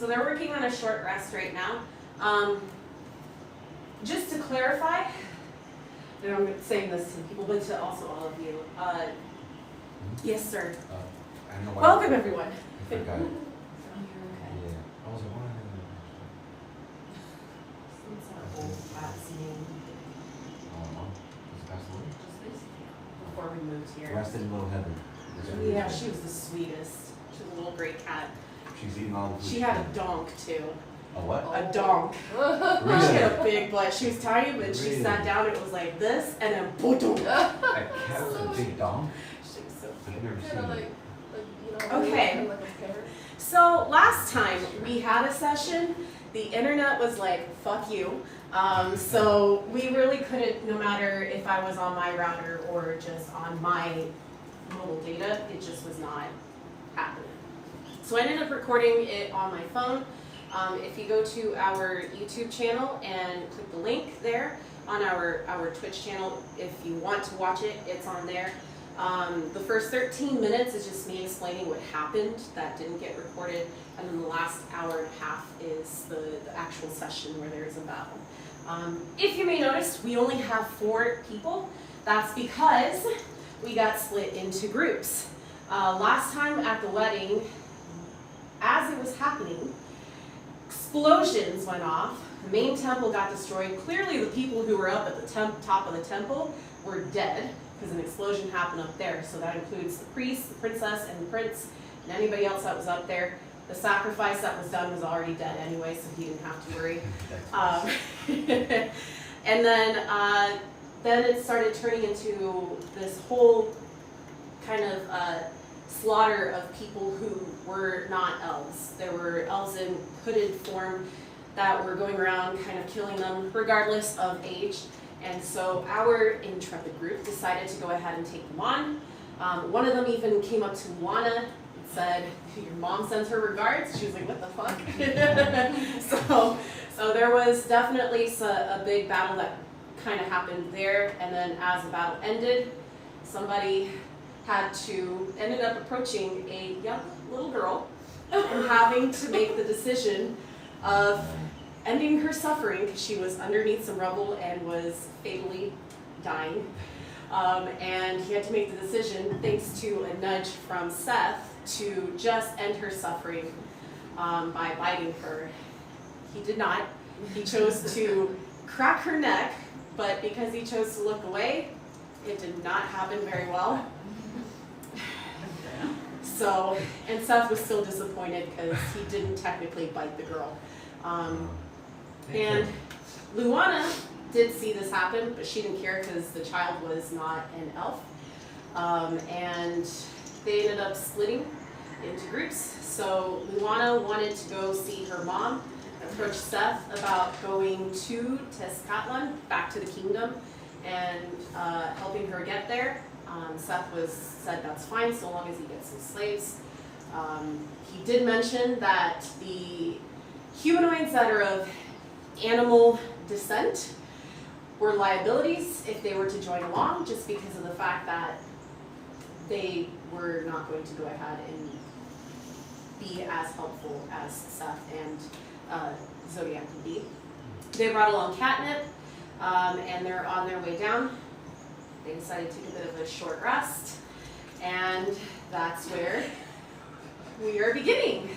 So they're working on a short rest right now. Just to clarify, and I'm saying this to people, but to also all of you. Yes, sir. I know why. Welcome, everyone. I forgot. Oh, you're Yeah. okay. I was like, why? It's that old cat's name. Oh, no. Is it passed away? Just basically before we moved here. Rested in little heaven. Yeah, she was the sweetest. She was a little great cat. She's eating all the food. She had a donk too. A what? A donk. Really? She had a big butt. She was tiny, but she Really? sat down. It was like this, and then boom. A cat with a big dong? She was so I've cute. never seen Kind of it. Okay. like a parrot. So last time we had a session, the internet was like, fuck you. So we really couldn't, no matter if I was on my router or just on my mobile data, it just was not happening. So I ended up recording it on my phone. If you go to our YouTube channel and click the link there on our Twitch channel, if you want to watch it, it's on there. The first 13 minutes is just me explaining what happened that didn't get recorded, and then the last hour and a half is the actual session where there's a battle. If you may notice, we only have 4 people. That's because we got split into groups. Last time at the wedding, as it was happening, explosions went off. The main temple got destroyed. Clearly the people who were up at the top of the temple were dead, because an explosion happened up there. So that includes the priest, the princess, and the prince, and anybody else that was up there. The sacrifice that was done was already dead anyway, so he didn't have to worry. And then it started turning into this whole kind of slaughter of people who were not elves. There were elves in hooded form that were going around kind of killing them regardless of age. And so our intrepid group decided to go ahead and take them on. One of them even came up to Luana and said, your mom sends her regards. She was like, what the fuck? So there was definitely a big battle that kind of happened there. And then as the battle ended, somebody ended up approaching a young little girl and having to make the decision of ending her suffering because she was underneath some rubble and was fatally dying. And he had to make the decision, thanks to a nudge from Seth, to just end her suffering by biting her. He did not. He chose to crack her neck, but because he chose to look away, it did not happen very well. So, and Seth was still disappointed because he didn't technically bite the girl. And Luana did see this happen, but she didn't care because the child was not an elf. And they ended up splitting into groups. So Luana wanted to go see her mom, approached Seth about going to Tezcatlán, back to the kingdom, and helping her get there. Seth said that's fine so long as he gets his slaves. He did mention that the humanoids that are of animal descent were liabilities if they were to join along, just because of the fact that they were not going to go ahead and be as helpful as Seth and Zodiac would be. They brought along Catnip, and they're on their way down. They decided to take a bit of a short rest, and that's where we are beginning.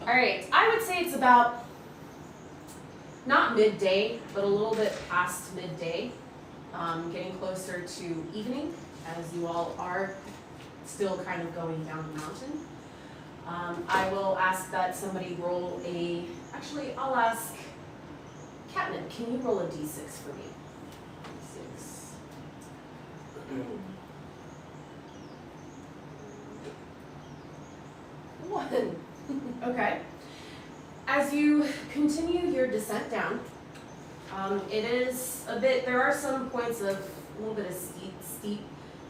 All right, I would say it's about, not midday, but a little bit past midday, getting closer to evening, as you all are still kind of going down the mountain. I will ask that somebody roll actually I'll ask Catnip, can you roll a d6 for me? D6. 1. Okay. As you continue your descent down, it is a bit, there are some points of a little bit of steep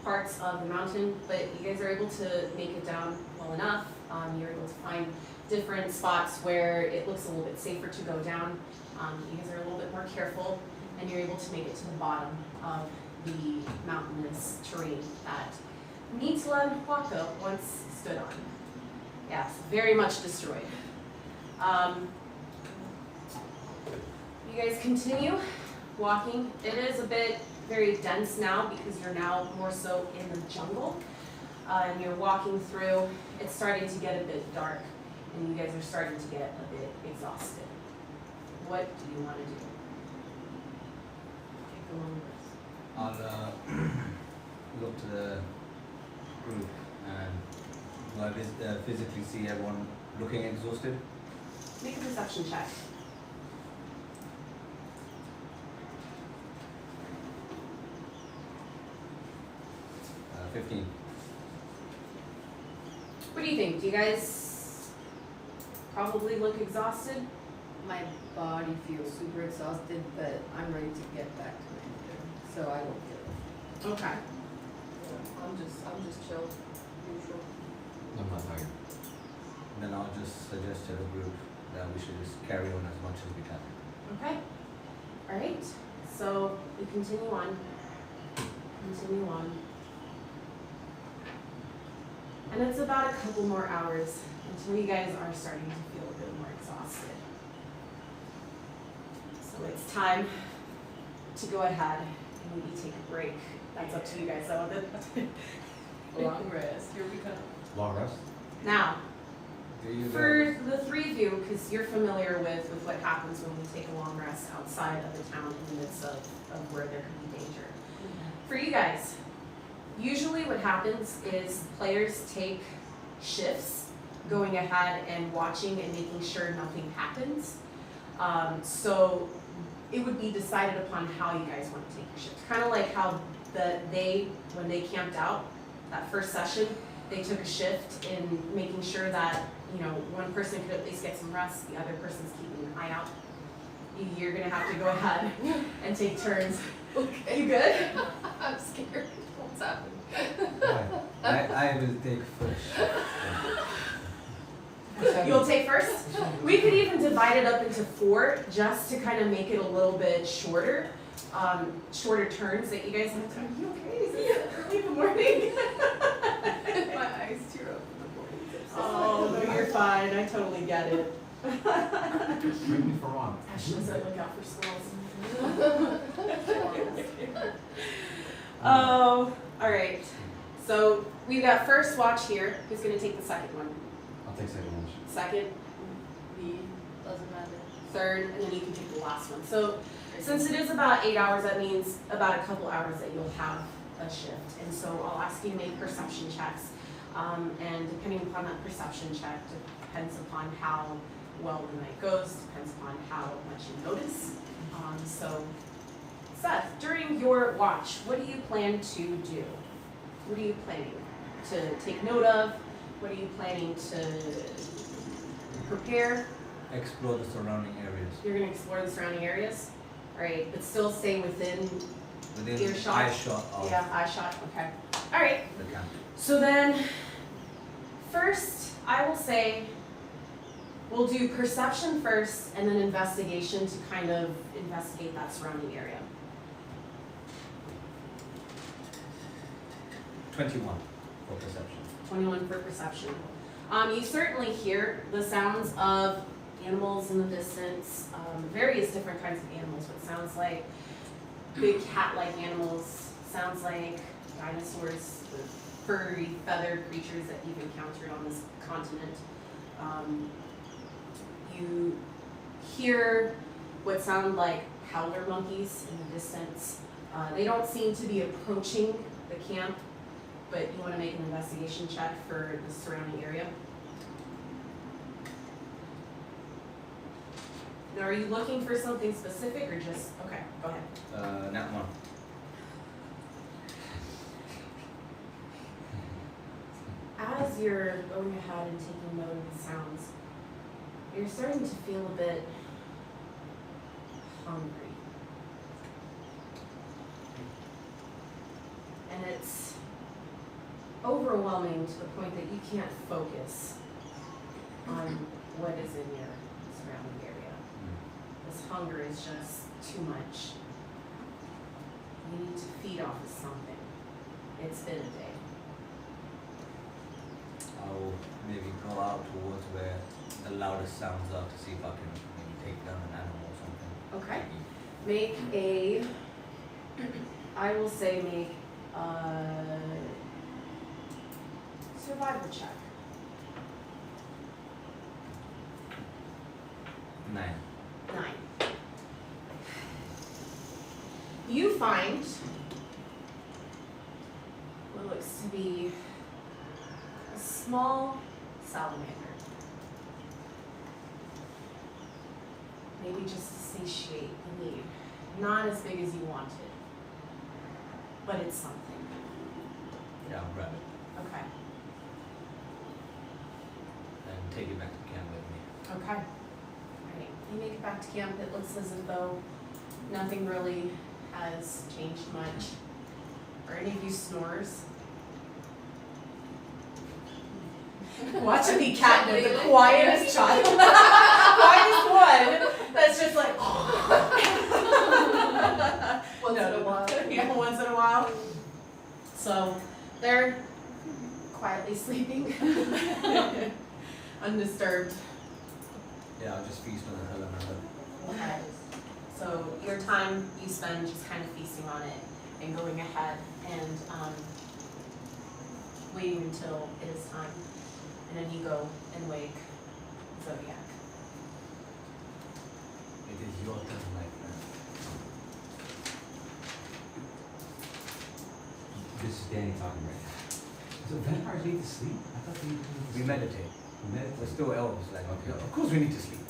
parts of the mountain, but you guys are able to make it down well enough. You're able to find different spots where it looks a little bit safer to go down. You guys are a little bit more careful, and you're able to make it to the bottom of the mountainous terrain that Tezcatlán once stood on. Yes, very much destroyed. You guys continue walking. It is a bit very dense now because you're now more so in the jungle. And you're walking through. It's starting to get a bit dark, and you guys are starting to get a bit exhausted. What do you want to do? Take a long rest. I'll look to the group and do I physically see everyone looking exhausted? Make a perception check. 15. What do you think? Do you guys probably look exhausted? My body feels super exhausted, but I'm ready to get back to my room, so I won't get it. Okay. I'm just chill, neutral. I'm not tired. Then I'll just suggest to the group that we should just carry on as much as we can. Okay. All right. So we continue on. Continue on. And it's about a couple more hours until you guys are starting to feel a bit more exhausted. So it's time to go ahead and maybe take a break. That's up to you guys though. Long rest, here we come. Long rest? Now, Do you for the three of you, because you're familiar with what happens when we take a long rest outside of the town in the midst of where there could be danger. For you guys, usually what happens is players take shifts going ahead and watching and making sure nothing happens. So it would be decided upon how you guys want to take your shifts. Kind of like how when they camped out, that first session, they took a shift in making sure that, one person could at least get some rest, the other person's keeping an eye out. You're gonna have to go ahead and take turns. Okay. You good? I'm scared. What's happening? I will take first. You'll take first? We could even divide it up into 4 just to kind of make it a little bit shorter. Shorter turns that you guys have to. Are you okay? Is it early in the morning? My eyes tear up in the morning. Oh, no, you're fine. I totally get it. Bring me for one. Ashley said look out for squirrels. Oh, all right. So we've got first watch here. Who's going to take the second one? I'll take second one. Second, the Doesn't matter. third, and then you can take the last one. So since it is about 8 hours, that means about a couple hours that you'll have a shift. And so I'll ask you to make perception checks. And depending upon that perception check, depends upon how well the night goes, depends upon how much you notice. So Seth, during your watch, what do you plan to do? What are you planning to take note of? What are you planning to prepare? Explore the surrounding areas. You're going to explore the surrounding areas? All right, but still stay within Within earshot? eye shot of eye shot, okay. All right, the camp. so then first I will say we'll do perception first and then investigation to kind of investigate that surrounding area. 21 for perception. 21 for perception. You certainly hear the sounds of animals in the distance, various different kinds of animals, what sounds like big cat-like animals, sounds like dinosaurs, the furry, feathered creatures that you've encountered on this continent. You hear what sound like howler monkeys in the distance. They don't seem to be approaching the camp, but you want to make an investigation check for the surrounding area. Now, are you looking for something specific or just, okay, go ahead. Nat 1. As you're going ahead and taking note of the sounds, you're starting to feel a bit hungry. And it's overwhelming to the point that you can't focus on what is in your surrounding area. This hunger is just too much. You need to feed off of something. It's been a day. I'll maybe go out towards where the loudest sounds out to see if I can maybe take down an animal or something. Okay. Make a, I will say make a survival check. 9. 9. You find what looks to be a small salamander. Maybe just to satiate the need. Not as big as you wanted, but it's something. Yeah, I'll grab it Okay. and take it back to camp with me. Okay. Alright, you make it back to camp. It looks as though nothing really has changed much. Are any of you snorers? Watching me catnip, the quietest child. Quietest one. That's just like Once in a while. Yeah, once in a while. So they're quietly sleeping. Undisturbed. Yeah, I'll just feast on the salamander. Okay. So your time you spend just kind of feasting on it and going ahead and waiting until it is time. And then you go and wake Zodiac. It is your turn, my friend. This is Danny talking right now. So vampires need to sleep? I thought they need to We sleep. meditate. Meditate. We're still elves, like, Okay. of course we need to sleep.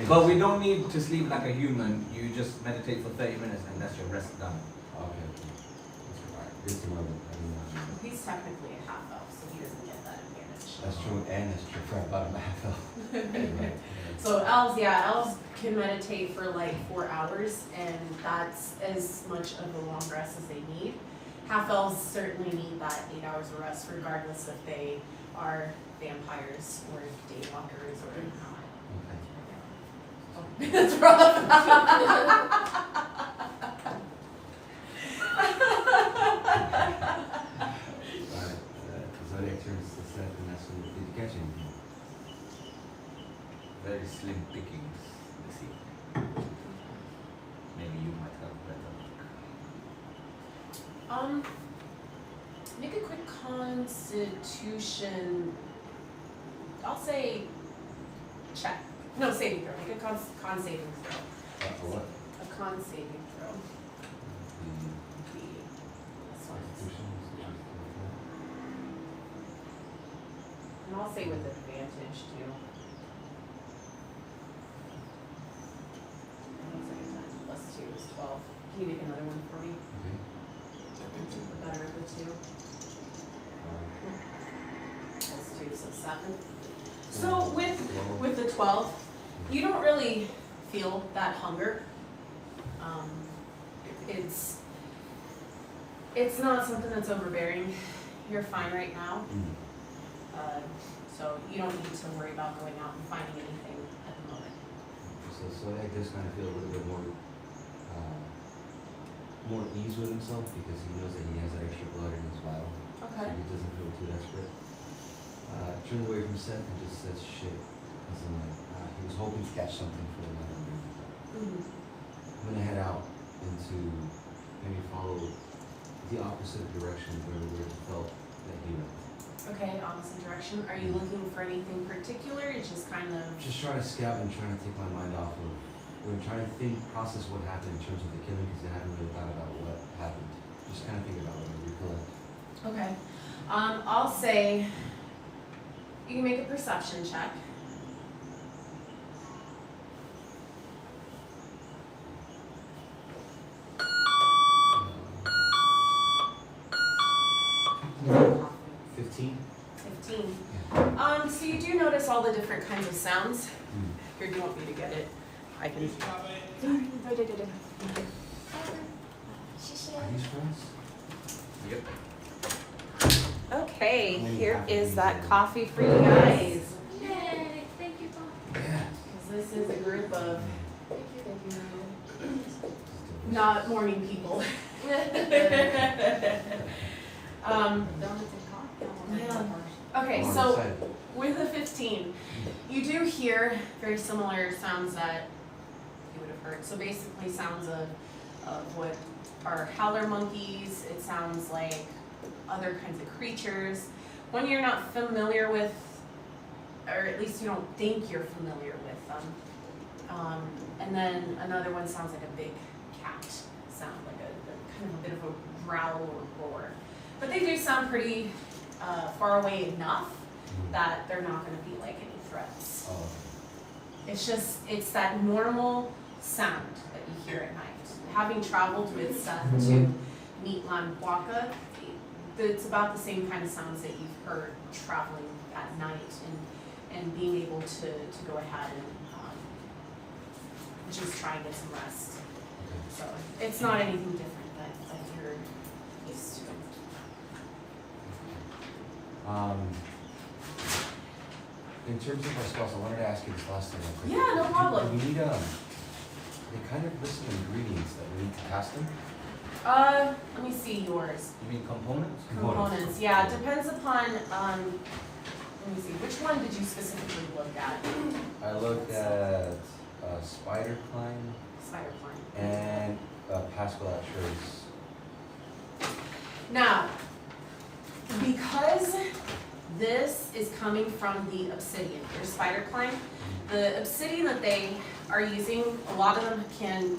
But we don't need to sleep like a human. You just meditate for 30 minutes and that's your rest done. Okay. That's alright. Good to know that. I didn't know. He's technically a half elf, so he doesn't get that advantage. That's true, and that's true for about a half elf. Right. So elves, yeah, elves can meditate for like 4 hours, and that's as much of a long rest as they need. Half elves certainly need that 8 hours of rest, regardless if they are vampires or daywalkers or not. Okay. That's rough. Alright, Zodiac turns to Seth and asks him, did you catch anything? Very slim pickings this evening. Maybe you might have better luck. Make a quick constitution, I'll say check. No, saving throw. Make a con saving throw. For what? A con saving throw. The This one. Constitution? And I'll say with advantage too. Looks like it's 9 plus 2 is 12. Can you make another one for me? Okay. The better of the two. Plus 2, so 7. So with the 12, you don't really feel that hunger. It's not something that's overbearing. You're fine right now. So you don't need to worry about going out and finding anything at the moment. So Zodiac does kind of feel a little bit more at ease with himself because he knows that he has that extra blood in his vial. So Okay. he doesn't feel too desperate. Turns away from Seth and just says shit. As in like, he was hoping to catch something for the night. Mm-hmm. I'm gonna head out into maybe follow the opposite direction where we felt that he went. Okay, opposite direction. Are you looking for anything particular? It's just kind of. Just trying to scout and trying to take my mind off of, we're trying to process what happened in terms of the killing because I haven't really thought about what happened. Just kind of think about what I recollect. Okay. I'll say you can make a perception check. Uh, 15? 15. So you do notice all the different kinds of sounds. Here, do you want me to get it? I can. Are these friends? Yep. Okay, Maybe here half of is these that are- coffee for you guys. Yay, thank you, Bob. Yeah. Because this is a group of Thank you. not morning people. Donuts and coffee. Yeah. Okay, I'm so excited. with a 15, you do hear very similar sounds that you would have heard. So basically sounds of what are howler monkeys. It sounds like other kinds of creatures. One you're not familiar with, or at least you don't think you're familiar with them. And then another one sounds like a big cat sound, like a kind of a bit of a growl or roar. But they do sound pretty far away enough that they're not going to be like any threats. Oh, It's that normal sound that you hear at night. Having traveled with Seth to meet Lanhuaca, it's about the same kind of sounds that you've heard traveling at night and being able to go ahead and just try and get some rest. okay. So it's not anything different that you're used to. In terms of our spells, I wanted to ask you this last thing. real quick. Yeah, no problem. Do we need, they kind of list some ingredients that we need to cast them? Let me see yours. You mean components? Components, yeah, it depends upon, let me see, which one did you specifically look at? I looked at spider climb Spider climb. and Pascal Asher's. Now, because this is coming from the obsidian, your spider climb, the obsidian that they are using, a lot of them can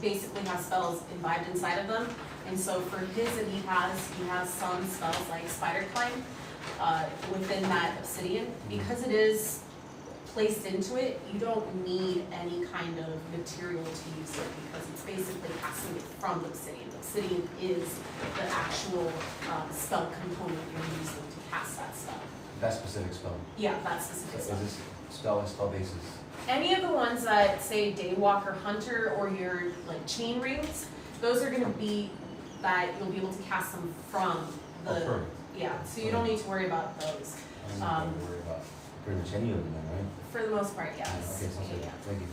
basically have spells imbibed inside of them. And so for his that he has some spells like spider climb within that obsidian. Because it is placed into it, you don't need any kind of material to use it because it's basically casting it from the obsidian. The obsidian is the actual spell component you're using to cast that spell. That specific spell. Yeah, that's specific Is spell. this spell basis? Any of the ones that say Daywalker Hunter or your like chain rings, those are gonna be that you'll be able to cast them from the, Oh, perfect. yeah, so you don't need to worry about those. I don't have to worry about pretty much any of them then, right? For the most part, yes. Okay, sounds good. Yeah. Thank you.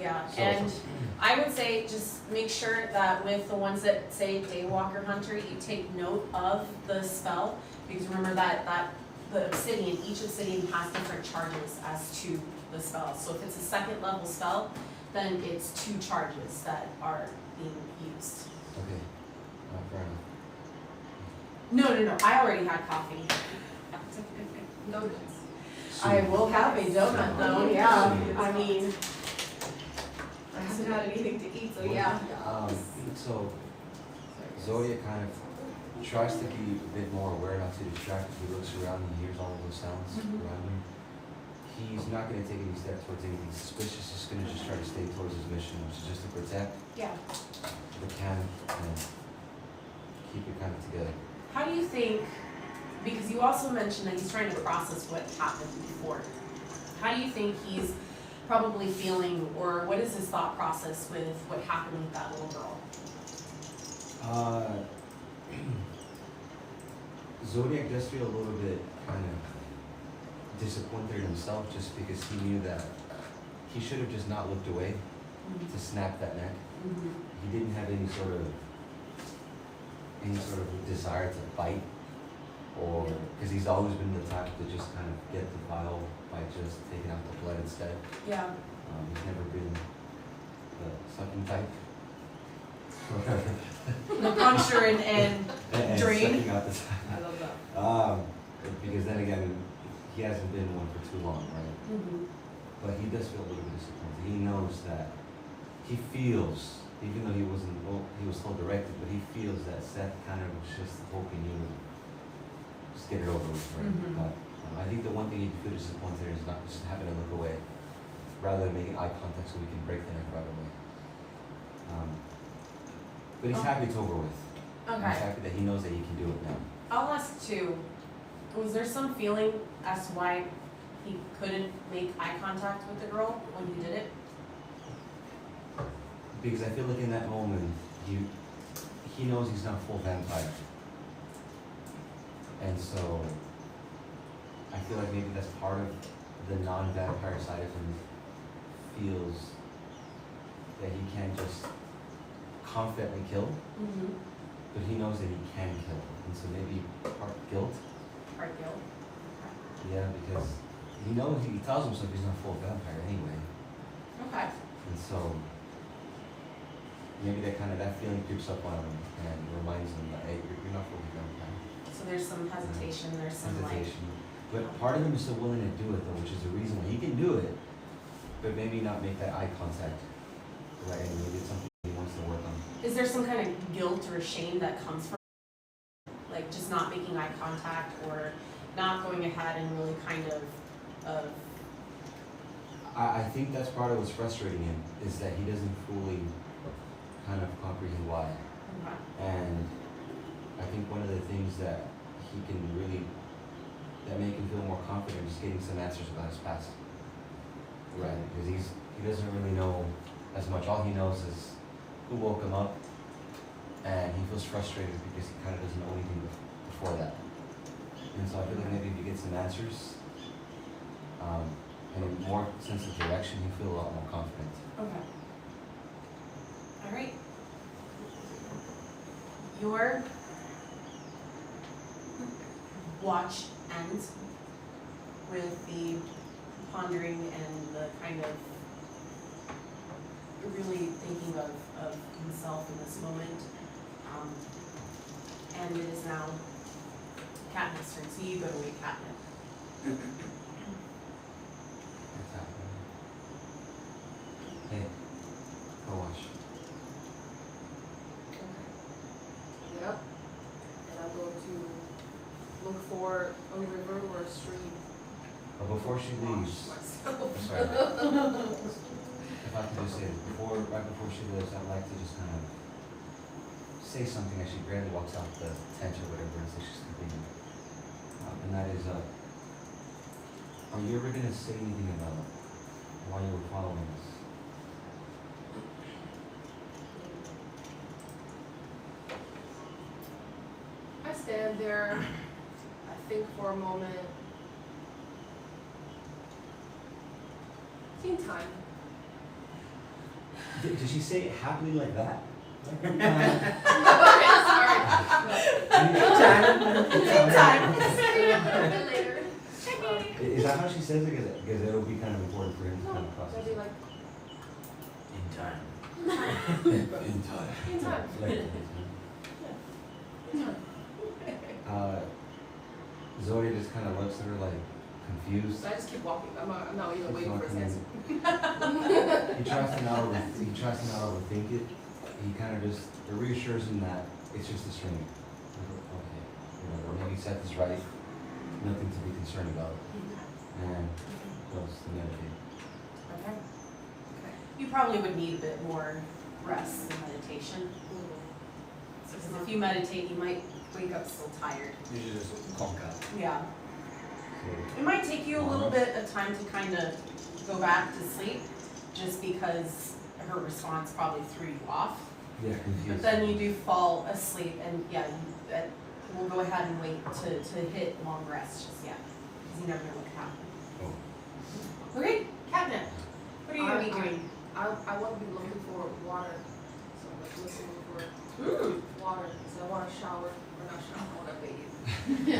Yeah, So- and I would say just make sure that with the ones that say Daywalker Hunter, you take note of the spell, because remember that the obsidian, each obsidian has different charges as to the spell. So if it's a second level spell, then it's 2 charges that are being used. Okay. Fair enough. No, I already had coffee. Donuts. I will have a donut though, yeah, I mean, I haven't had anything to eat, so yeah. So Zodiac kind of tries to be a bit more aware, not to distract. He looks around and hears all of those sounds around him. He's not going to take any steps towards anything suspicious. He's going to just try to stay towards his mission, which is just to protect Yeah. the camp and keep it kind of together. How do you think, because you also mentioned that he's trying to process what happened before. How do you think he's probably feeling, or what is his thought process with what happened with that little girl? Zodiac does feel a little bit kind of disappointed in himself just because he knew that he should have just not looked away to snap that neck. He didn't have any sort of desire to bite, or because he's always been the type to just kind of get the vial by just taking out the blood instead. Yeah. He's never been the sucking type. The puncture and drain. Sucking out the I love that. because then again, he hasn't been one for too long, right? But he does feel a little bit disappointed. He knows that, he feels, even though he was told directed, but he feels that Seth kind of was just hoping he would just get it over with, right? But I think the one thing he'd feel disappointed is not just having to look away, rather than making eye contact so we can break the neck right away. But he's happy it's over with. He's Okay. happy that he knows that he can do it now. I'll ask too, was there some feeling as to why he couldn't make eye contact with the girl when he did it? Because I feel like in that moment, he knows he's not full vampire. And so, I feel like maybe that's part of the non-vampire side of him feels that he can't just confidently kill, but he knows that he can kill. And so maybe part guilt, Part guilt? yeah, because he knows, he tells himself he's not full vampire anyway. Okay. And so, maybe that feeling creeps up on him and reminds him that, hey, you're not fully vampire. So there's some hesitation, there's some Hesitation. But part of him is still willing to do it though, which is the reason why he can do it, but maybe not make that eye contact. Right, and maybe it's something he wants to work on. Is there some kind of guilt or shame that comes from, like, just not making eye contact or not going ahead and really kind of I think that's part of what's frustrating him, is that he doesn't fully kind of comprehend why. okay. And I think one of the things that he can really, that make him feel more confident is getting some answers about his past. Right, because he doesn't really know as much. All he knows is who woke him up, and he feels frustrated because he kind of doesn't know anything before that. And so I feel like maybe if you get some answers, and a more sense of direction, you feel a lot more confident. Okay. All right. Your watch ends with the pondering and the kind of really thinking of himself in this moment. And it is now Catnip's turn, so you go to wake Catnip. What's happening? Hey, go watch. Yep. And I'm going to look for a river or a stream. But before she leaves, Myself. I'm sorry. If I could just say, right before she leaves, I'd like to just kind of say something as she barely walks out the tent or whatever it is that she's thinking. And that is, are you ever going to say anything about why you were following us? I stand there, I think for a moment. In time. Did she say it happily like that? Okay, Time. sorry. A bit later. Is that how she says it? Because it'll be kind of important for him to kind of process Maybe it. like In time. In time. in time. Zoe just kind of looks at her like confused. I just keep walking. I'm not even It's waiting not for his coming. answer. He tries to not overthink it. He kind of just, it reassures him that it's just a stream. Okay, whatever. Maybe Seth is right. Nothing to be concerned about. And goes to meditate. Okay. You probably would need a bit more rest and meditation. Because if you meditate, you might wake up still tired. Usually just conk out. Yeah. So, It might take you a little bit of time to kind of go back to sleep, just because her response probably threw you off. yeah, confused. But then you do fall asleep, and yeah, we'll go ahead and wait to hit long rest just yet, because you never know what can happen. Oh. Okay, Catnip, what are you gonna be doing? I want to be looking for water. So I'm like listening for water. Because I want to shower. Or not shower, I want to bathe.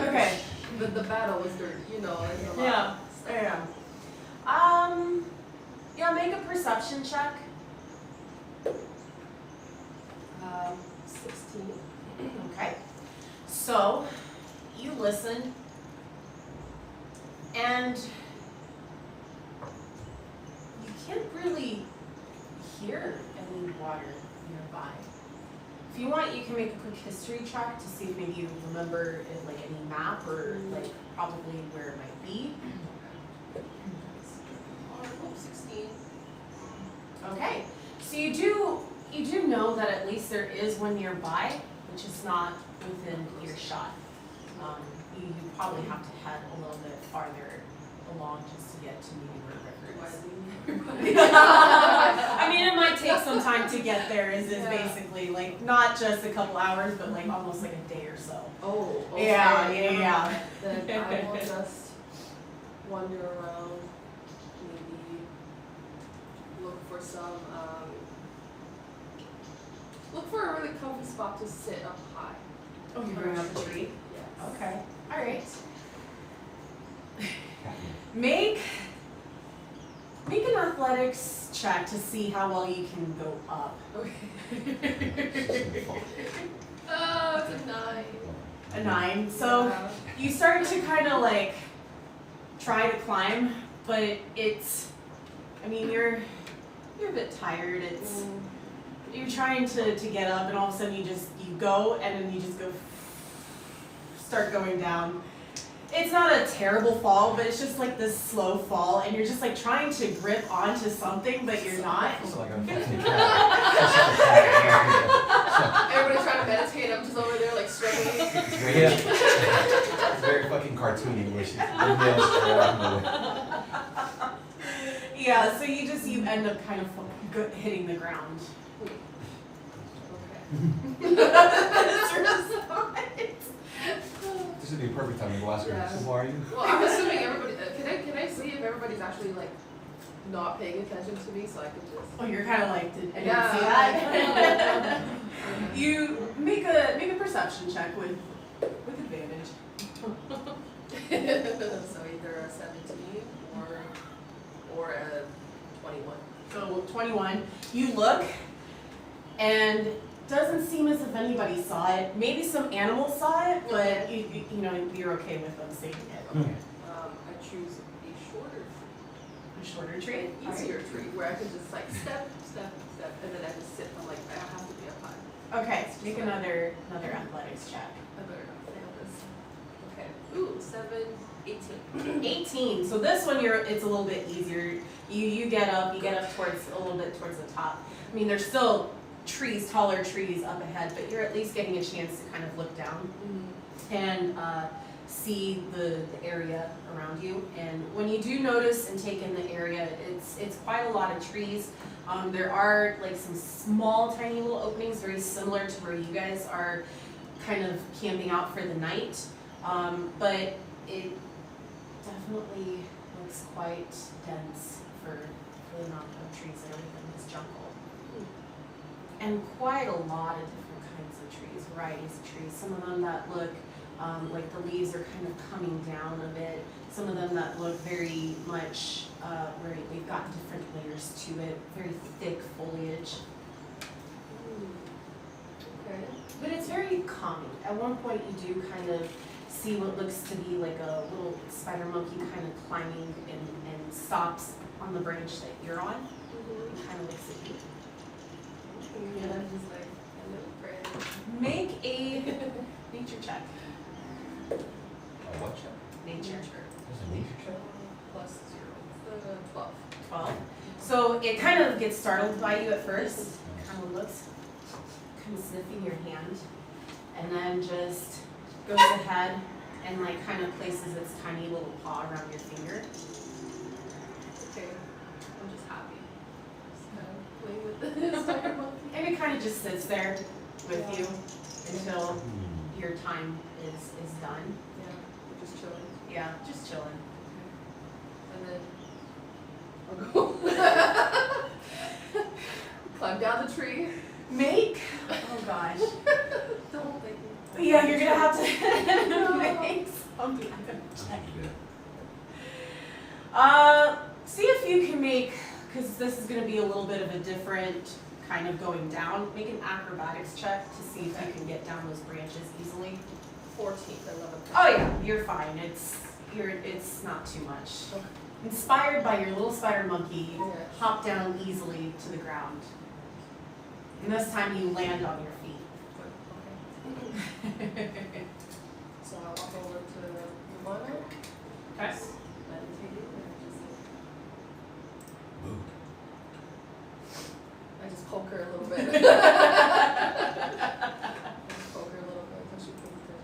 Okay. The battle was dirty, there's a lot. Yeah, yeah. Yeah, make a perception check. 16. Okay. So, you listen, and you can't really hear any water nearby. If you want, you can make a quick history check to see if maybe you remember if, like, any map or like probably where it might be. Oh, 16. Okay, so you do know that at least there is one nearby, which is not within earshot. You probably have to head a little bit farther along just to get to maybe where River is. I mean, it might take some time to get there. Is Yeah. basically like not just a couple hours, but like almost like a day or so. Oh, okay. Yeah. Then I will just wander around, maybe look for some, look for a really comfy spot to sit up high. Oh, you bring up a tree. Yes. Okay. All right. Catnip. Make an athletics check to see how well you can go up. Oh, it's a 9. A 9. So Yeah. you start to kind of like try to climb, but it's. I mean, you're a bit tired. It's. You're trying to get up, and all of a sudden you go, and then you just start going down. It's not a terrible fall, but it's just like this slow fall, and you're just like trying to grip onto something, but you're not. It's like I'm fucking Everybody's trying to meditate. I'm just over there like struggling. It's very fucking cartoony where she's the nails straight out in the way. Yeah, so you end up kind of hitting the ground. This would be a perfect time to go ask her, Yeah. so who are you? Well, I'm assuming everybody. Can I see if everybody's actually like not paying attention to me, so I can just. Oh, you're kind of like, I didn't Yeah. see that. You make a perception check with advantage. So either a 17 or a 21. So 21, you look, and doesn't seem as if anybody saw it. Maybe some animals saw it, but you know you're okay with them seeing it. Okay. I choose a shorter, A shorter tree. easier tree where I can just like step, and then I just sit. I'm like, I have to be up high. Okay, make another athletics check. I better not fail this. Okay. Ooh, 7, 18. 18. So this one it's a little bit easier. You get up towards a little bit towards the top. I mean, there's still taller trees up ahead, but you're at least getting a chance to kind of look down and see the area around you. And when you do notice and take in the area, it's quite a lot of trees. There are like some small, tiny little openings, very similar to where you guys are kind of camping out for the night. But it definitely looks quite dense for the amount of trees and everything, this jungle. And quite a lot of different kinds of trees, varieties of trees. Some of them that look like the leaves are kind of coming down a bit. Some of them that look very much where they've got different layers to it, very thick foliage. Okay. But it's very calming. At one point you do kind of see what looks to be like a little spider monkey kind of climbing and stops on the branch that you're on and kind of looks at you. And I'm just like, hello, friend. Make a nature check. A what check? Nature. There's a nature check? Plus 0. 12. 12. So it kind of gets startled by you at first. Kind of looks, kind of sniffing your hand, and then just goes ahead and like kind of places its tiny little paw around your finger. Okay. I'm just happy. Just kind of playing with the spider monkey. And it kind of just sits there with you until your time is done. Yeah. We're just chilling. Yeah, just chilling. And then I'll go climb down the tree. Make, oh gosh. Don't make me. Yeah, you're gonna have to make something. See if you can make, because this is gonna be a little bit of a different kind of going down, make an acrobatics check to see if you can get down those branches easily. 14th, 11th. Oh yeah, you're fine. It's not too much. Okay. Inspired by your little spider monkey, you Yeah. hop down easily to the ground. And this time you land on your feet. Okay. So I'll walk over to Luana, Okay. meditating, and I just poke her a little bit. I just poke her a little bit until she pays attention to me.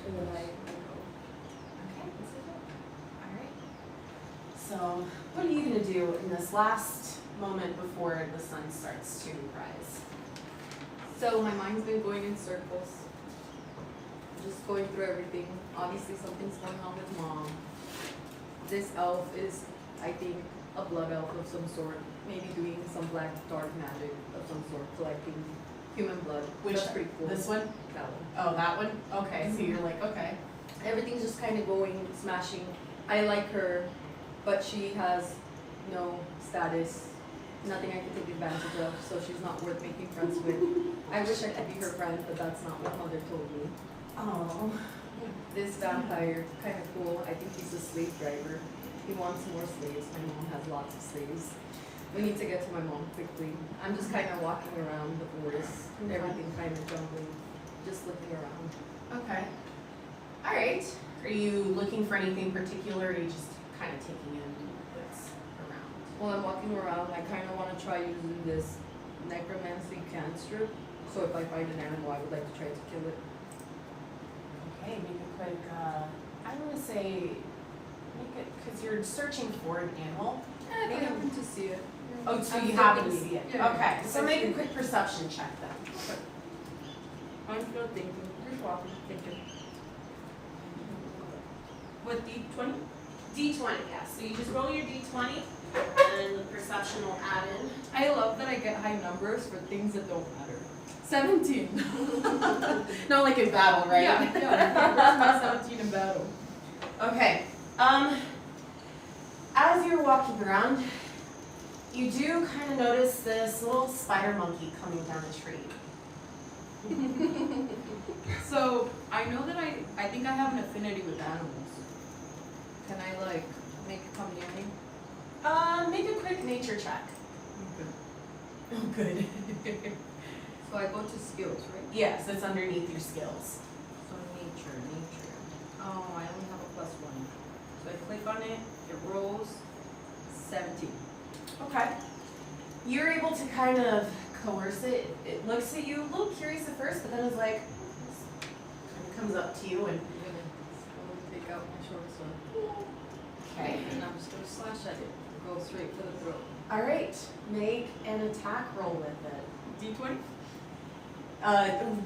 And then I go. Okay. Alright. So, what are you going to do in this last moment before the sun starts to rise? So my mind's been going in circles. Just going through everything. Obviously something's going on with Mom. This elf is, I think, a blood elf of some sort. Maybe doing some black dark magic of some sort, collecting human blood. Which, That's pretty cool. this one? That one. Oh, that one? Okay, so you're like, okay. Everything's just kind of going, smashing. I like her, but she has no status, nothing I can take advantage of, so she's not worth making friends with. I wish I could be her friend, but that's not what mother told me. Oh. This vampire, kind of cool. I think he's a slave driver. He wants more slaves. My mom has lots of slaves. We need to get to my mom quickly. I'm just kind of walking around the forest, everything kind of jumbling, just looking around. Okay. All right. Are you looking for anything particular, or are you just kind of taking in what's around? While I'm walking around, I kind of want to try using this necromancy cantrip. So if I find an animal, I would like to try to kill it. Okay, make a quick, I want to say, make it, because you're searching for an animal. I happen to see it. Oh, so I'm you still happen to thinking. see it? Yeah. Okay, so make a quick perception check then. I'm still thinking. Just walking, thinking. With D20? D20, yeah. So you just roll your D20, and the perception will add in. I love that I get high numbers for things that don't matter. 17. Not like in battle, right? Yeah. That's my 17 in battle. Okay. As you're walking around, you do kind of notice this little spider monkey coming down a tree. So I know that I think I have an affinity with animals. Can I like make it come near me? Make a quick nature check. Okay. Oh, good. So I go to skills, right? Yes, it's underneath your skills. So nature. Oh, I only have a +1. So I click on it, it rolls 17. Okay. You're able to kind of coerce it. It looks at you a little curious at first, but then it's like, kind of comes up to you and, I'm gonna slowly take out my short sword. okay. And I'm just gonna slash at it. Go straight for the throat. All right, make an attack roll with it. D20?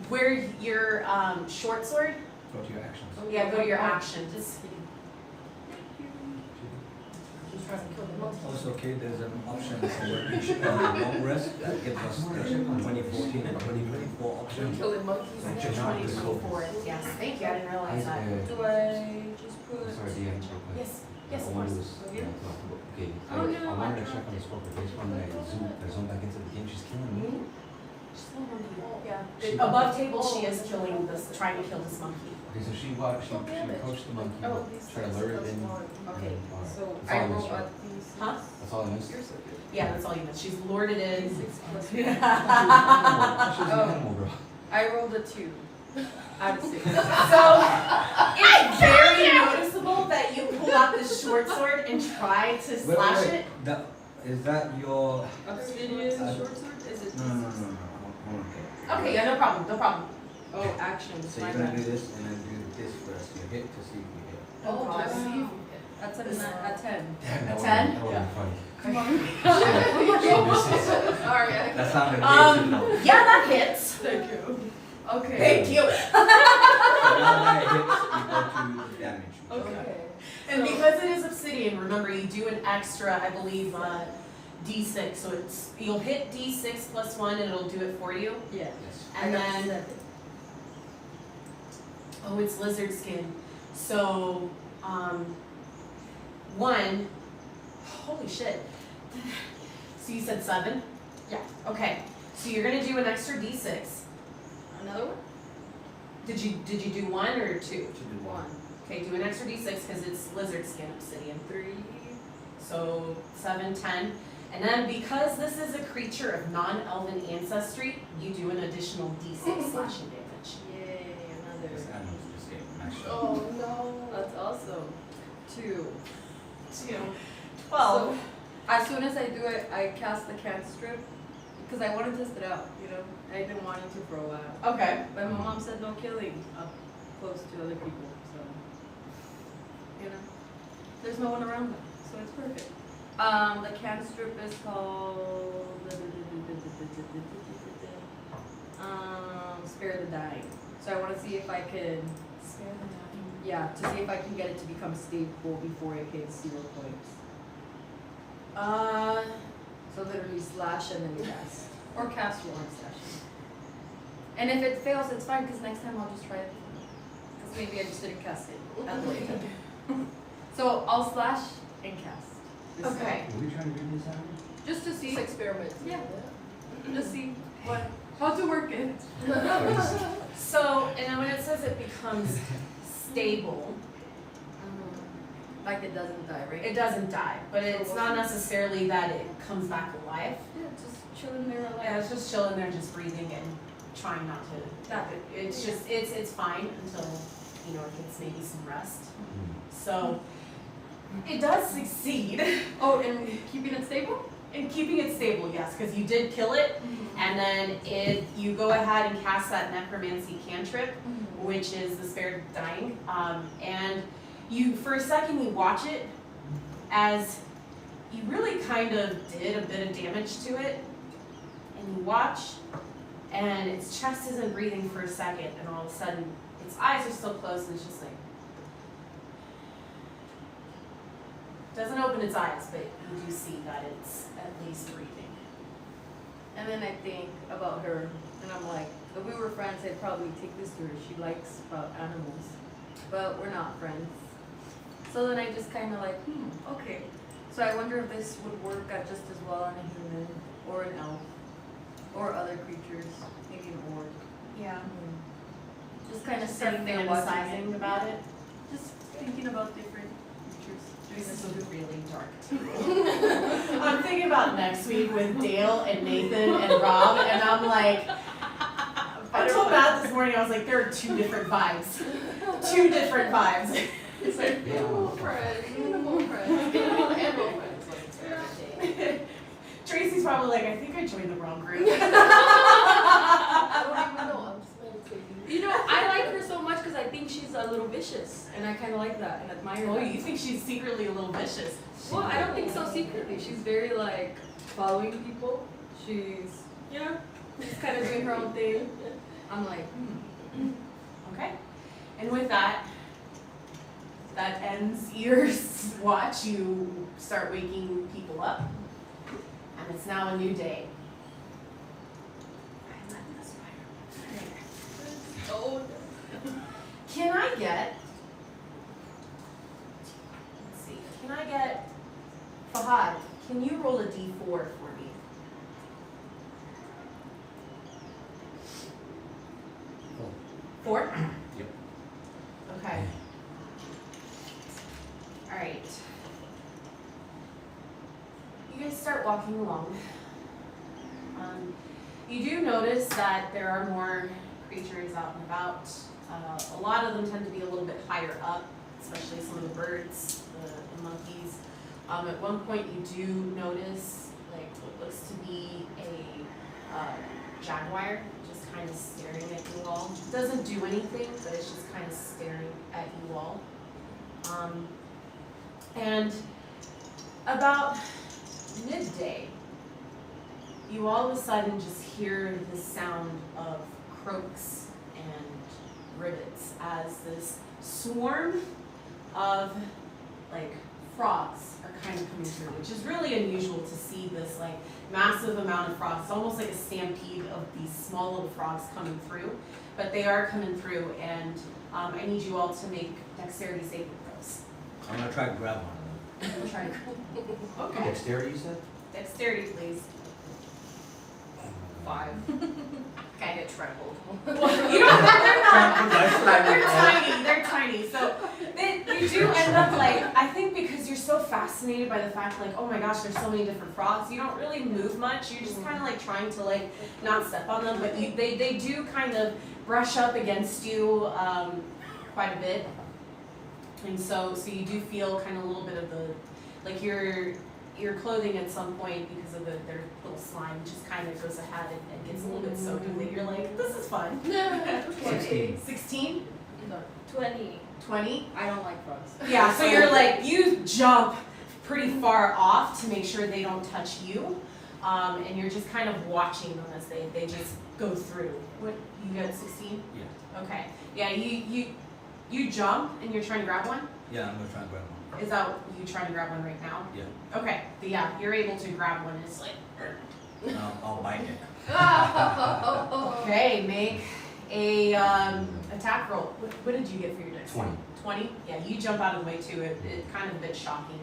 Where your short sword? Go to your actions. Yeah, go to your action. Just Also, okay, there's an option for each long rest that gives us the 2014 and 2024 option. Killing monkeys. Like, check out this 2024. Yes, thank you. I didn't realize that. Do I just put? Sorry, DM real quick. Yes, yes, I of wanted course. to, okay, Oh, no, I wanted I to check on the scorpion, based on I zoom back into the game, she's killing me. Yeah. Above table, she is killing this, trying to kill this monkey. Okay, so she approached the monkey, Oh, tried to lure it in. Okay, Alright. so That's all I I missed, roll right? at these. Huh? That's all I missed. You're so good. Yeah, that's all you missed. She's lured it in. 6 plus She's an 1. animal, bro. I rolled a 2 out of 6. So it's very noticeable that you pull out the short sword and try to slash it. Is that your? Obsidian short sword? Is it? No. I want Okay, yeah, no problem, no problem. Oh, action. So you're gonna do this and then do this first. You hit to see if you hit. Oh, God. just see. That's a 10. Damn, that A would've- 10? That would've been funny. Come on. She misses. Sorry. That sounded way too low. Yeah, that hits. Thank you. Okay. Thank you. So now that it hits, you go to the damage. Okay. And because it is obsidian, remember you do an extra, I believe, D6. So it's you'll hit D6 plus 1 and it'll do it for you. Yeah. Yes. And I got then 7. oh, it's lizard skin. So 1. Holy shit. So you said 7? Yeah. Okay. So you're gonna do an extra D6. Another one? Did you do 1 or 2? Should do 1. Okay, do an extra D6 because it's lizard skin obsidian. 3. So 7, 10. And then because this is a creature of non-elven ancestry, you do an additional D6 slashing damage. Yay, another. This animal's just getting mashed up. Oh no, that's awesome. 2. 2. 12. So, as soon as I do it, I cast the cantrip because I want to test it out, you know. I didn't want it to throw out. Okay. But my mom said no killing up close to other people, so you know. There's no one around them, so it's perfect. The cantrip is called Spare the Dying. So I want to see if I can, Spare the dying. yeah, to see if I can get it to become stable before it hits 0 points. Uh, So literally slash and then cast. Or cast while I'm slashing. And if it fails, it's fine, because next time I'll just try it. Because maybe I just didn't cast it at the right time. So I'll slash and cast. this Okay. Are we trying to do this out? Just to see, It's experiment. Yeah. just see how to work it. So, and then when it says it becomes stable, Like it doesn't die, right? it doesn't die, but it's not necessarily that it comes back alive. Yeah, just chilling there alive. Yeah, it's just chilling there, just breathing and trying not to. It's just it's fine until it gets maybe some rest. So it does succeed Oh, and keeping it stable? in keeping it stable, yes, because you did kill it, and then if you go ahead and cast that necromancy cantrip, which is the spare dying, and you for a second you watch it as you really kind of did a bit of damage to it, and you watch, and its chest isn't breathing for a second, and all of a sudden its eyes are still closed, and it's just like doesn't open its eyes, but you do see that it's at least breathing. And then I think about her, and I'm like, if we were friends, I'd probably take this to her. She likes animals, but we're not friends. So then I just kind of like, okay. So I wonder if this would work out just as well on a human, or an elf, or other creatures, maybe an orc. Yeah. Just kind of Start sitting there watching fantasizing it. about it. Just thinking about different creatures. This is a really dark table. I'm thinking about next week with Dale and Nathan and Rob, and I'm like, I told Matt this morning, I was like, there are two different vibes. Two different vibes. It's like Yeah. animal friends, animal friends, animal friends. Like it's everything. Tracy's probably like, I think I joined the wrong group. I don't even know. I'm just meditating. You know, I like her so much because I think she's a little vicious, and I kind of like that and admire Oh, that. you think she's secretly a little vicious? Well, I don't think so secretly. She's very like following people. She's, she's kind of doing her own thing. I'm like, Okay. And with that, that ends your watch. You start waking people up, and it's now a new day. I let this fire. Oh, Can I get? Let's see. Can I get Fahad? Can you roll a d4 for me? Four? Yep. Okay. All right. You guys start walking along. You do notice that there are more creatures out and about. A lot of them tend to be a little bit higher up, especially some of the birds, the monkeys. At one point you do notice like what looks to be a jaguar just kind of staring at you all. It doesn't do anything, but it's just kind of staring at you all. And about midday, you all of a sudden just hear the sound of croaks and rivets as this swarm of like frogs are kind of coming through, which is really unusual to see this like massive amount of frogs. It's almost like a stampede of these small little frogs coming through, but they are coming through, and I need you all to make dexterity saving throws. I'm gonna try to grab one of them. I'm trying. Okay. Dexterity, you said? Dexterity, please. 5. Okay. Get trembled. Well, you don't. They're not. They're tiny. They're tiny. So you do end up like, I think because you're so fascinated by the fact like, oh my gosh, there's so many different frogs. You don't really move much. You're just kind of like trying to like not step on them, but they do kind of brush up against you quite a bit. And so you do feel kind of a little bit of the like your clothing at some point, because of their little slime, just kind of goes ahead and gets a little bit soaked, and then you're like, this is fun. 16. 16? 20. 20? I don't like frogs. Yeah, so you're like, you jump pretty far off to make sure they don't touch you, and you're just kind of watching them as they just go through. What, you got 16? Yeah. Okay. Yeah, you jump and you're trying to grab one? Yeah, I'm gonna try and grab one. Is that you trying to grab one right now? Yeah. Okay, yeah, you're able to grab one. It's like, I'll bite it. Okay, make a attack roll. What did you get for your dex? 20. 20? Yeah, you jump out of the way too. It kind of a bit shocking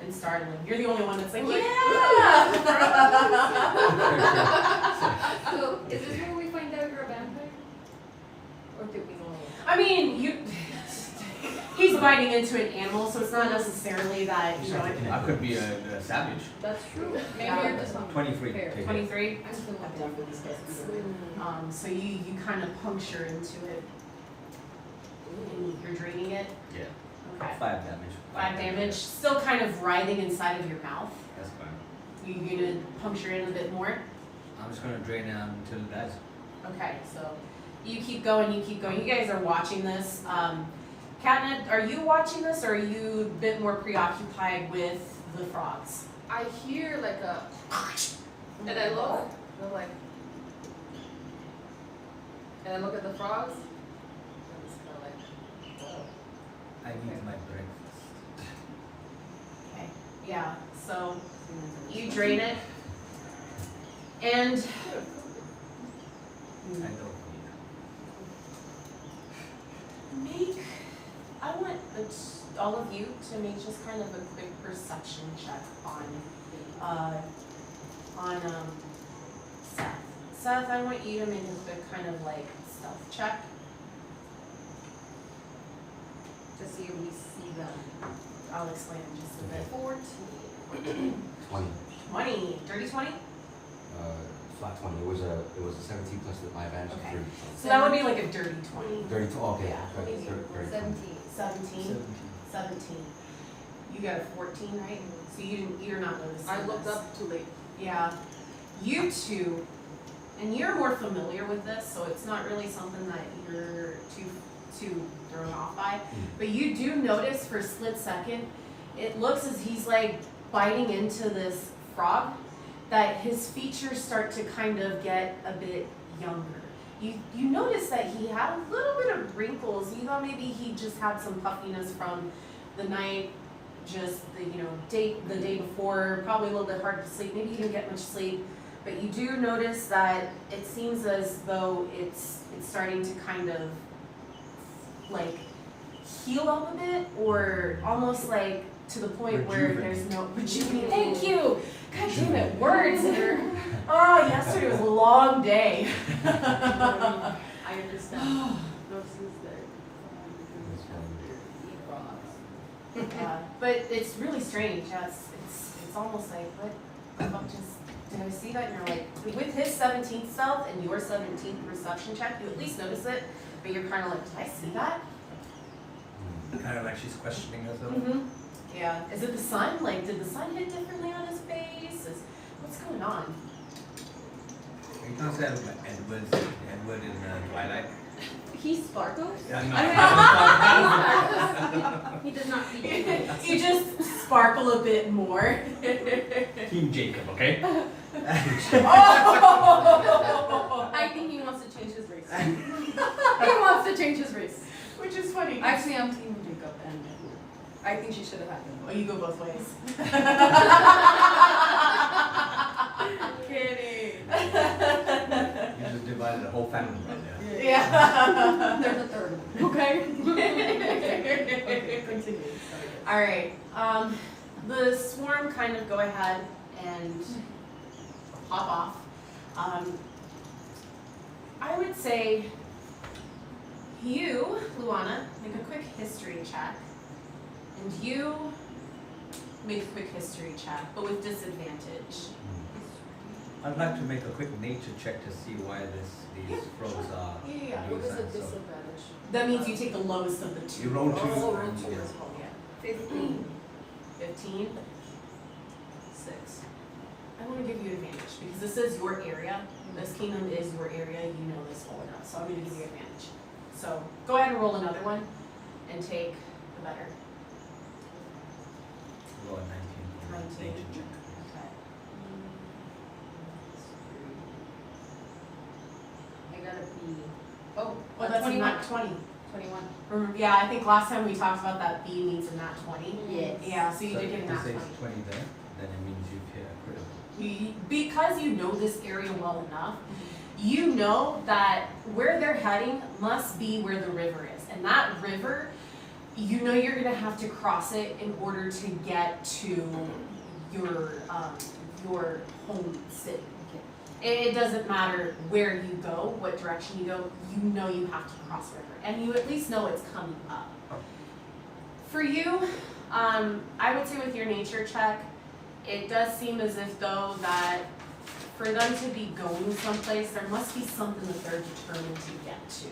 and startling. You're the only one that's like, Like, yeah! So, is this where we find out you're a vampire? Or did we know? I mean, he's biting into an animal, so it's not necessarily that, you know, I could be a savage. That's true. Maybe Yeah. you're just on 23. fair. Take it. 23. I'm still not down for these guys. So you kind of puncture into it. And you're draining it. Yeah. Okay. 5 damage. 5 damage. Still kind of writhing inside of your mouth. That's fine. You gonna puncture in a bit more? I'm just gonna drain it until it dies. Okay, so you keep going, you keep going. You guys are watching this. Catnip, are you watching this or are you a bit more preoccupied with the frogs? I hear like a, and I look, and I'm like, and I look at the frogs, and it's kind of like, whoa. I need my breakfast. Okay, yeah, so you drain it. And I don't I want all of you to make just kind of a quick perception check on Seth. Seth, I want you to make a quick kind of like stealth check. To see if we see them. I'll explain in just a bit. 14. 20. 20, dirty 20? Flat 20. It was a 17 plus my advantage of Okay. 30. So that would be like a dirty 20. 32. Okay. Yeah. Okay. 30. 17. 17. 17. You got a 14, right? So you're not noticing. I looked this. up too late. Yeah. You two, and you're more familiar with this, so it's not really something that you're too thrown off by. But you do notice for a split second, it looks as he's like biting into this frog, that his features start to kind of get a bit younger. You notice that he had a little bit of wrinkles. You thought maybe he just had some puffiness from the night, just the day before, probably a little bit hard to sleep. Maybe he didn't get much sleep. But you do notice that it seems as though it's starting to kind of like heal up a bit, or almost like to the point where there's no rejuvenate. Thank you. God damn it, words are. Oh, yesterday was a long day. I understand. Notices that eat frogs. But it's really strange. Yeah, it's almost like what the fuck just did I see that? And you're like, with his 17th stealth and your 17th perception check, you at least notice it, but you're kind of like, did I see that? Kind of like she's questioning herself. Mm-hmm. Yeah. Is it the sun? Like, did the sun hit differently on his face? What's going on? You can't say Edward in Twilight. He sparkles? Yeah, He does not eat. You just sparkle a bit more. Team Jacob, okay? Oh! I think he wants to change his race. He wants to change his race. Which is funny. Actually, I'm team Jacob, and I think she should have had him. Oh, you go both ways. Kidding. You just divided the whole family right there. Yeah. There's a third one. Okay. Okay, continue. All right. The swarm kind of go ahead and hop off. I would say you, Luana, make a quick history check, and you make a quick history check, but with disadvantage. I'd like to make a quick nature check to see why these frogs are. Yeah. What is a nuisance, so- disadvantage? That means you take the lowest of the two. You roll two. Oh, roll and two you- as well. Yeah. 15. 15. 6. I want to give you advantage because this is your area. This kingdom is your area. You know this well enough, so I'm going to give you advantage. So go ahead and roll another one and take the better. Roll a 19 for 19. nature check. Okay. I gotta be. Oh, well, that's 21. not 20. 21. Yeah, I think last time we talked about that B means a nat 20. Yes. Yeah, so you So did get a if nat this 20. says 20 there, then it means you've hit a critical. because you know this area well enough, you know that where they're heading must be where the river is. And that river, you know you're gonna have to cross it in order to get to your home city. It doesn't matter where you go, what direction you go, you know you have to cross river. And you at least know it's coming up. For you, I would say with your nature check, it does seem as if though that for them to be going someplace, there must be something that they're determined to get to.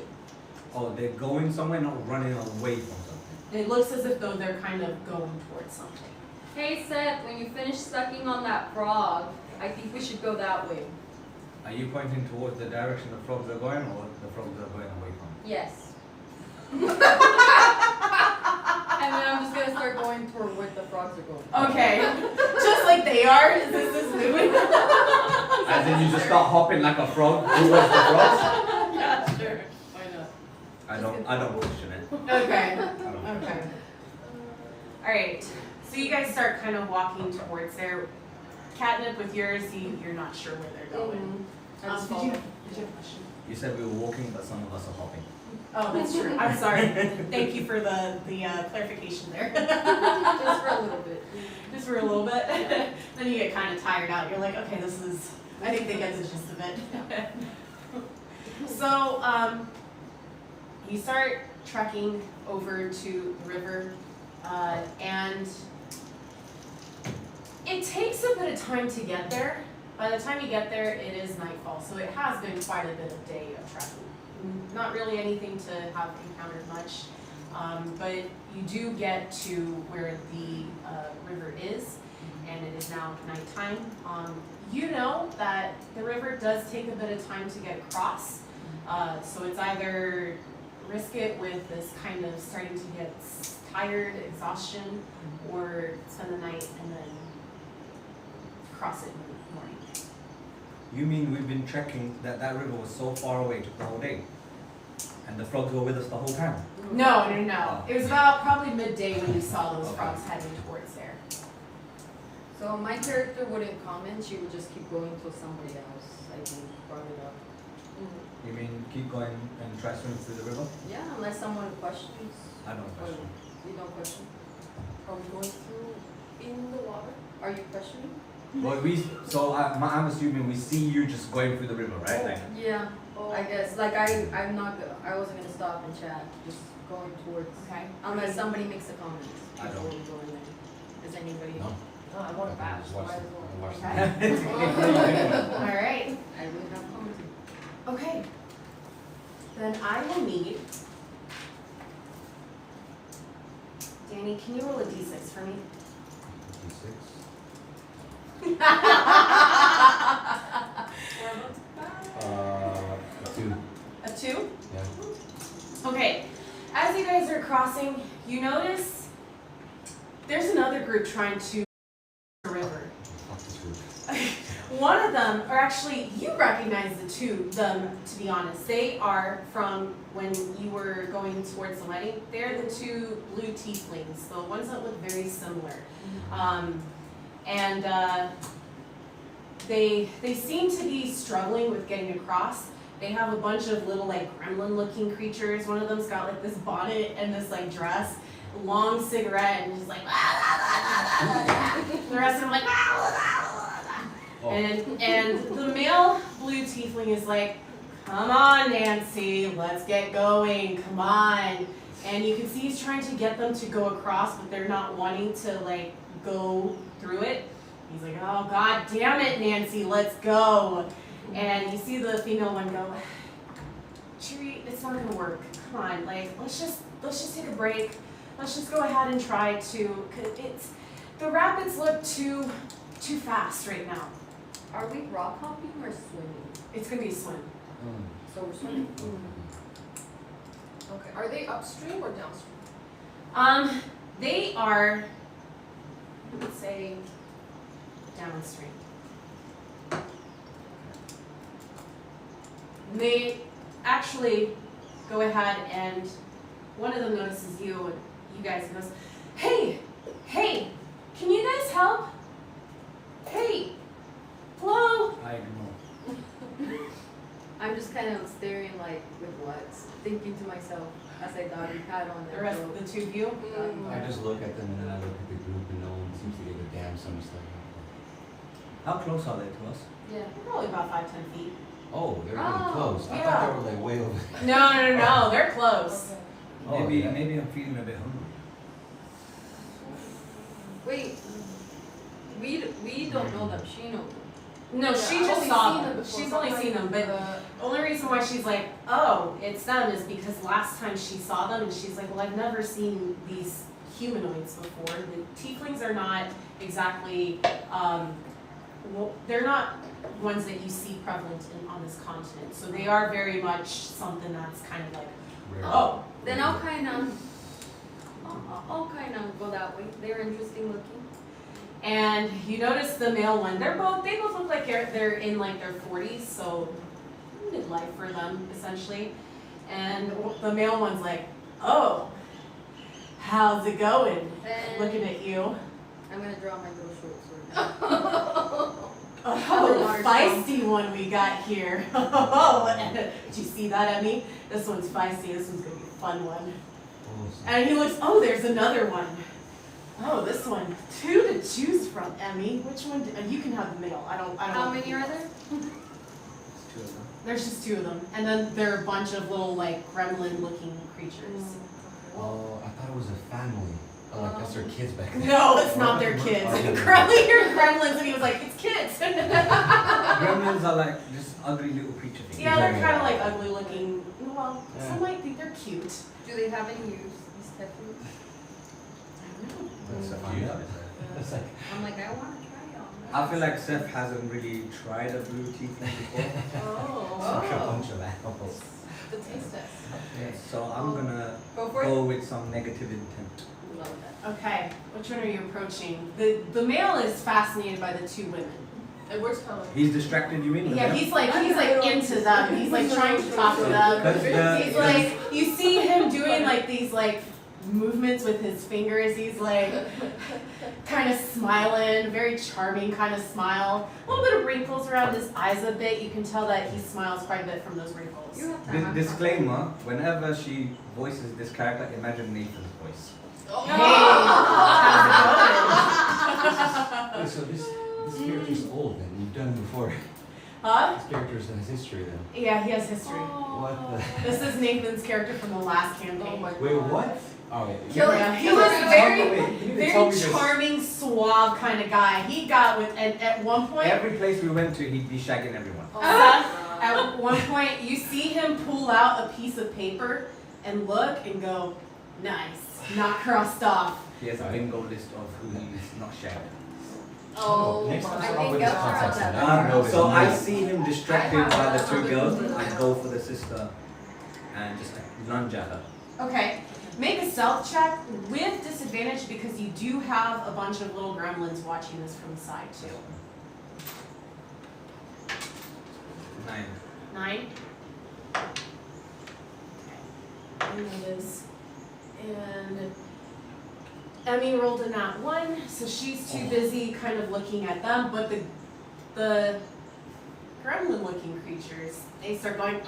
Oh, they're going somewhere, not running away from something. It looks as if though they're kind of going towards something. Hey Seth, when you finish sucking on that frog, I think we should go that way. Are you pointing towards the direction the frogs are going, or the frogs are going away from? Yes. And then I'm just gonna start going toward where the frogs are going. Okay, just like they are, is this moving? As in you just start hopping like a frog towards the frogs? Yeah, sure, why not? I don't question it. Okay, I don't okay. Alright, so you guys start kind of walking towards there. Catnip, with yours, you're not sure where they're going. I just Did you follow. have a question? You said we were walking, but some of us are hopping. Oh, that's true. I'm sorry. Thank you for the clarification there. Just for a little bit. Just for a little bit. Then you get kind of tired out. You're like, okay, this is, I think they get the gist of it. So, you start trekking over to the river, and it takes a bit of time to get there. By the time you get there, it is nightfall, so it has been quite a bit of day of trekking. Not really anything to have encountered much, but you do get to where the river is, and it is now nighttime. You know that the river does take a bit of time to get across, so it's either risk it with this kind of starting to get tired, exhaustion, or spend the night and then cross it in the morning. You mean we've been trekking that river was so far away took the whole day? And the frogs were with us the whole time? No. Oh. It was about probably midday when you saw those Okay. frogs heading towards there. So my character wouldn't comment, she would just keep going till somebody else, I think, brought it up. You mean keep going and try swimming through the river? Yeah, unless someone questions. I don't question. You don't question? Are we going through in the water? Are you questioning? Well, I'm assuming we see you just going through the river, right? Like, Yeah, Oh, I guess, like I wasn't gonna stop and chat, just going towards, Okay. unless somebody makes a comment I don't. before we go in there. Does anybody? No. Oh, I want to bash. Just watch Might as the- well. watch the- Okay. All right. I really have commented. Okay. Then I will need. Danny, can you roll a d6 for me? D6. A 2. A 2? Yeah. Okay. As you guys are crossing, you notice there's another group trying to the river. Fuck this group. One of them, or actually, you recognize them, to be honest. They are from when you were going towards the wedding. They're the two blue tieflings, the ones that look very similar. They seem to be struggling with getting across. They have a bunch of little like gremlin-looking creatures. One of them's got like this bonnet and this like dress, long cigarette, and just like. The rest of them like. oh, And the male blue tiefling is like, come on, Nancy, let's get going, come on. And you can see he's trying to get them to go across, but they're not wanting to like go through it. He's like, oh god damn it, Nancy, let's go. And you see the female one go, Cheery, it's not gonna work. Come on, like let's just take a break. Let's just go ahead and try to. Cause the rapids look too fast right now. Are we rock hopping or swimming? It's gonna be a swim. So we're swimming. Okay. Are they upstream or downstream? They are, let's say, downstream. And they actually go ahead and one of them notices you and you guys and goes, hey, can you guys help? Hey, I ignore. I'm just kind of staring like with what, thinking to myself as I doggy pad on The their rest throat. of the two of you? I just look at them and then I look at the group and no one seems to give a damn, so I'm just like, How close are they to us? Yeah, probably about 5-10 feet. oh, they're really Oh, close. I yeah. thought they were like way over. No, they're close. Oh, Maybe yeah. maybe I'm feeling a bit hungry. Wait, we don't know them, she knows them. No, she I've just only saw seen them. before, She's so only I'm seen them, like, but the only reason why she's like, oh, it's them is because last time she saw them and she's like, well, I've never seen these humanoids before. The tieflings are not exactly, well, they're not ones that you see prevalent on this continent. So they are very much something that's kind of like, Rare. oh, Then I'll kind of go that way. They're interesting looking. and you notice the male one, they both look like they're in like their 40s, so midlife for them essentially. And the male one's like, oh, how's it going? Then Looking at you. I'm gonna draw my little short sword. Oh, feisty one we got here. Did you see that, Emmy? This one's feisty. This one's gonna be a fun one. Oh, so- And he looks, oh, there's another one. Oh, this one. 2 to choose from, Emmy. Which one? You can have the male. I don't. How many are there? It's 2 of them. There's just 2 of them, and then there are a bunch of little like gremlin-looking creatures. Oh, I thought it was a family. Oh, like that's their kids back there. No, it's not their kids. Gremlin, you're gremlins, and he was like, it's kids. Gremlins are like just ugly little creature things. Yeah, they're kind of like ugly-looking. Well, Yeah. some might think they're cute. Do they have any use? These pet foods? I don't know. That's Find cute. out. It's like, I'm like, I wanna try them. I feel like Seth hasn't really tried a blue tiefling before. Oh. like a bunch of apples. The taste test. So I'm gonna Go for it. go with some negative intent. Love that. Okay, which one are you approaching? The male is fascinated by the 2 women. And where's color? He's distracted you in. Yeah, he's like into them. He's like trying to talk to them. He's like, you see him doing like these like movements with his fingers. He's like kind of smiling, very charming kind of smile. A little bit of wrinkles around his eyes a bit. You can tell that he smiles quite a bit from those wrinkles. You have time. I'm Disclaimer, whenever she voices this character, imagine Nathan's voice. Hey, how's it going? Wait, so this character's old then. You've done it before. Huh? This character's in his history then. Yeah, he has history. What This is Nathan's character from the last campaign. Oh my the? Wait, God. what? Oh, wait. Kill it. Yeah, he Kill was it. very charming, suave kind of guy. He got with at one point. Every place we went to, he'd be shagging everyone. At one point, you see him pull out a piece of paper and look and go, nice, not crossed off. He has a bingo list of who he's not shagging. Oh Next my. time, I start off think with this Elsa has context that. and then go with So the I name. see him distracted by the 2 girls. I go for the sister and just lunge at her. Okay, make a stealth check with disadvantage because you do have a bunch of little gremlins watching this from the side too. 9. 9. Okay. And it is. And Emmy rolled a nat 1, so she's too busy kind of looking at them, but the gremlin looking creatures, they start going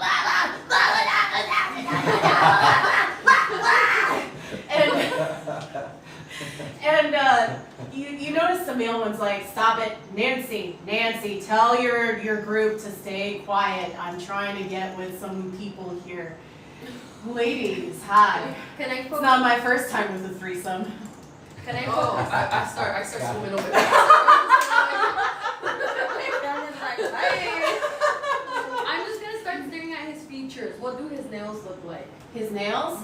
and you notice the male one's like, stop it, Nancy, tell your group to stay quiet. I'm trying to get with some people here. Ladies, hi. Can I It's focus? not my first time with a threesome. Can I Oh, focus? I start Got swimming it. over there. I'm just gonna start staring at his features. What do his nails look like? His nails,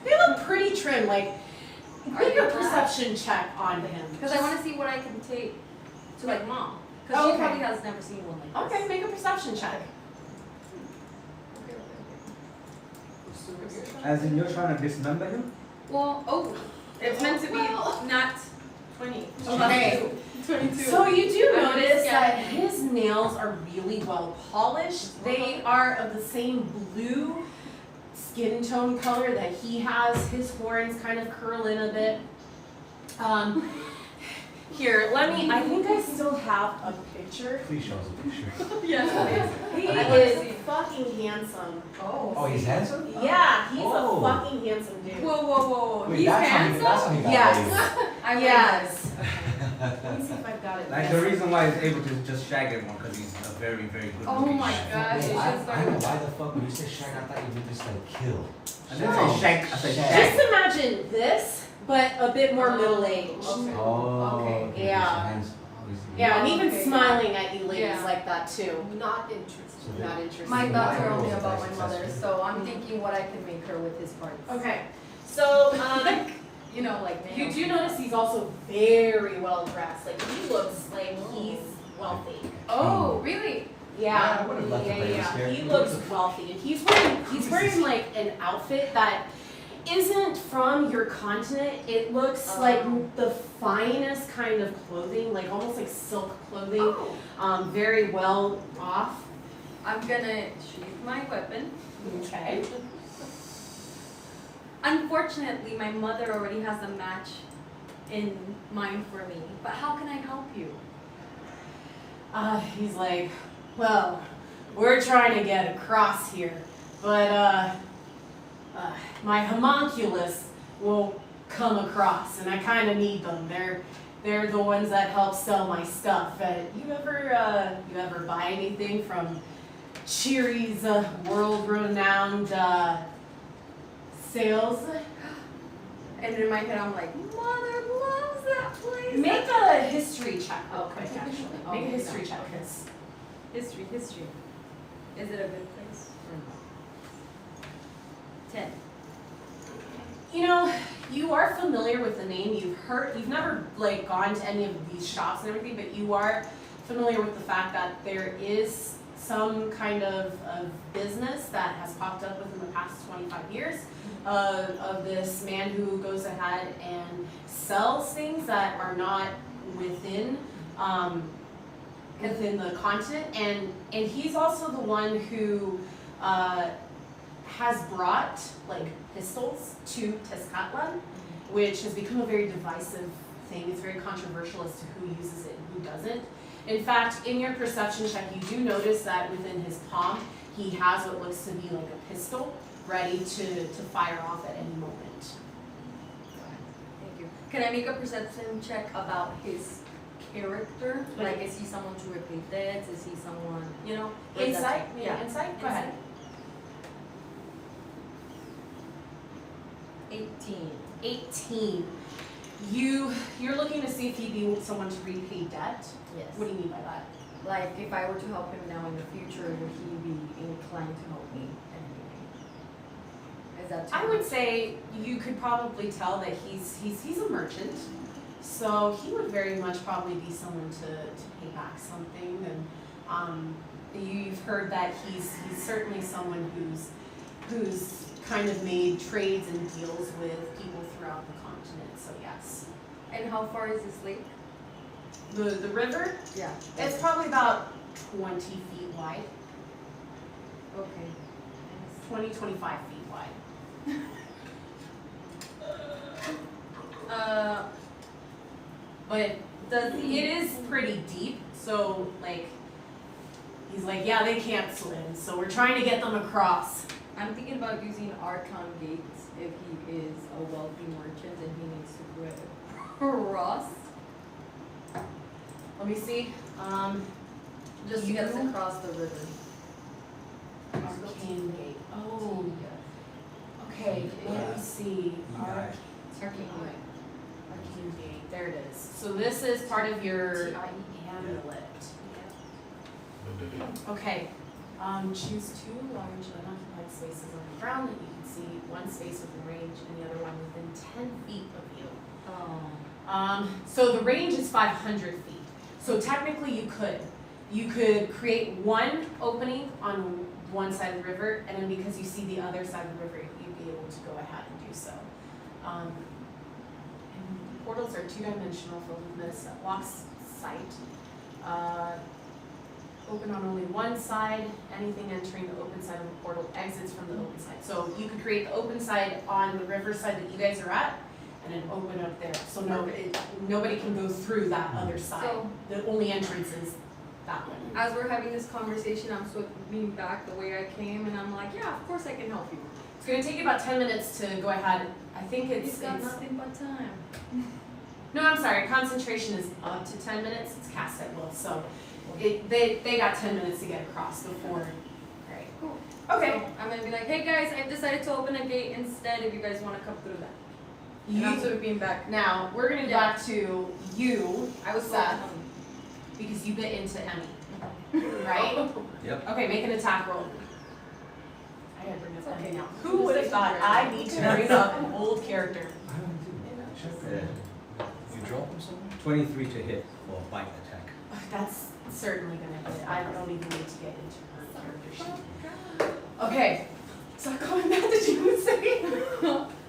they look pretty trim. Like, make a perception check on him. Because I want to see what I can take to like mom. Because Oh, she okay. probably has never seen one like this. Okay, make a perception check. As in, you're trying to dismember him? Well, oh, it's meant to be not 20. Okay. 22. So you do I'm notice scared. that his nails are really well polished. They are of the same blue skin tone color that he has. His horns kind of curl in a bit. Here, I think I still have a picture. Please show us a picture. Yes, He I wanna is see. fucking handsome. Oh, he's handsome? Yeah, he's Oh. a fucking handsome dude. Whoa. Wait, He's that's handsome? how he got Yes. I would Yes. Let me see if I've got it. Like the reason why he's able to just shag everyone because he's a very, very good Oh looking my guy. gosh, Wait, it's I just don't know like. why the fuck when you say shag, I thought you meant just like kill. I didn't No. say shag, I said Shag. shag. Just imagine this, but a bit more Oh, middle-aged. okay. Oh, Okay. okay. Yeah. so handsome. Oh, he's- Yeah, and even Okay. smiling at you ladies Yeah. like that too. Not interested. So Not interested. My Yeah. thoughts are Yeah. only Yeah. about my Yeah. mother, so I'm thinking what I can make her with his parts. Okay, so You know, like you nails. do notice he's also very well dressed. Like he looks like he's wealthy. Oh, really? Yeah, I would've left the Yeah. ladies here. He looks wealthy, and he's wearing like an outfit that isn't from your continent. It looks Oh. like the finest kind of clothing, like almost like silk clothing. Oh. Very well off. I'm gonna sheath my weapon. Okay. Unfortunately, my mother already has a match in mind for me, but how can I help you? He's like, well, we're trying to get across here, but my homunculus won't come across, and I kind of need them. They're the ones that help sell my stuff. You ever buy anything from Cheery's world-renowned sales? And in my head, I'm like, Mother loves that place. Make a history check real Okay. quick, actually. Oh, Make a yeah. history check. Okay. History. Is it a good place or not? 10. You know, you are familiar with the name. You've never like gone to any of these shops and everything, but you are familiar with the fact that there is some kind of business that has popped up within the past 25 years of this man who goes ahead and sells things that are not within within the continent, and he's also the one who has brought like pistols to Tezcatlán, which has become a very divisive thing. It's very controversial as to who uses it and who doesn't. In fact, in your perception check, you do notice that within his palm, he has what looks to be like a pistol ready to fire off at any moment. Thank you. Can I make a perception check about his character? Like, is he someone to repay debts? Is he someone, you know? Like Insight? that's- Yeah. Insight? Go ahead. 18. 18. You're looking to see if he'd be someone to repay debt? Yes. What do you mean by that? Like, if I were to help him now in the future, would he be inclined to help me in any way? Is that too I would much? say you could probably tell that he's a merchant, so he would very much probably be someone to pay back something. And you've heard that he's certainly someone who's kind of made trades and deals with people throughout the continent. So yes, And how far is this lake? the river, Yeah. it's probably about 20 feet wide, Okay. 25 feet wide. But Does it he? is pretty deep, so like, he's like, yeah, they can't swim, so we're trying to get them across. I'm thinking about using Archon gates if he is a wealthy merchant and he needs to go across. Let me see, Just to get us You- across the river. Arcane Gate, oh, okay, let me see. Alright. Arcane Arcane Gate, there it is. So this is part of your amulet. Okay, choose two large unoccupied spaces on the ground that you can see, one space within range and the other one within 10 feet of you. Oh. So the range is 500 feet. So technically you could create one opening on one side of the river, and then because you see the other side of the river, you'd be able to go ahead and do so. And portals are two-dimensional filled with mist that blocks sight. Open on only one side. Anything entering the open side of the portal exits from the open side. So you could create the open side on the river side that you guys are at, and an open up there, so nobody can go through that other side. So- The only entrance is that one. As we're having this conversation, I'm swimming back the way I came, and I'm like, yeah, of course I can help you. It's gonna take you about 10 minutes to go ahead. I think He's got nothing but time. no, I'm sorry, concentration is up to 10 minutes, it's cast at will, so they got 10 minutes to get across before, right? Cool. Okay. So I'm gonna be like, hey guys, I've decided to open a gate instead if you guys wanna come through that. And I'm swimming back. Now, we're gonna go Yeah. back to you, I was Seth, going because you bit into Emmy, right? Yep. Okay, make an attack roll. I gotta bring this Okay. Emmy now. Who would have thought I need to bring up an old character? I don't do Yeah. that. You drop him somewhere? 23 to hit for bite attack. That's certainly gonna hit. I don't even need to get into her character sheet. Okay, so going back to you saying.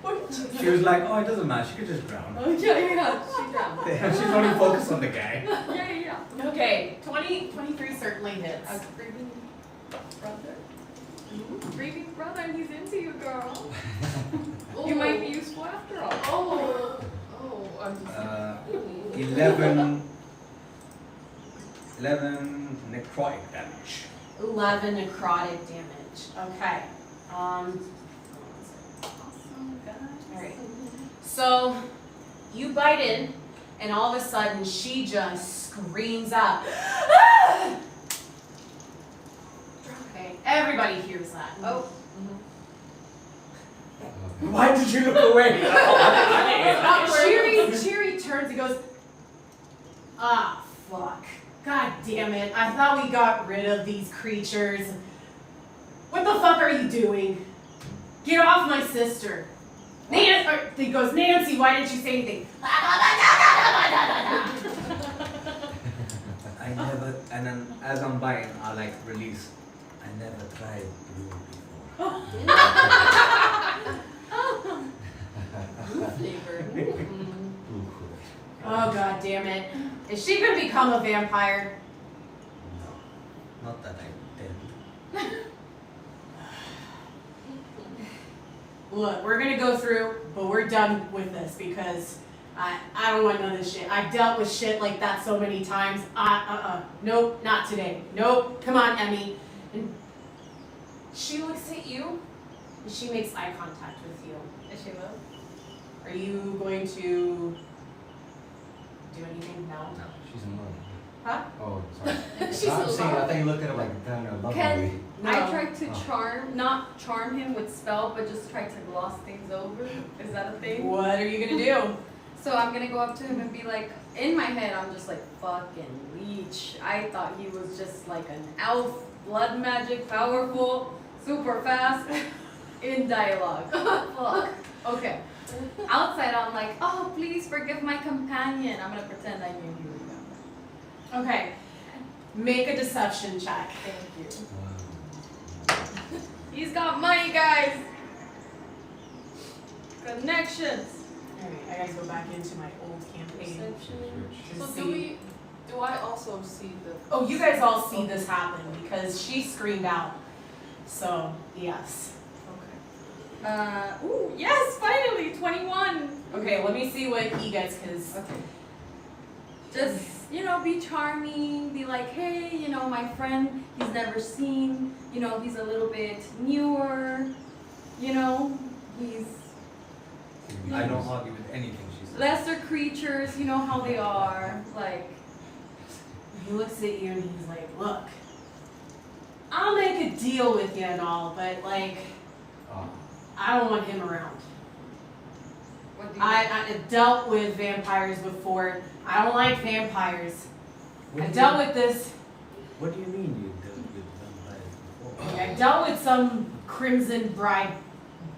What did you She was like, oh, it doesn't matter, she could just drown. Oh, yeah, she drowned. She's only focused on the guy. Yeah. Okay, 23 certainly hits. A grieving brother? Grieving brother, and he's into you, girl. You might be useful after all. Oh, I'm just. 11 necrotic damage. 11 necrotic damage. Okay. Alright. So you bite in, and all of a sudden she just screams out. "Ah!" Okay, everybody hears that. Oh. Why did you look away? Cheery turns and goes, ah, fuck. God damn it. I thought we got rid of these creatures. What the fuck are you doing? Get off my sister. He goes, Nancy, why didn't you say anything? I never, and then as I'm biting, I like release. I never tried blue before. Flavor. Oh, god damn it. Is she gonna become a vampire? No, not that I did. Look, we're gonna go through, but we're done with this because I don't want none of this shit. I've dealt with shit like that so many times. Nope, not today. Nope, come on, Emmy. And she looks at you, and she makes eye contact with you. Is she will? Are you going to do anything? No. No, she's in love. Huh? Oh, sorry. She's I'm in saying, I love. think you look at her like kind of Can- lovely. No. I tried to Oh. not charm him with spell, but just try to gloss things over. Is that a thing? What are you gonna do? So I'm gonna go up to him and be like, in my head, I'm just like, fucking leech. I thought he was just like an elf, blood magic, powerful, super fast, in dialogue. Fuck. Okay. Outside, I'm like, oh, please forgive my companion. I'm gonna pretend I knew you were younger. Okay. Make a deception check. Thank you. Wow. He's got money, guys. Connections. Alright, I gotta go back into my old campaign. Perception. to So see. do I also see the? Oh, you guys all see this happen because she screamed out. So, yes. Okay. Ooh, yes, finally, 21. Okay, let me see what he gets because Okay. Just, be charming, be like, hey, my friend, he's never seen, he's a little bit newer, he's I don't argue with anything she says. lesser creatures, you know how they are, like, he looks at you and he's like, look, I'll make a deal with you and all, but like, Oh. I don't want him around. what do you I dealt with vampires before. I don't like vampires. What I do dealt you- with this. What do you mean you dealt with vampires before? I dealt with some Crimson Bride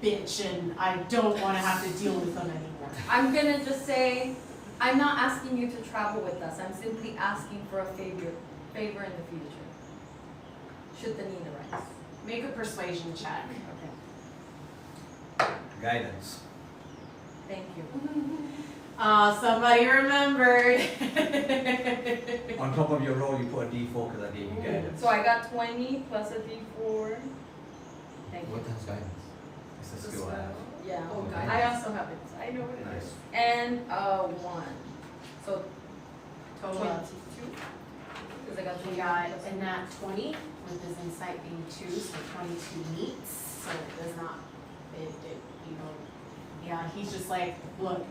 bitch, and I don't want to have to deal with them anymore. I'm gonna just say, I'm not asking you to travel with us, I'm simply asking for a favor in the future, should the need arise. Make a persuasion check. Okay. Guidance. Thank you. Somebody remembered. On top of your roll, you put a D4 because I gave you guidance. So I got 20 plus a D4. Thank What you. the hell's guidance? It's a The skill I spell. have. Yeah. Oh, Okay. God. I also have it. I know what it is. Nice. And 1. So Total 22. Because I got we 20. got a nat 20 with his insight being 2, so 22 meets. So it does not, you know, yeah, he's just like, look,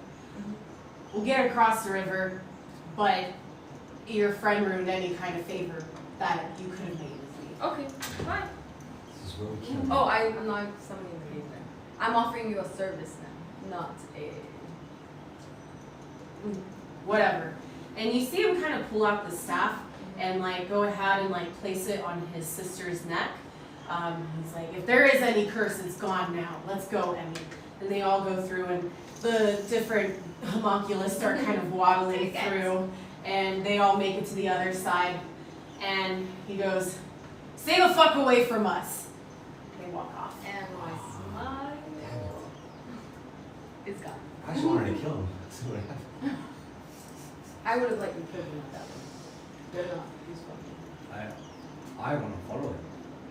we'll get across the river, but your friend ruined any kind of favor that you could have made with me. Okay, fine. This is where we kill. Oh, I'm not summoning the game then. I'm offering you a service now, not a. Whatever. And you see him kind of pull out the staff and like go ahead and like place it on his sister's neck. He's like, if there is any curse, it's gone now. Let's go, Emmy. And they all go through, and the different homunculus start kind of waddling through, and they all make it to the other side. And he goes, stay the fuck away from us. They walk off. And my smile is gone. I just wanted to kill him. See what happened. I would have let you kill them with that one. They're not. He's fucking. I want to follow him.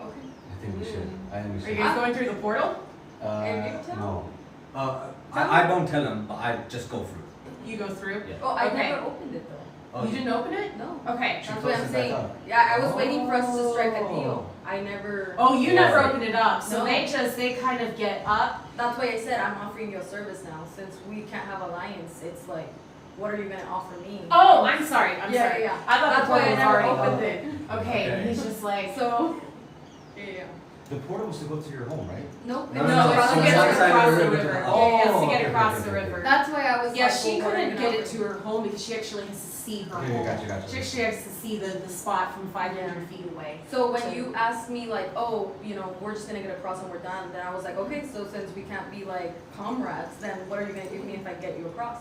Okay. I think we should. I think we Are should. you guys going through the portal? And you tell No. I don't tell him, but I just go through. You go through? Yeah. Oh, I Okay. never opened it though. Oh, You didn't open it? No. Okay. She That's closed what I'm it back saying. up. Yeah, I was waiting for us to strike a Oh. deal. I never. Oh, you Yeah. never opened it up. So No. they kind of get up. That's why I said I'm offering you a service now. Since we can't have alliance, it's like, what are you gonna offer me? Oh, I'm sorry. I'm Yeah, sorry. yeah. I thought That's the why portal I was never already opened open. it. Okay. Okay. He's just like, So. Yeah. The portal was to go to your home, right? Nope. No, it's no, across it's no, to the get one her side of across the the river to river. the- Yeah, it's to Oh, get okay, across okay, the okay, river. That's why I was Yeah, like, she well, what are couldn't you get gonna it to her home because she actually has to see her Okay, home. gotcha. She actually has to see the spot from 500 feet away. So when you asked me like, oh, you know, we're just gonna get across and we're done, then I was like, okay, so since we can't be like comrades, then what are you gonna give me if I get you across?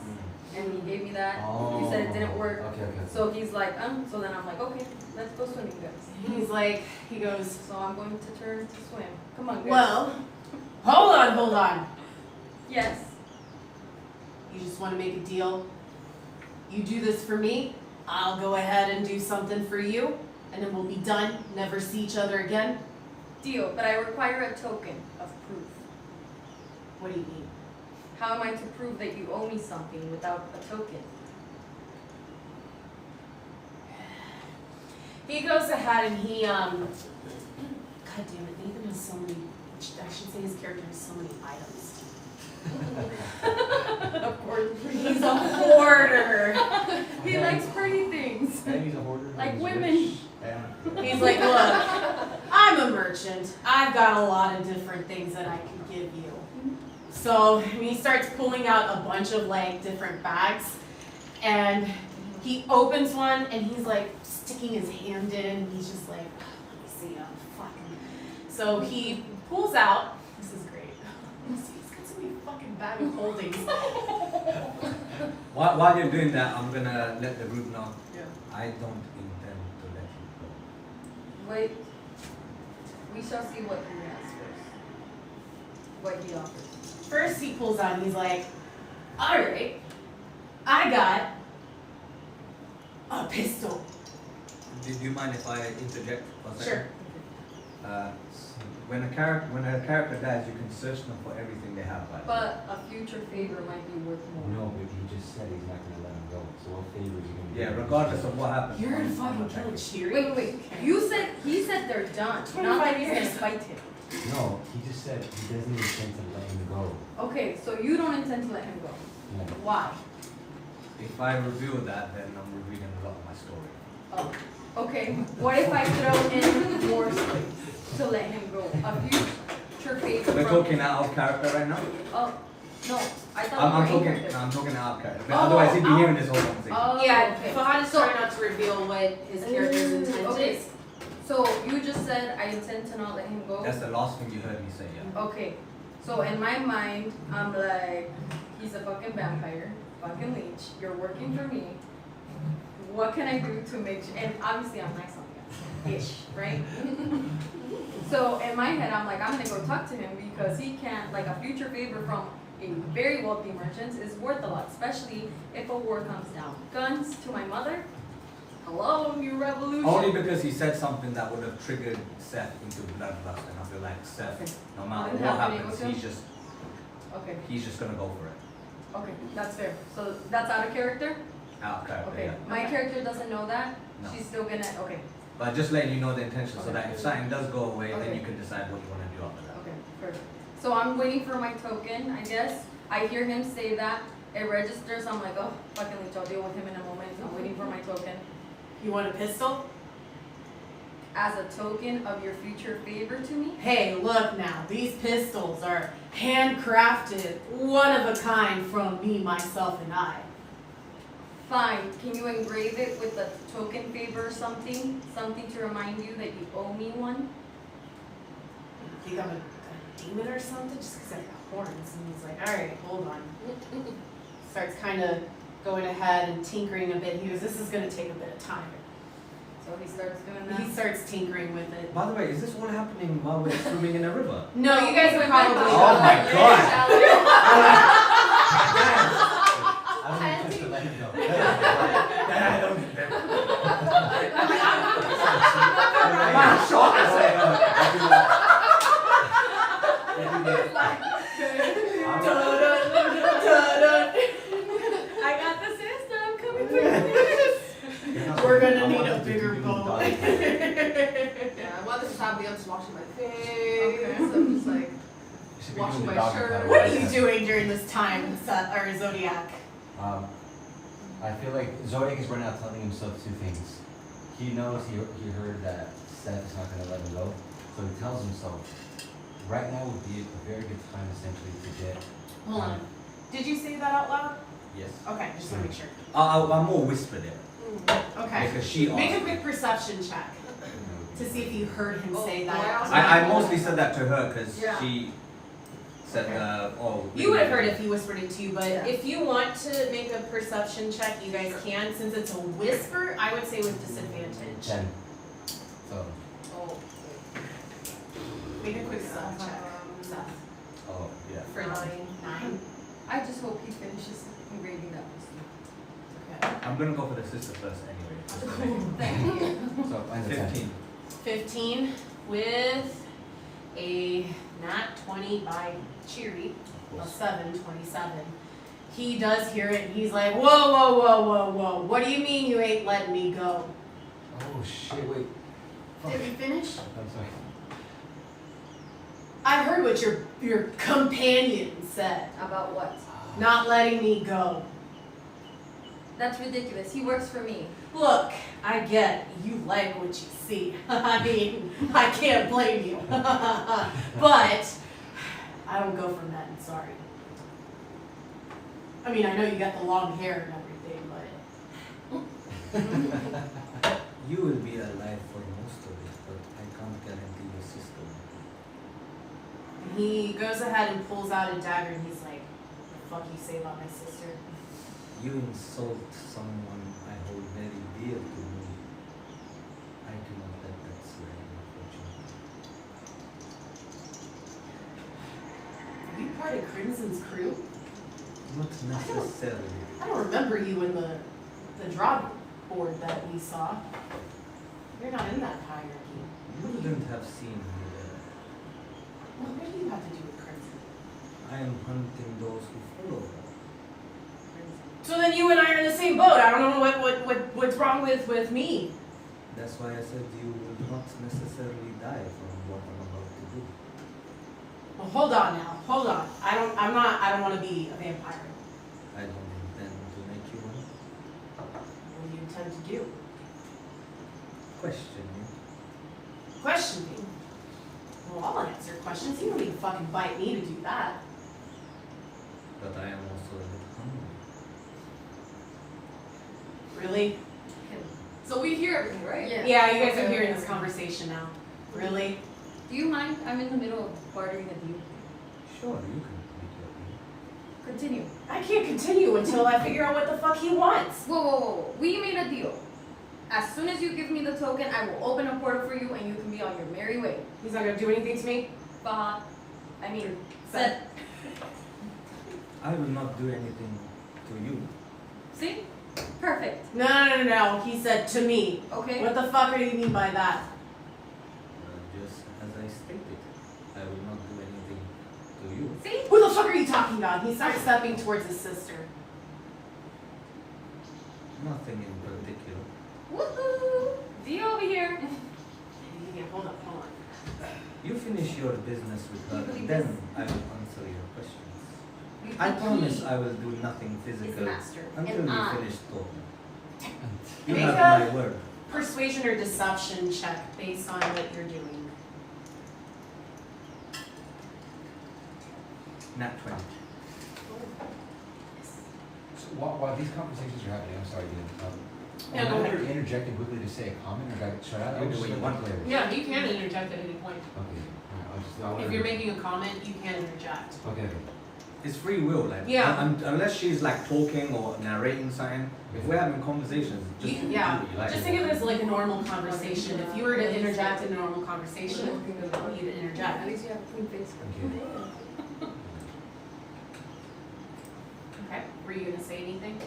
And he gave me that. He said it didn't work. Okay. So he's like, so then I'm like, okay, let's go swimming, guys. He's like, he goes, So I'm going to turn to swim. Come on, guys. well, hold on. Yes. You just want to make a deal? You do this for me, I'll go ahead and do something for you, and then we'll be done, never see each other again. Deal, but I require a token of proof. What do you mean? How am I to prove that you owe me something without a token? He goes ahead and he, God damn it, Nathan has so many, I should say his character has so many items. Of course. He's a hoarder. He likes pretty things. And he's a hoarder. Like he's women. rich, and- He's like, look, I'm a merchant. I've got a lot of different things that I can give you. So he starts pulling out a bunch of like different bags, and he opens one and he's like sticking his hand in. And he's just like, let me see, fucking. So he pulls out. This is great. He's got so many fucking bag of holdings. While you're doing that, I'm gonna let the group know. Yeah. I don't intend to let you go. Wait. We shall see what he has first. What he offers. First he pulls out and he's like, all right, I got a pistol. Do you mind if I interject for a second? Sure. When a character dies, you can search them for everything they have. By the way. But a future favor might be worth more. No, but he just said he's not gonna let him go. So what favor is he gonna do? Yeah, regardless of what happens. You're gonna I'm fucking not kill a checking. cheery? Wait. He said they're done. Not 25 that he's years. gonna fight him. No, he just said he doesn't intend to let him go. Okay, so you don't intend to let him go. No. Why? If I reveal that, then I'm revealing a lot of my story. Oh, okay. What if I throw in more slaves to let him go? A future favor We're from talking out of character right now. Oh, no. I thought I'm we were in talking. character. I'm talking out of character. Oh, Otherwise, he'd be oh. hearing this whole conversation. Oh, Yeah, okay. Fahad is So- trying not to reveal what his character's intent okay. is. So you just said I intend to not let him go? That's the last thing you heard me say. Yeah. Okay. So in my mind, I'm like, he's a fucking vampire, fucking leech. You're working for me. What can I do to make and obviously I'm nice on you guys. Ish, right? So in my head, I'm like, I'm gonna go talk to him because he can't, like a future favor from a very wealthy merchant is worth a lot, especially if a war comes down. Guns to my mother. Hello, new revolution. Only because he said something that would have triggered Seth into bloodlust, and I feel like Seth, no matter Didn't what have any happens, with him? he's just Okay, He's just gonna go for it. okay, that's fair. So that's out of character? Okay, Okay, yeah. my character doesn't know that? No. She's still gonna, okay, But just letting you know the intention so Okay. that if something does go away, then Okay. you can decide what you wanna do after that. okay, perfect. So I'm waiting for my token, I guess. I hear him say that, it registers, I'm like, oh, fucking leech, I'll deal with him in a moment. I'm waiting for my token. You want a pistol? As a token of your future favor to me? Hey, look now, these pistols are handcrafted, one of a kind from me, myself, and I. Fine, can you engrave it with a token favor or something? Something to remind you that you owe me one? You think I'm a demon or something? Just because I got horns. And he's like, alright, hold on. Starts kind of going ahead and tinkering a bit. He goes, this is going to take a bit of time. So he starts doing He that? star's tinkering with it. By the way, is this all happening while we're swimming in a river? No, you guys are Wait, probably. Oh my God. I don't just to let him go. I don't get that. I'm I'm shocked. I got the sister, I'm coming for you. We're gonna need a bigger boat. Yeah, I want this to stop me. I'm just washing my face. Okay. I'm just like, washing my shirt. What are you doing during this time, Seth, or Zodiac? I feel like Zodiac is right now telling himself two things. He knows he heard that Seth is not gonna let him go, so he tells himself, right now would be a very good time essentially to get. Hold on. Did you say that out loud? Yes. Okay, just want to make sure. I'm more whispered it. Okay. Because she Make a asked. quick perception check to see if you heard him say Oh, that. I mostly said that to her because Yeah. she said, Okay. You would have heard if he whispered it to you, but Yeah. if you want to make a perception check, you guys can. Since it's a whisper, I would say with disadvantage. 10. So, oh, Make a quick stealth check, Seth. Oh, yeah. For 9. I just hope he finishes engraving that pistol. Okay. I'm gonna go for the sister first anyway. just to make it- Thank you. so mine's a 10. 15. 15 with a nat 20 by Cheery, Of a course. 7, 27. He does hear it and he's like, whoa, whoa, whoa, whoa, whoa. What do you mean you ain't letting me go? Oh shit, wait. Fuck. Did we finish? I'm sorry. I heard what your companion said. About what? Not letting me go. That's ridiculous. He works for me. Look, I get you like what you see. I mean, I can't blame you. But I don't go from that, I'm sorry. I mean, I know you got the long hair and everything, but You will be alive for most of it, but I can't guarantee your sister. he goes ahead and pulls out a dagger and he's like, the fuck you say about my sister? You insult someone I hold very dear to me. I do not let that slide, unfortunately. Are you part of Crimson's crew? Not necessarily. I don't remember you in the drop board that we saw. You're not in that hierarchy. You wouldn't have seen me there. Well, what do you have to do with Crimson? I am hunting those who follow her. So then you and I are in the same boat. I don't know what's wrong with me. That's why I said you will not necessarily die from what I'm about to do. Well, hold on now. Hold on. I don't want to be a vampire. I don't intend to make you one. What do you intend to do? Question you. Question me. Well, I'll answer questions. You don't need to fucking bite me to do that. But I am also a bit hungry. Really? so we hear everything, right? Yeah. Yeah, you guys are Okay. hearing this conversation now. Really? Do you mind? I'm in the middle of bartering a deal. Sure, you can make your deal. Continue. I can't continue until I figure out what the fuck he wants. Whoa, whoa, whoa. We made a deal. As soon as you give me the token, I will open a portal for you and you can be on your merry way. He's not gonna do anything to me? Fahad. I mean, Seth. I will not do anything to you. See? Perfect. No. He said to me. Okay? What the fuck do you mean by that? Just as I stated, I will not do anything to you. See? Who the fuck are you talking about? He starts stepping towards his sister. Nothing in particular. Woohoo! View over here. Yeah, hold on. You finish your business with You her, believe then this? I will answer your questions. You I think promise he I will do nothing is the physical master, until and you I. finish talking. You Make have a- my word. Persuasion or deception check based on what you're doing. Nat 20. So while these conversations are happening, I'm sorry, Dean. Yeah, Am go I ahead. ever interjecting quickly to say a comment, or should I? You do what you want. Yeah, you can interject at any point. Okay, alright, I'll just, I wanna. If you're making a comment, you can interject. Okay, It's free will, like Yeah. unless she's like talking or narrating something. If we're having conversations, just do Yeah, what you like. just think of it as like a normal conversation. If you were to interject in a normal conversation, you'd At interject. least you have a clean face. okay. Okay, were you gonna say anything?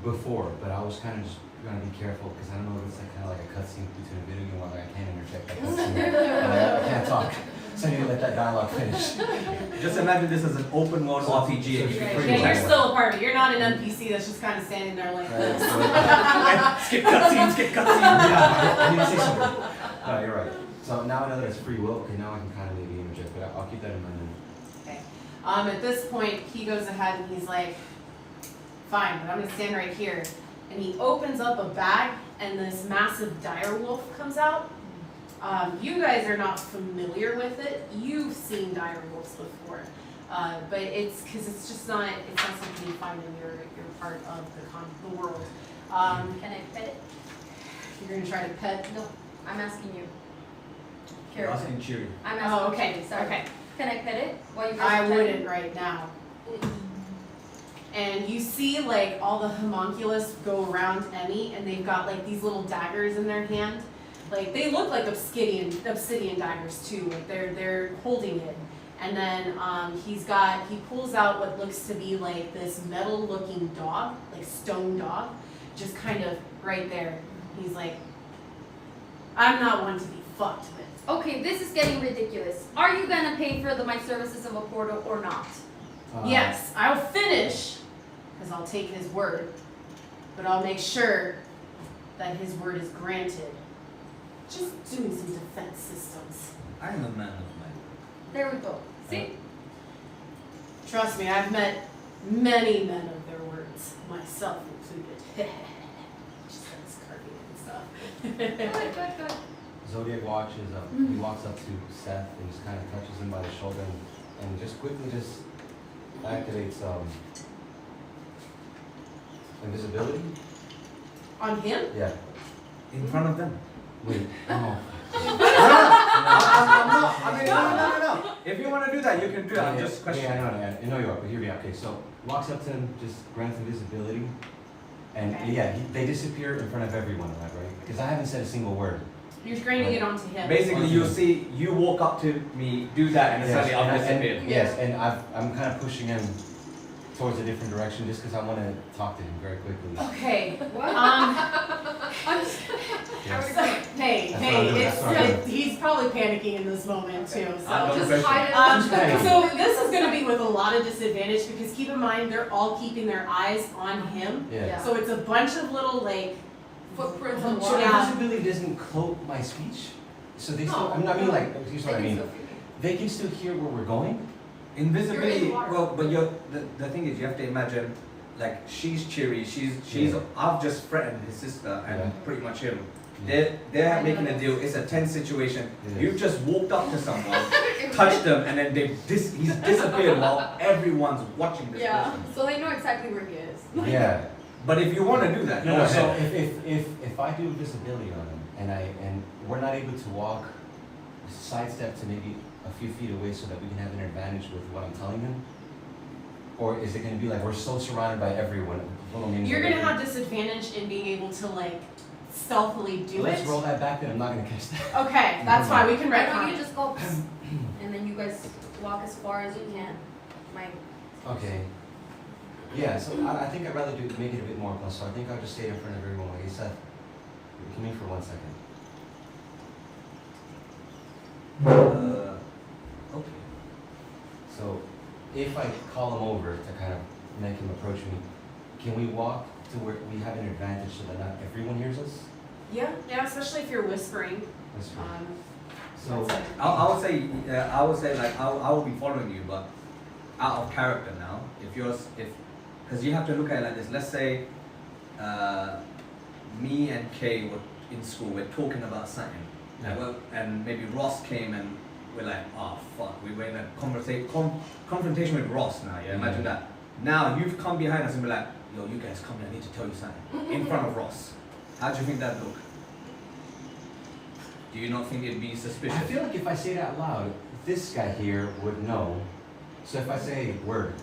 Before, but I was kind of just gonna be careful, because I don't know if it's like kind of like a cutscene between a video game where like I can't interject that cutscene. I can't talk, so I need to let that dialogue finish. Just imagine this as an open world So- RPG and you so- can Yeah, you're still a part of it. You're not an NPC that's just kind of standing there like Right, this. so- skip cutscenes, skip cutscenes. Yeah, I need to say something. No, you're right. So now I know that it's free will, okay, now I can kind of maybe interject, but I'll keep that in mind. Okay. At this point, he goes ahead and he's like, fine, but I'm gonna stand right here. And he opens up a bag and this massive dire wolf comes out. You guys are not familiar with it. You've seen dire wolves before. But it's because it's not something you find in your part of the world. Can I pet it? You're gonna try to pet. No, I'm asking you. You're Character. asking Cheery. I'm asking Oh, okay, you, sorry. okay. Can I pet it while you guys I are chatting? wouldn't right now. And you see like all the homunculus go around Emmy, and they've got like these little daggers in their hand. Like they look like obsidian daggers too. Like they're holding it. And then he pulls out what looks to be like this metal-looking dog, like stone dog, just kind of right there. He's like, I'm not one to be fucked with. Okay, this is getting ridiculous. Are you gonna pay for my services of a portal or not? Yes, I'll finish, because I'll take his word, but I'll make sure that his word is granted. Just doing some defense systems. I am a man of my word. There we go. See? Trust me, I've met many men of their words, myself included. Just starts carving and stuff. Good. Zodiac watches, he walks up to Seth and just kind of touches him by the shoulder and just quickly just activates invisibility. On him? Yeah. In front of them. Wait. Oh. I mean, no. If you want to do that, you can do it. I'm just questioning. Yeah, I know you are, but hear me out. Okay, so walks up to him, just grants invisibility, and Okay. yeah, they disappear in front of everyone, right? Because I haven't said a single word. You're granting it onto him. Basically, you walk up to me, do that, and suddenly I'll disappear. Yes, and I'm kind of pushing him towards a different direction just because I want to talk to him very quickly. Okay. What? I'm just, Yes. hey, That's what I'm doing, it's that's what I'm doing. he's probably panicking in this moment too. I'm So. not Just hide it. So this is going to be with a lot of disadvantage because keep in mind they're all keeping their eyes on him. Yeah. So it's a bunch of little like Footprints and So Yeah. invisibility doesn't cloak my speech. So they still. No. I mean, like, here's what I mean. So They can still hear where we're going. Invisibility. You're in water. Well, but the thing is, you have to imagine, like she's Cheery. She's. Yeah. I've just threatened his sister and Yeah. pretty much him. Yeah. They're I know making a this. deal. It's a tense situation. It You is. just walked up to someone, touched them, and then he's disappeared while everyone's watching this Yeah, person. so they know exactly where he is. Yeah. But if you want to do that, No, go no. So ahead. if I do invisibility on him and we're not able to walk, sidestep to maybe a few feet away so that we can have an advantage with what I'm telling him, or is it going to be like we're so surrounded by everyone? Little names you're like going to that? have disadvantage in being able to like stealthily do Let's it. roll that back. Then I'm not going to catch that. Okay, that's fine. We can Why don't retcon you it. just go psst, and then you guys walk as far as you can. My Okay. Yeah. So I think I'd rather make it a bit more close. So I think I'll just stay in front of everyone. Like I said, come in for 1 second. Okay. So, if if I call him over to kind of make him approach me, can we walk to where we have an advantage so that not everyone hears us? Yeah, especially if you're whispering. That's fine. So That's I would say like I will be following you, but out of character now. Because you have to look at it like this. Let's say me and Kay were in school. We're talking about something, and maybe Ross came and we're like, oh fuck, we were in a confrontation with Ross now. Yeah, imagine that. Now you've come behind us and be like, yo, you guys come here. I need to tell you something in front of Ross. How do you think that look? Do you not think it'd be suspicious? I feel like if I say it out loud, this guy here would know. So if I say word,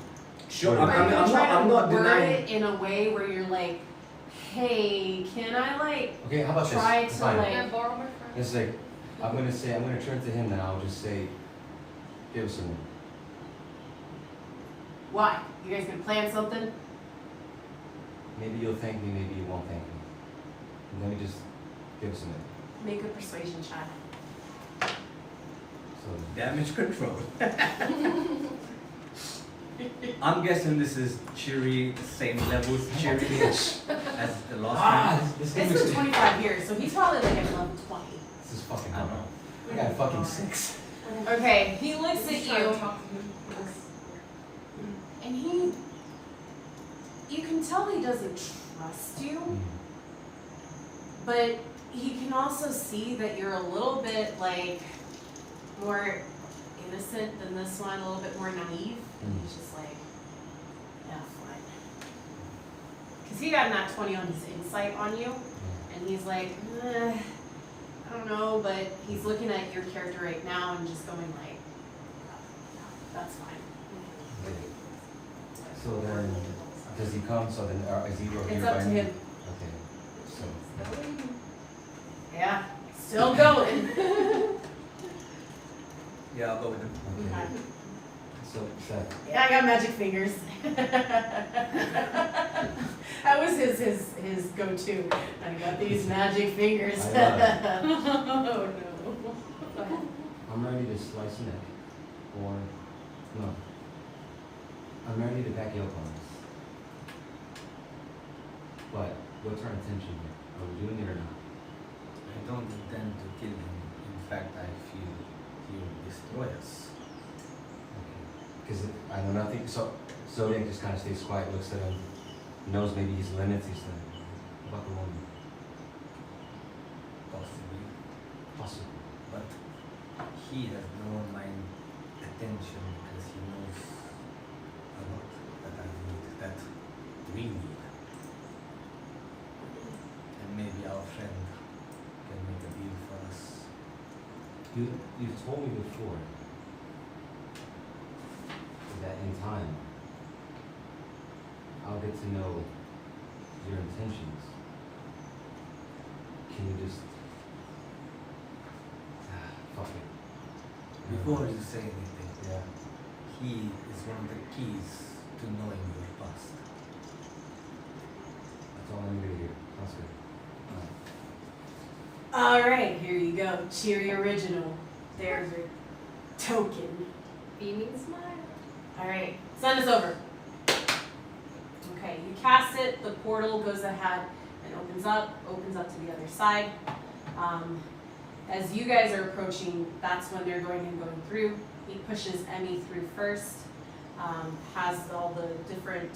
Sure, Word. Are you gonna try I'm to not word denying. it in a way where you're like, hey, can I like okay, how about try this? to Fine. like Can I borrow my friend? It's like, I'm gonna turn to him and I'll just say, give us a minute. why? You guys gonna plan something? Maybe you'll thank me, maybe you won't thank me. Let me just give us a minute. Make a persuasion check. So, Damage control. I'm guessing this is cheery, the same level as cheery as the last time. this It's been 25 years, so he's probably like at level 20. This is fucking I don't hard. know. I got fucking 6. Okay, he looks at He's trying you to talk to me. and you can tell he doesn't trust you, but he can also see that you're a little bit like more innocent than this one, a little bit more naive. And he's just like, yeah, fine. Because he got not 20 on his insight on you, and he's like, I don't know, but he's looking at your character right now and just going like, yeah, that's fine. So then, does he come? So then, is he over here It's up by to me? him. Okay. So, Yeah, still going. Yeah, I'll go with him. okay. So, Seth, Yeah, I got magic fingers. That was his go-to. I got these magic fingers. I Oh no. I'm ready to slice a neck. Or, no. I'm ready to back you up on this. But, what's our intention here? Are we doing it or not? I don't intend to kill him. In fact, I feel he will destroy us. Because I know nothing, so Zodiac just kind of stays quiet, looks at him, knows maybe his limits, he's like, about the woman, Possibly. possible. But he has drawn my attention because he knows a lot that I need, that we need. And maybe our friend can make a deal for us. You've told me before that in time, I'll get to know your intentions. Can you just, fuck it. Before you say anything, Yeah. he is one of the keys to knowing your past. That's all I need to hear. Sounds good. All right, here you go. Cheery original. There's your token. Beaming smile. All right, send us over. Okay, you cast it. The portal goes ahead and opens up to the other side. As you guys are approaching, that's when they're going through. He pushes Emmy through first. Has all the different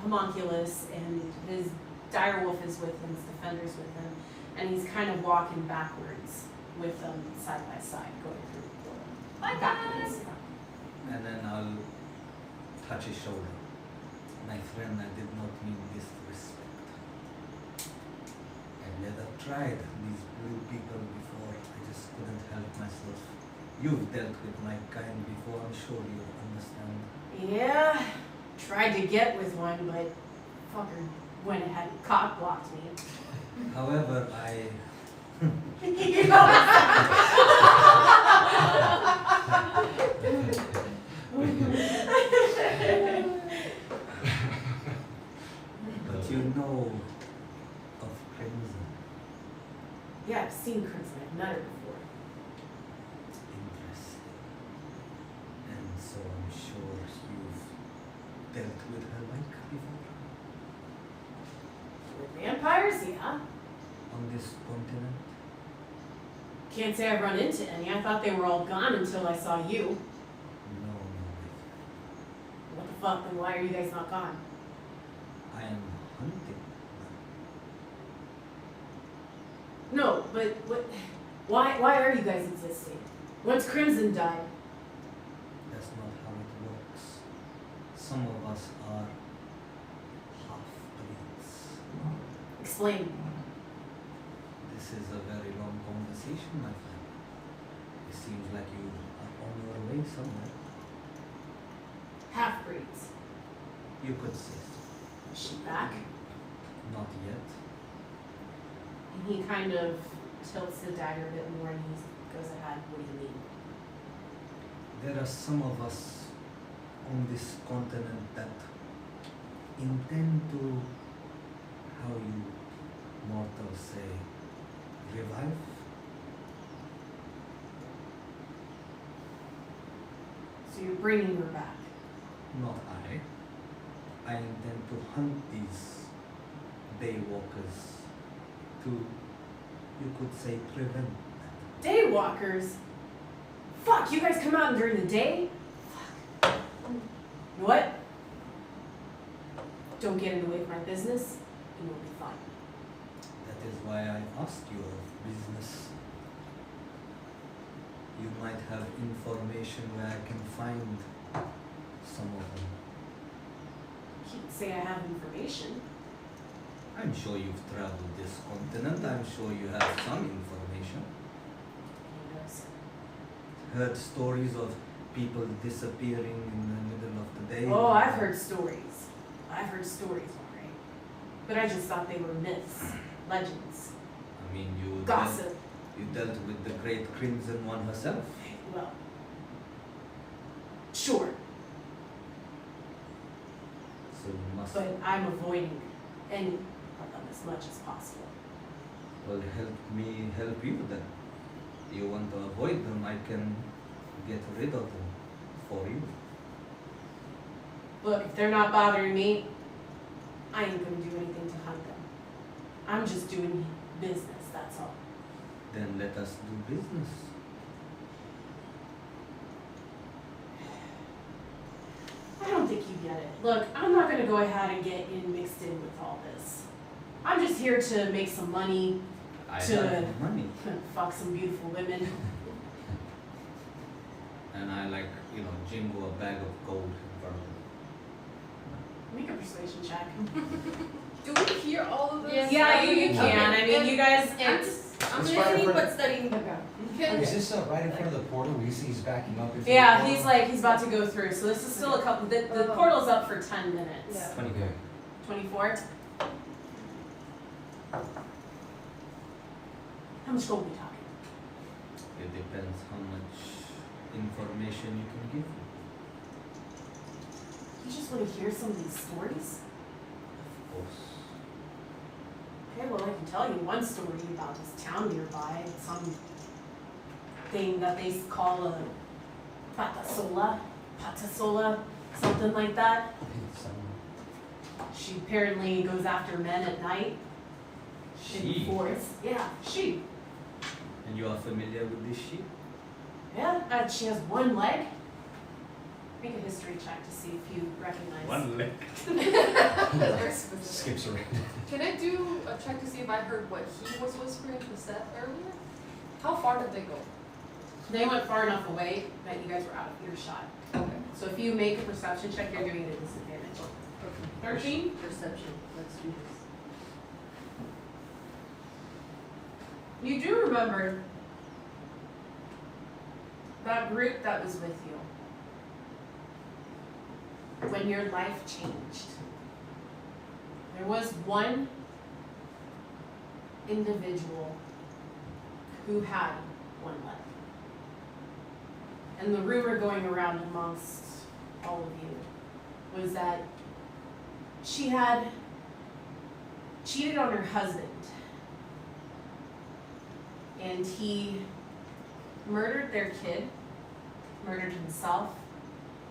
homunculus, and his direwolf is with him, his defender's with him, and he's kind of walking backwards with them side by side, going through the portal. Bye, Backwards. guys. And then I'll touch his shoulder. My friend, I did not mean disrespect. I've never tried these blue people before. I just couldn't help myself. You've dealt with my kind before, I'm sure you understand. Yeah, tried to get with one, but fucker went ahead and cock blocked me. However, I but you know of Crimson. Yeah, I've seen Crimson. I've met her before. Interesting. And so I'm dealt with her like before With vampires, yeah. on this continent? Can't say I've run into any. I thought they were all gone until I saw you. No. What the fuck? Then why are you guys not gone? I am hunting. No, but what? Why are you guys existing? Once Crimson died, That's not how it works. Some of us are half-breeds. explain. This is a very long conversation, my friend. It seems like you are on your way somewhere. Half-breeds. You could say so. Is she back? Not yet. And he kind of tilts the dagger a bit more and he goes ahead. What do you mean? There are some of us on this continent that intend to, how you mortals say, revive. So you're bringing her back. Not I. I intend to hunt these daywalkers to, you could say, prevent them. Daywalkers? Fuck, you guys come out during the day? Fuck. What? Don't get in the way of my business, and you'll be fine. That is why I asked you of business. You might have information where I can find some of them. Can't say I have information. I'm sure you've traveled this continent. I'm sure you have some information. He knows. Heard stories of people disappearing in the middle of the day. Oh, I've heard stories. I've heard stories, alright. But I just thought they were myths, legends, I mean, you gossip. You dealt with the great Crimson One herself. Well, sure, So you must, but I'm avoiding any of them as much as possible. well, help me help you then. You want to avoid them, I can get rid of them for you. Look, if they're not bothering me, I ain't gonna do anything to hunt them. I'm just doing business, that's all. Then let us do business. I don't think you get it. Look, I'm not gonna go ahead and get mixed in with all this. I'm just here to make some money, I To- have money. fuck some beautiful women. And I like, jingle a bag of gold in front of me. Make a persuasion check. Do we hear all of this? Yes. Yeah, you Okay. can. I mean, you guys. I'm It's right in listening front- but studying the gun. Can, Is this right in front of the portal? We see he's backing up. into the Yeah, portal? he's about to go through. So this is still a couple. The Oh. portal's up for 10 minutes. Yeah. 20 Okay. 24. How much gold are we talking? It depends how much information you can give me. You just want to hear some of these stories? Of course. Okay, well, I can tell you one story about this town nearby. Some thing that they call a patasola, something like that. She apparently goes after men at night in the She. forest. Yeah, she. And you are familiar with this sheep? Yeah, she has one leg. Make a history check to see if you recognize. leg. That's very specific. Skips around. Can I do a check to see if I heard what he was whispering to Seth earlier? How far did they go? They went far enough away that you guys were out of earshot. Okay. So if you make a perception check, you're doing it at disadvantage. 13? Perception, let's do this. You do remember that group that was with you when your life changed. There was one individual who had one leg. And the rumor going around amongst all of you was that she had cheated on her husband. And he murdered their kid, murdered himself.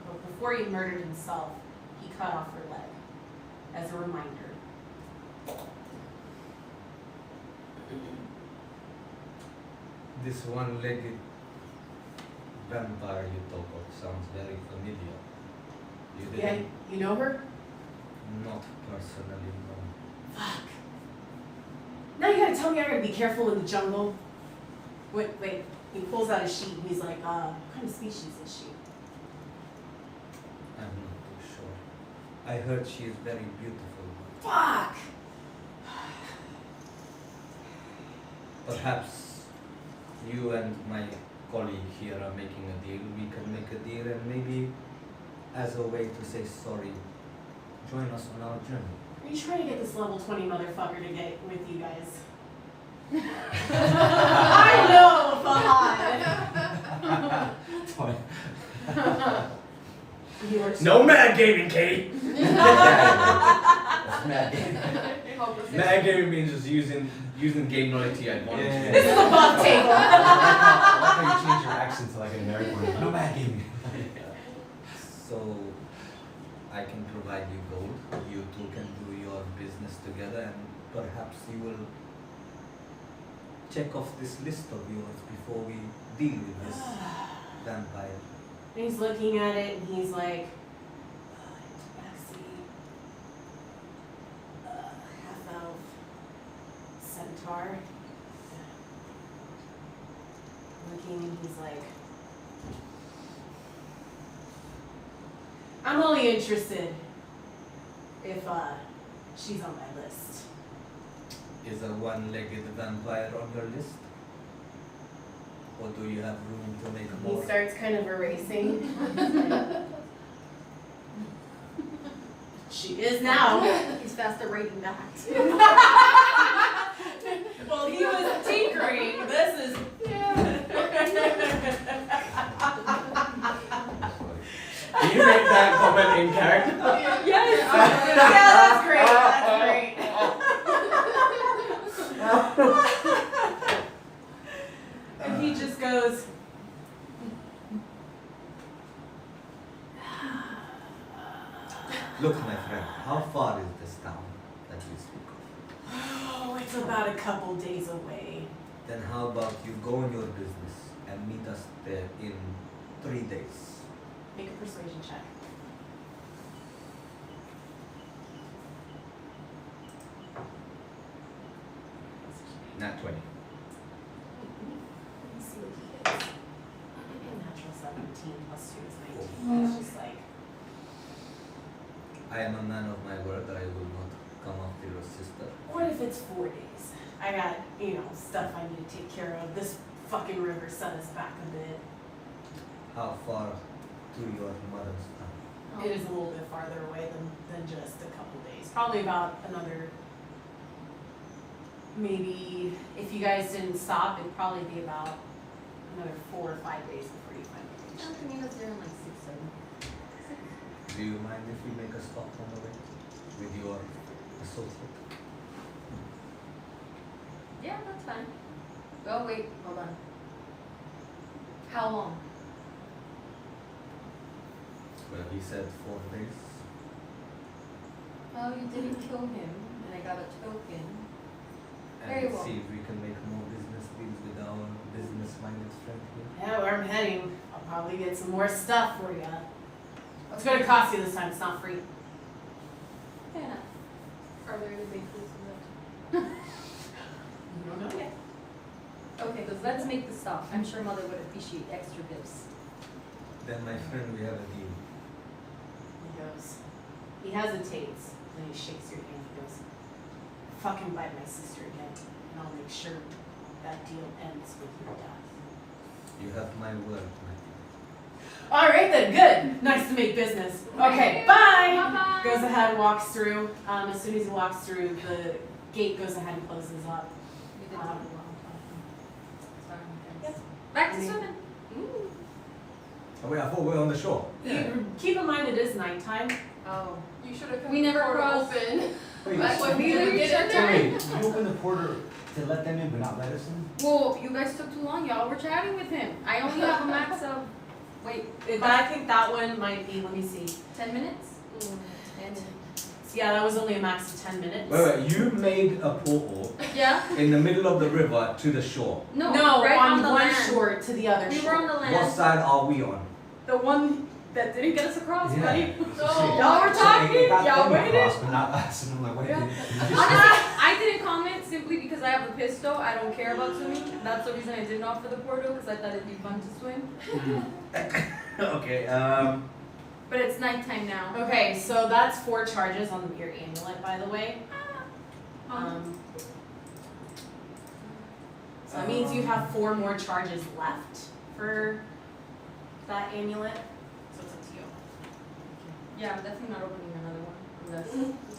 But before he murdered himself, he cut off her leg as a reminder. This one-legged vampire you talk of sounds very familiar. You Yeah, didn't? you know her? Not personally, no. Fuck. Now you gotta tell me I gotta be careful in the jungle. Wait. He pulls out a sheet and he's like, what kind of species is she? I'm not too sure. I heard she is very beautiful. Fuck! Perhaps you and my colleague here are making a deal. We can make a deal and maybe as a way to say sorry, join us on our journey. Are you trying to get this level 20 motherfucker to get with you guys? I know, Fahad! You were No mad gaming, Kate! That's mad. Mad gaming means just using game knowledge to your advantage. Yeah. This is a buff table. I like how you change your accent to like an American one. No bad gaming. So I can provide you gold. You two can do your business together, and perhaps you will check off this list of yours before we deal with this vampire. And he's looking at it and he's like, tabaxi, half-elf, centaur. Looking and he's like, I'm only interested if she's on my list. Is a one-legged vampire on your list? Or do you have room to make He more? starts kind of erasing. She is now. He's fast at writing back. Well, he was tinkering. This is. Can you make that comment in character? Yes. Yeah, that's great. That's great. And he just goes. Look, my friend, how far is this town that you speak of? Oh, it's about a couple days away. Then how about you go on your business and meet us there in 3 days? Make a persuasion check. Not 20. Let me see what he gets. Natural 17 plus 2 is 19. It's just like. I am a man of my word. I will not come after your sister. What if it's 4 days? I got, stuff I need to take care of. This fucking river set us back a bit. How far to your mother's town? It is a little bit farther away than just a couple days. Probably about another, maybe, if you guys didn't stop, it'd probably be about another 4 or 5 days before you finally reach. To meet us there in like 6, 7. Do you mind if we make a stop on the way with your associate? Yeah, that's fine. Oh, wait, hold on. How long? Well, he said 4 days. Oh, you didn't kill him, and I got a token. Very And well. see if we can make more business deals with our business-minded friend here. Yeah, where I'm heading, I'll probably get some more stuff for you. What's gonna cost you this time? It's not free. Fair enough. Are there any bakeries in that? You don't know yet. Okay, let's make the stop. I'm sure Mother would appreciate extra gifts. Then, my friend, we have a deal. He goes, he hesitates, then he shakes your hand. He goes, fucking bite my sister again, and I'll make sure that deal ends with your death. You have my word, my friend. All right then, good. Nice to make business. Okay, bye. Bye-bye. Goes ahead, walks through. As soon as he walks through, the gate goes ahead and closes up. We did take a long time. Sorry, guys. Yep. Back to I mean- swimming. Oh, wait, I thought we were on the shore. Keep in mind it is nighttime. Oh. You should have kept We the never portal crossed. open. Wait, That's so when we we would get in so there. wait, you opened the portal to let them in but not let us in? Well, you guys took too long. Y'all were chatting with him. I only have a max of, wait, I think that one might be, let me see. 10 minutes? And Yeah, that was only a max of 10 minutes. Wait, you made a portal yeah, in the middle of the river to the shore. no, No, right on on the one land. shore to the other We shore. were on the What land. side are we on? The one that didn't get us across, Yeah. buddy. So Y'all were talking, it got y'all them waited. across, but not us. And I'm like, wait, Yeah. did you just Honestly, I didn't comment simply because I have a pistol. I don't care about swimming. That's the reason I didn't offer the portal, because I thought it'd be fun to swim. Okay, But it's nighttime now. Okay, so that's 4 charges on your amulet, by the way. So that means you have 4 more charges left for that amulet. So it's up to you. Yeah, I'm definitely not opening another one unless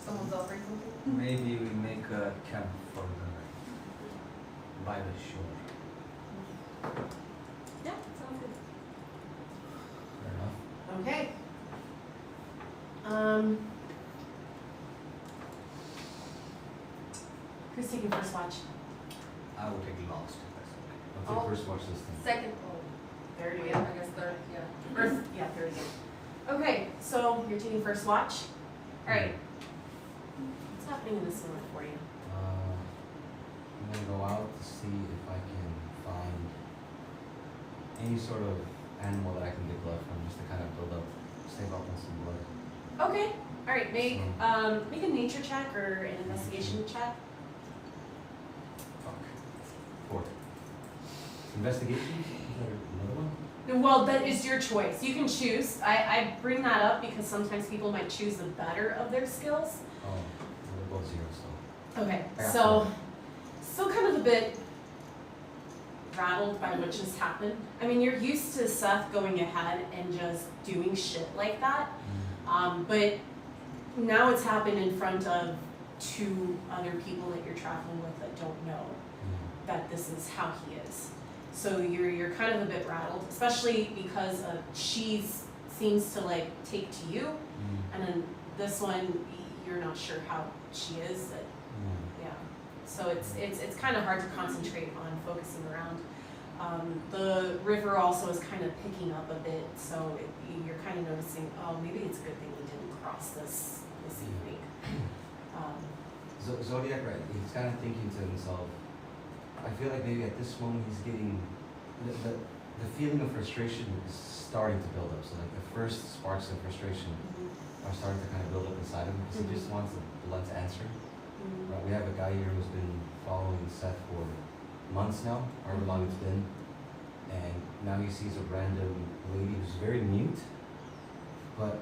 someone's offering something. maybe we make a camp for the night by the shore. Yeah, sounds good. Fair enough. Okay. Who's taking first watch? I will take last if that's okay. I'll take first watch this time. Second. Third Oh, again. yeah, I guess third. Yeah. First, yeah, third again. Okay, so you're taking first watch. All right. What's happening in this moment for you? I'm gonna go out to see if I can find any sort of animal that I can get blood from, just to kind of build up, save up on some blood. Okay. All right. Make a nature check or an investigation check. Fuck. 4. Investigation? Is there another one? Well, that is your choice. You can choose. I bring that up because sometimes people might choose the better of their skills. Oh, they're both 0, so. Okay, I got so 4. still kind of a bit rattled by what just happened. I mean, you're used to Seth going ahead and just doing shit like that, but now it's happened in front of 2 other people that you're traveling with that don't know that this is how he is. So you're kind of a bit rattled, especially because she seems to like take to you, and then this one you're not sure how she is. Yeah. So it's kind of hard to concentrate on focusing around. The river also is kind of picking up a bit, so you're kind of noticing, oh, maybe it's a good thing we didn't cross this evening. Zodiac, right? He's kind of thinking to himself, I feel like maybe at this moment he's getting, the feeling of frustration is starting to build up. So like the first sparks of frustration are starting to kind of build up inside him because he just wants a blunt answer. Right? We have a guy here who's been following Seth for months now, however long it's been. And now he sees a random lady who's very mute, but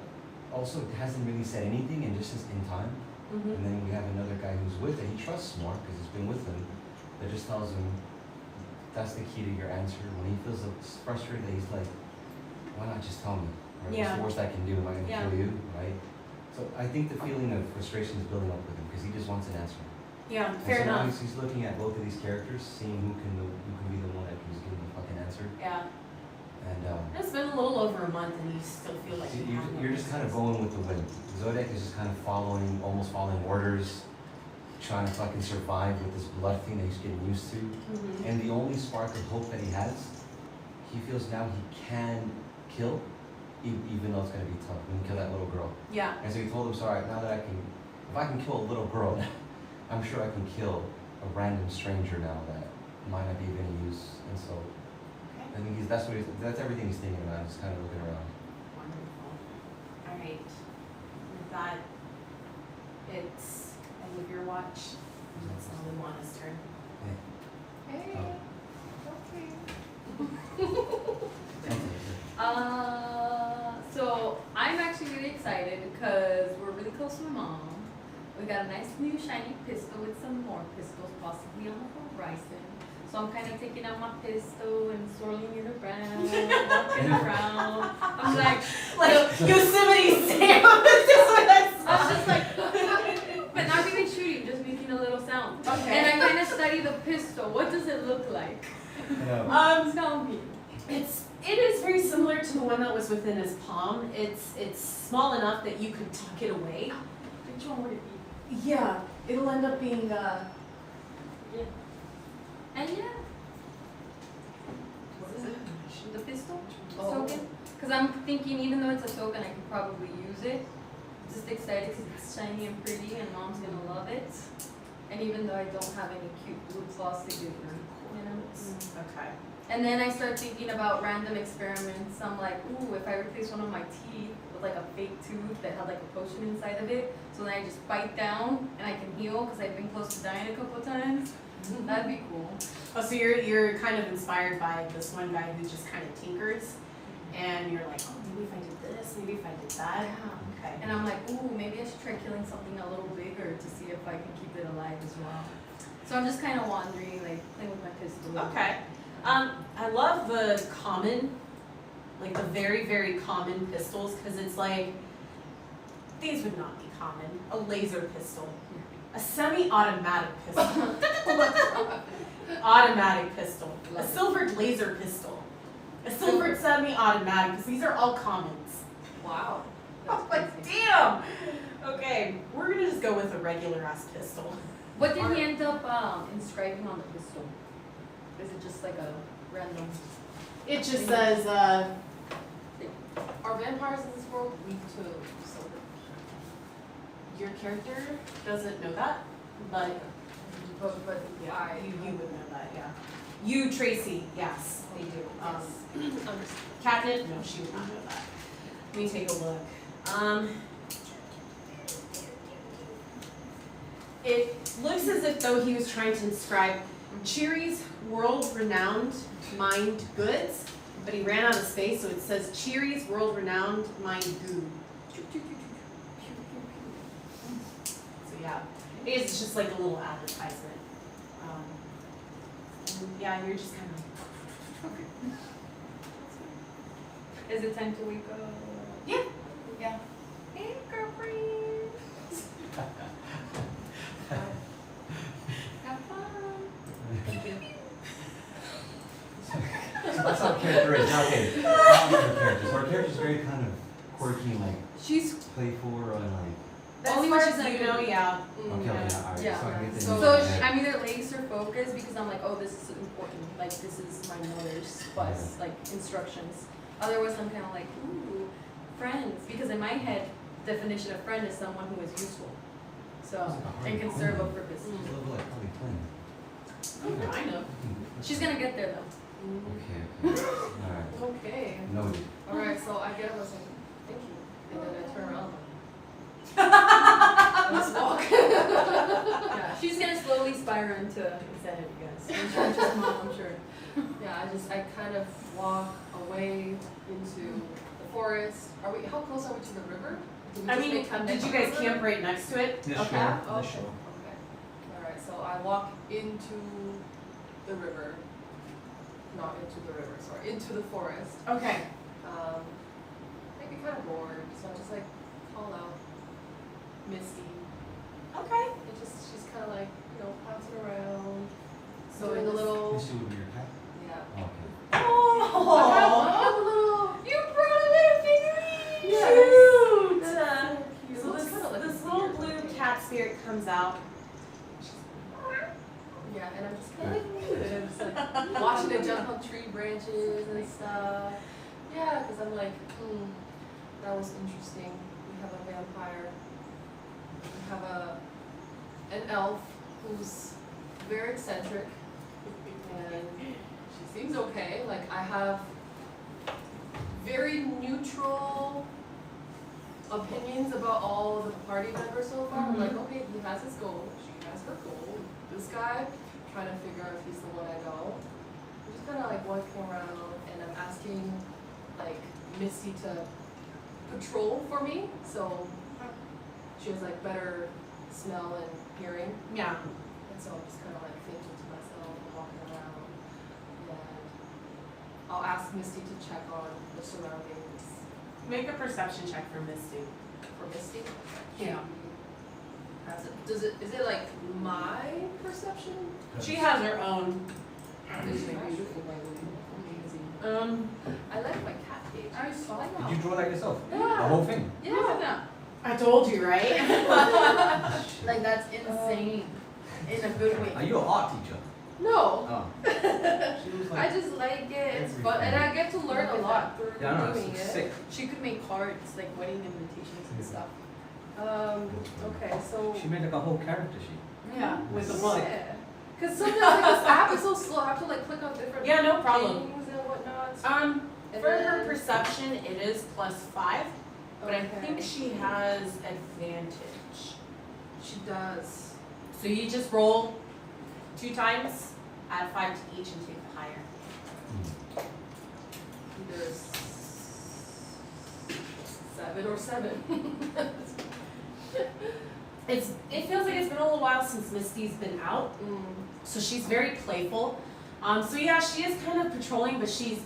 also hasn't really said anything and just is in time. And then we have another guy who's with it, he trusts more because he's been with him, that just tells him, that's the key to your answer. When he feels frustrated, he's like, why not just tell me? Right? What's the worst I can do? Am I going to kill you? Right? So I think the feeling of frustration is building up with him because he just wants an answer. Yeah, And fair so now enough. he's looking at both of these characters, seeing who can be the one that can just give him the fucking answer. Yeah. And It's been a little over a month and you still feel like you have no you're just kind of business. going with the wind. Zodiac is just kind of almost following orders, trying to fucking survive with this blood thing that he's getting used to. And the only spark of hope that he has, he feels now he can kill, even though it's gonna be tough. He can kill that little girl. Yeah. And so he told him, sorry, now that if I can kill a little girl, I'm sure I can kill a random stranger now that might not be of any use. And so I think that's everything he's thinking about, just kind of looking around. Wonderful. All right. With that, it's end of your watch. And it's now Luana's turn. Hey. Oh. Okay. So I'm actually really excited because we're really close to my mom. We got a nice new shiny pistol with some more pistols possibly on the horizon. So I'm kind of taking out my pistol and swirling it around, walking around. I'm like Yosemite Sam. This is what that's. I was just like, but not even shooting, just making a little sound. Okay. And I kind of study the pistol. What does it look like? Tell me. It is very similar to the one that was within his palm. It's small enough that you could tuck it away. Which one would it be? Yeah, it'll end up being Yeah. And yeah. what is it? The pistol? Oh. Token? Because I'm thinking even though it's a token, I could probably use it. just excited because it's shiny and pretty and mom's gonna love it. And even though I don't have any cute blue claws to give her, you know. Okay. And then I start thinking about random experiments. I'm like, ooh, if I replace one of my teeth with like a fake tooth that had like a potion inside of it, so then I just bite down and I can heal because I've been close to dying a couple of times. That'd be cool. Oh, so you're kind of inspired by this one guy who just kind of tinkers, and you're like, oh, maybe if I did this, maybe if I did that. Okay. And I'm like, ooh, maybe I should try killing something a little bigger to see if I can keep it alive as well. So I'm just kind of wandering, like playing with my pistol. Okay. I love the common, like the very, very common pistols, because it's like, these would not be common. A laser pistol, a semi-automatic pistol, automatic pistol, a silvered laser pistol, a silvered semi-automatic, because these are all commons. Wow. Oh, like, damn! Okay, we're gonna just go with a regular ass pistol. What did he end up inscribing on the pistol? Is it just like a random? It just says, Are vampires in this world weak to silver? your character doesn't know that, but But yeah, you would know that, yeah. You, Tracy, yes, they do. Understood. Catnip, no, she would not know that. Let me take a look. It looks as if though he was trying to inscribe Cheery's world-renowned mined goods, but he ran out of space, so it says Cheery's world-renowned mined goo. So yeah, it's just like a little advertisement. And yeah, you're just kind of. Is it time to wake up? Yeah. Yeah. Hey, girlfriend. Have fun. So that's how character is. Now, okay, not her character. So her character's very kind of quirky, like She's playful, or like. As Only far when as she's you like- know, yeah. Okay, yeah, alright. Yeah. So I can get the So- name So of that. I'm either laser focused because I'm like, oh, this is important. Like this is my mother's bus, like instructions. Otherwise, I'm kind of like, ooh, friends. Because in my head, definition of friend is someone who is useful, so and can serve a purpose. It's a little like Harley Quinn. Oh, I know. She's gonna get there though. Okay, okay. Alright. Okay. Noted. Alright, so I get up and say, thank you. And then I turn around. Let's walk. Yeah, she's gonna slowly spiral into insanity, guys. I'm just mom, I'm sure. Yeah, I kind of walk away into the forest. How close are we to the river? Did we I just mean, make did you guys camp right next to it? Yeah, Okay. sure. Okay. Sure. Okay. Alright, so I walk into the river. Not into the river, sorry, into the forest. Okay. Maybe kind of bored, so I just like call out Misty. Okay. And she's kind of like, bouncing around, So doing a little, This would be your cat? yeah. Okay. Oh, I have a little, you brought a little figurine. Yes. Cute. That's so cute. So It's this, kinda like this a little deer. blue cat spirit comes out. Yeah, and I'm just kind of like, and I'm just like watching it jump on tree branches and stuff. Yeah, because I'm like, that was interesting. We have a vampire. We have an elf who's very eccentric, and she seems okay. Like I have very neutral opinions about all the party members so far. I'm like, okay, he has his goal, she has her goal. This guy, trying to figure out if he's the one I know. I'm just kind of like walking around, and I'm asking like Misty to patrol for me, so she has like better smell and hearing. Yeah. And so I'm just kind of like thinking to myself and walking around, and I'll ask Misty to check on the surroundings Make a perception check for Misty. for Misty. Yeah. Is it like my perception? She has her own. Is she beautiful, by the way. Amazing. I like my cat cage. I saw that. Did you draw that yourself? Yeah. The whole thing? Yeah. I told you, right? Like that's insane. In a good way. Are you an art teacher? No. Oh. She was I like, just like it. It's fun, Everything. and I get to learn a lot through Yeah, I know, doing it's it. sick. She could make cards, like wedding invitations and stuff. Okay, so. She made like a whole character sheet. Yeah, with the book. Yeah. Cause sometimes like this app is so slow, I have to like click on different Yeah, no problem. things and whatnot. For her perception, it is +5, but I Okay. think she has advantage. She does. So you just roll 2 times, add 5 to each, and take the higher. Either 7 or 7. It feels like it's been a little while since Misty's been out, so she's very playful. So yeah, she is kind of patrolling, but she's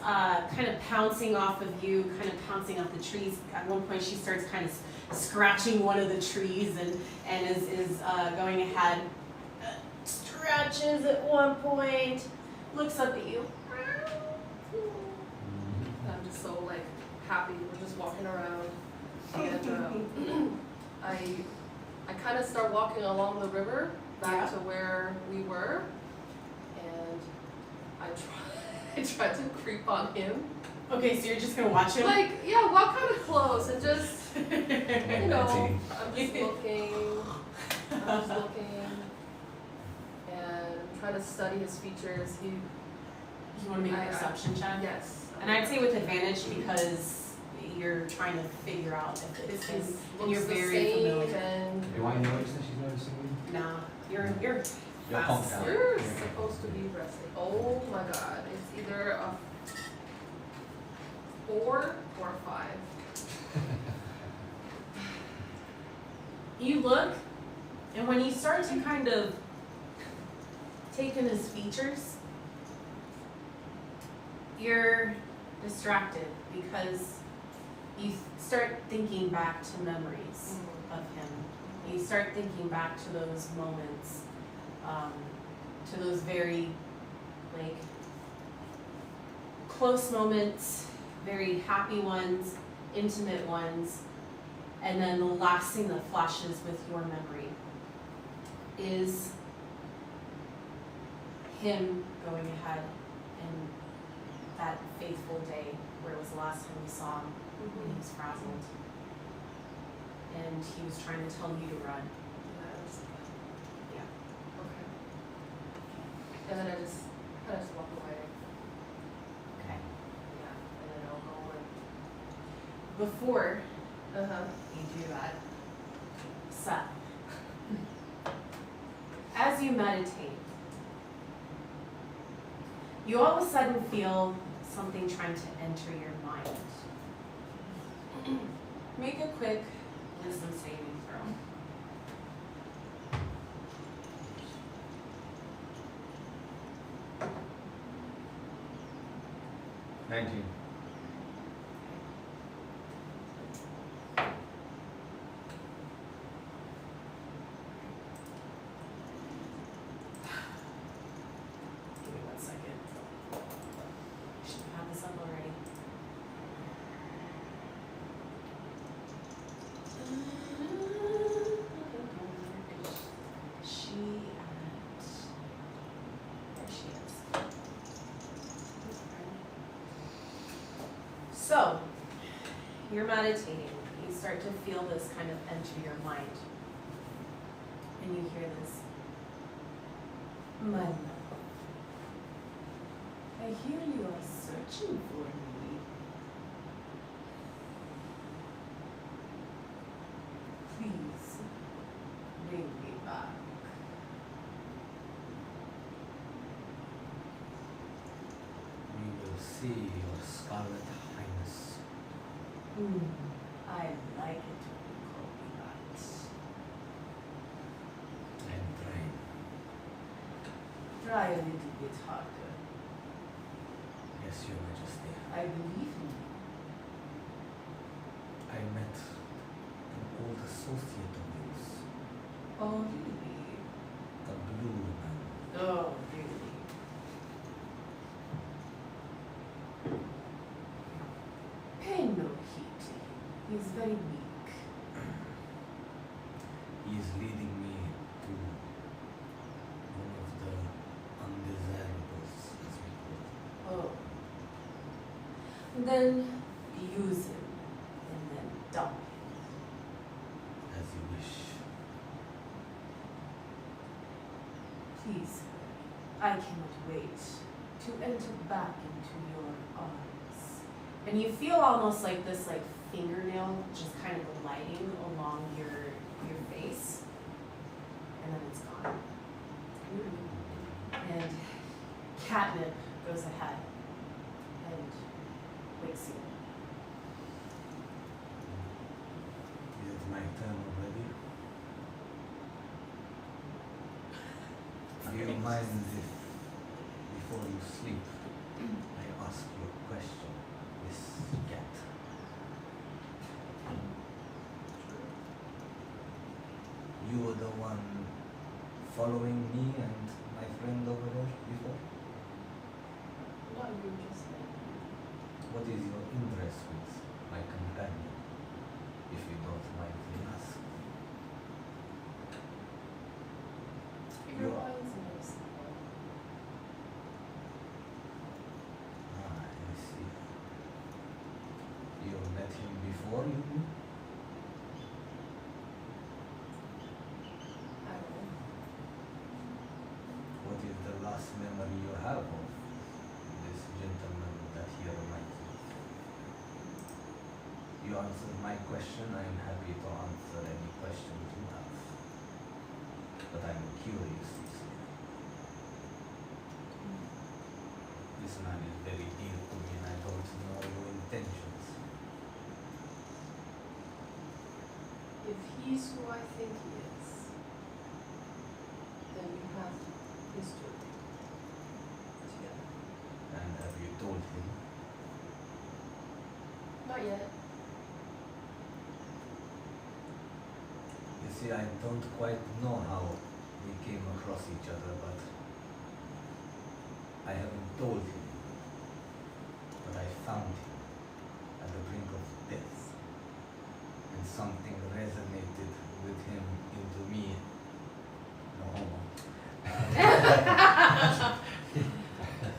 kind of pouncing off of you, kind of pouncing off the trees. At one point, she starts kind of scratching one of the trees and is going ahead. Stretches at one point, looks up at you. I'm just so like happy. We're just walking around, and I kind of start walking along the river back to where we were, and I try to creep on him. Okay, so you're just gonna watch him? Like, yeah, walk kind of close and just, you know, Meditating. I'm just looking, and try to study his features. You wanna make a perception check? Yes. And I'd say with advantage because you're trying to figure out if it's his, and you're looks the very same familiar. and Do I notice that she's noticing me? Nah, you're You're fast. pumped out. you're supposed to be resting. Oh my god, it's either a 4 or a 5. You look, and when you start to kind of take in his features, you're distracted because you start thinking back to memories of him. You start thinking back to those moments, to those very, like, close moments, very happy ones, intimate ones, and then the last thing that flashes with your memory is him going ahead and that faithful day where it was the last time you saw him when he was frazzled. And he was trying to tell you to run. Yeah. Okay. And then I just kind of just walk away. Okay. Yeah. And then I'll go Before and. you do that, Seth, as you meditate, you all of a sudden feel something trying to enter your mind. Make a quick wisdom saving throw. 19. Give me 1 second. Should have this up already. There she is. So, you're meditating. You start to feel this kind of enter your mind. And you hear this. My love, I hear you are searching for me. Please, bring me back. We will see your scarlet highness. I like it when you call me that. And drain. Try a little bit harder. Yes, your majesty. I believe in you. I met an old associate of yours, Oh, really? a blue man. Oh, really? Pay no heed to him. He's very weak. He is leading me to one of the undesirables, as we call Oh. Then use him and then dump him. wish. Please, I cannot wait to enter back into your arms. And you feel almost like this like fingernail just kind of gliding along your face. And then it's gone. And Catnip goes ahead and wakes you. Is it my turn already? Do you mind if, before you sleep, I ask you a question, Miss Cat? You were the one following me and my friend over there before? No, you were just like, What is your interest with my companion, if you don't mind me asking? figure lines and those. Ah, I see. You met him before you knew? I don't know. What is the last memory you have of this gentleman that he reminds you? You answered my question, I am happy to answer any questions you have. But I'm curious, you see. This man is very dear to me and I don't know your intentions. If he's who I think he is, then we have history together. And have you told him? Not yet. You see, I don't quite know how we came across each other, but I haven't told him. But I found him at the brink of death, and something resonated with him into me. No homo.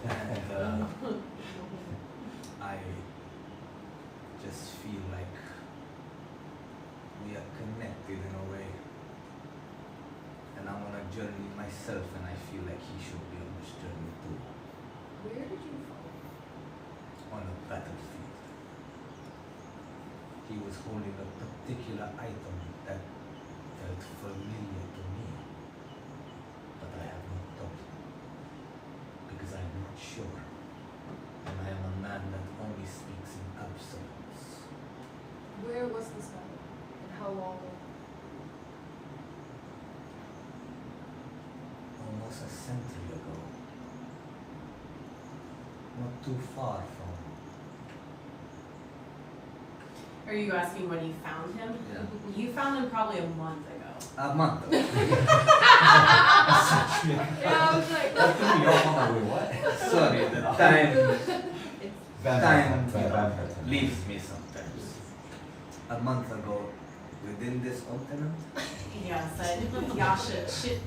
And I just feel like we are connected in a way. And I'm on a journey myself, and I feel like he should be on this journey too. Where did you find him? On a battlefield. He was holding a particular item that felt familiar to me. But I have not told him. Because I'm not sure. And I am a man that only speaks in absolutes. Where was this battle? And how long ago? Almost a century ago. Not too far from. Are you asking when you found him? Yeah. You found him probably a month ago. A month ago. Yeah, I was like, That threw me off. I'm like, wait, what? Sorry, the time Vampire you know, time. leaves me sometimes. A month ago, within this continent, Yeah, said Yasha shit.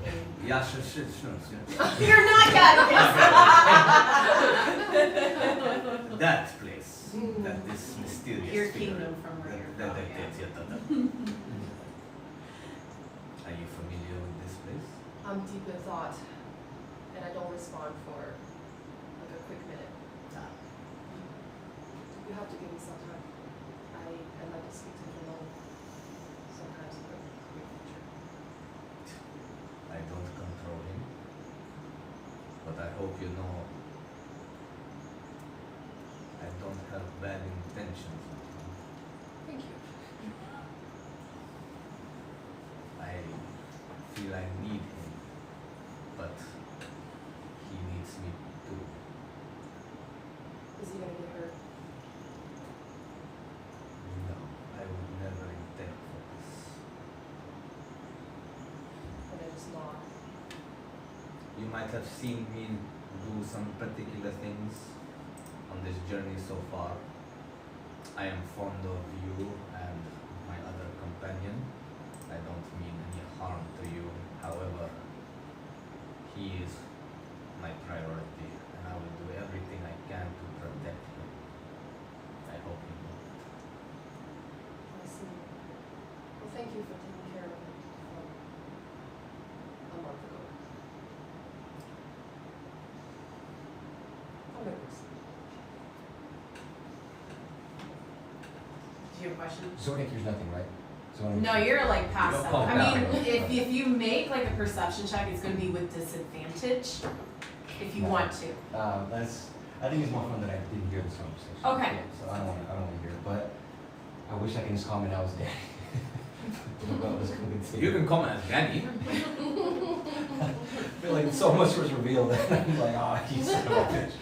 Yasha shit shrooms, You're not that place, that this mysterious Your figure, kingdom from where you're that, from, Are you familiar with this place? I'm deep in thought, and I don't respond for like a quick minute. You have to give me some time. I'd like to speak to him alone. Sometimes in the near future. I don't control him, but I hope you know I don't have bad intentions with him. Thank you. I feel I need him, but he needs me too. Is he gonna get hurt? No, I would never intend for this. But I just not. You might have seen me do some particular things on this journey so far. I am fond of you and my other companion. I don't mean any harm to you. However, he is my priority, and I will do everything I can to protect him. I hope you know that. I see. Well, thank you for taking care of me. you have a question? Zodiac here's nothing, right? So when No, you're like past You're that. calm I mean, down. if you make like a perception check, it's gonna be with disadvantage if you No. want to. I think it's more fun that I didn't hear this conversation. Okay. Yeah, so I don't wanna hear it, but I wish I can just comment I was Danny. But let's go continue. You can comment as Danny. I feel like so much was revealed and I'm like, oh, you son of a bitch.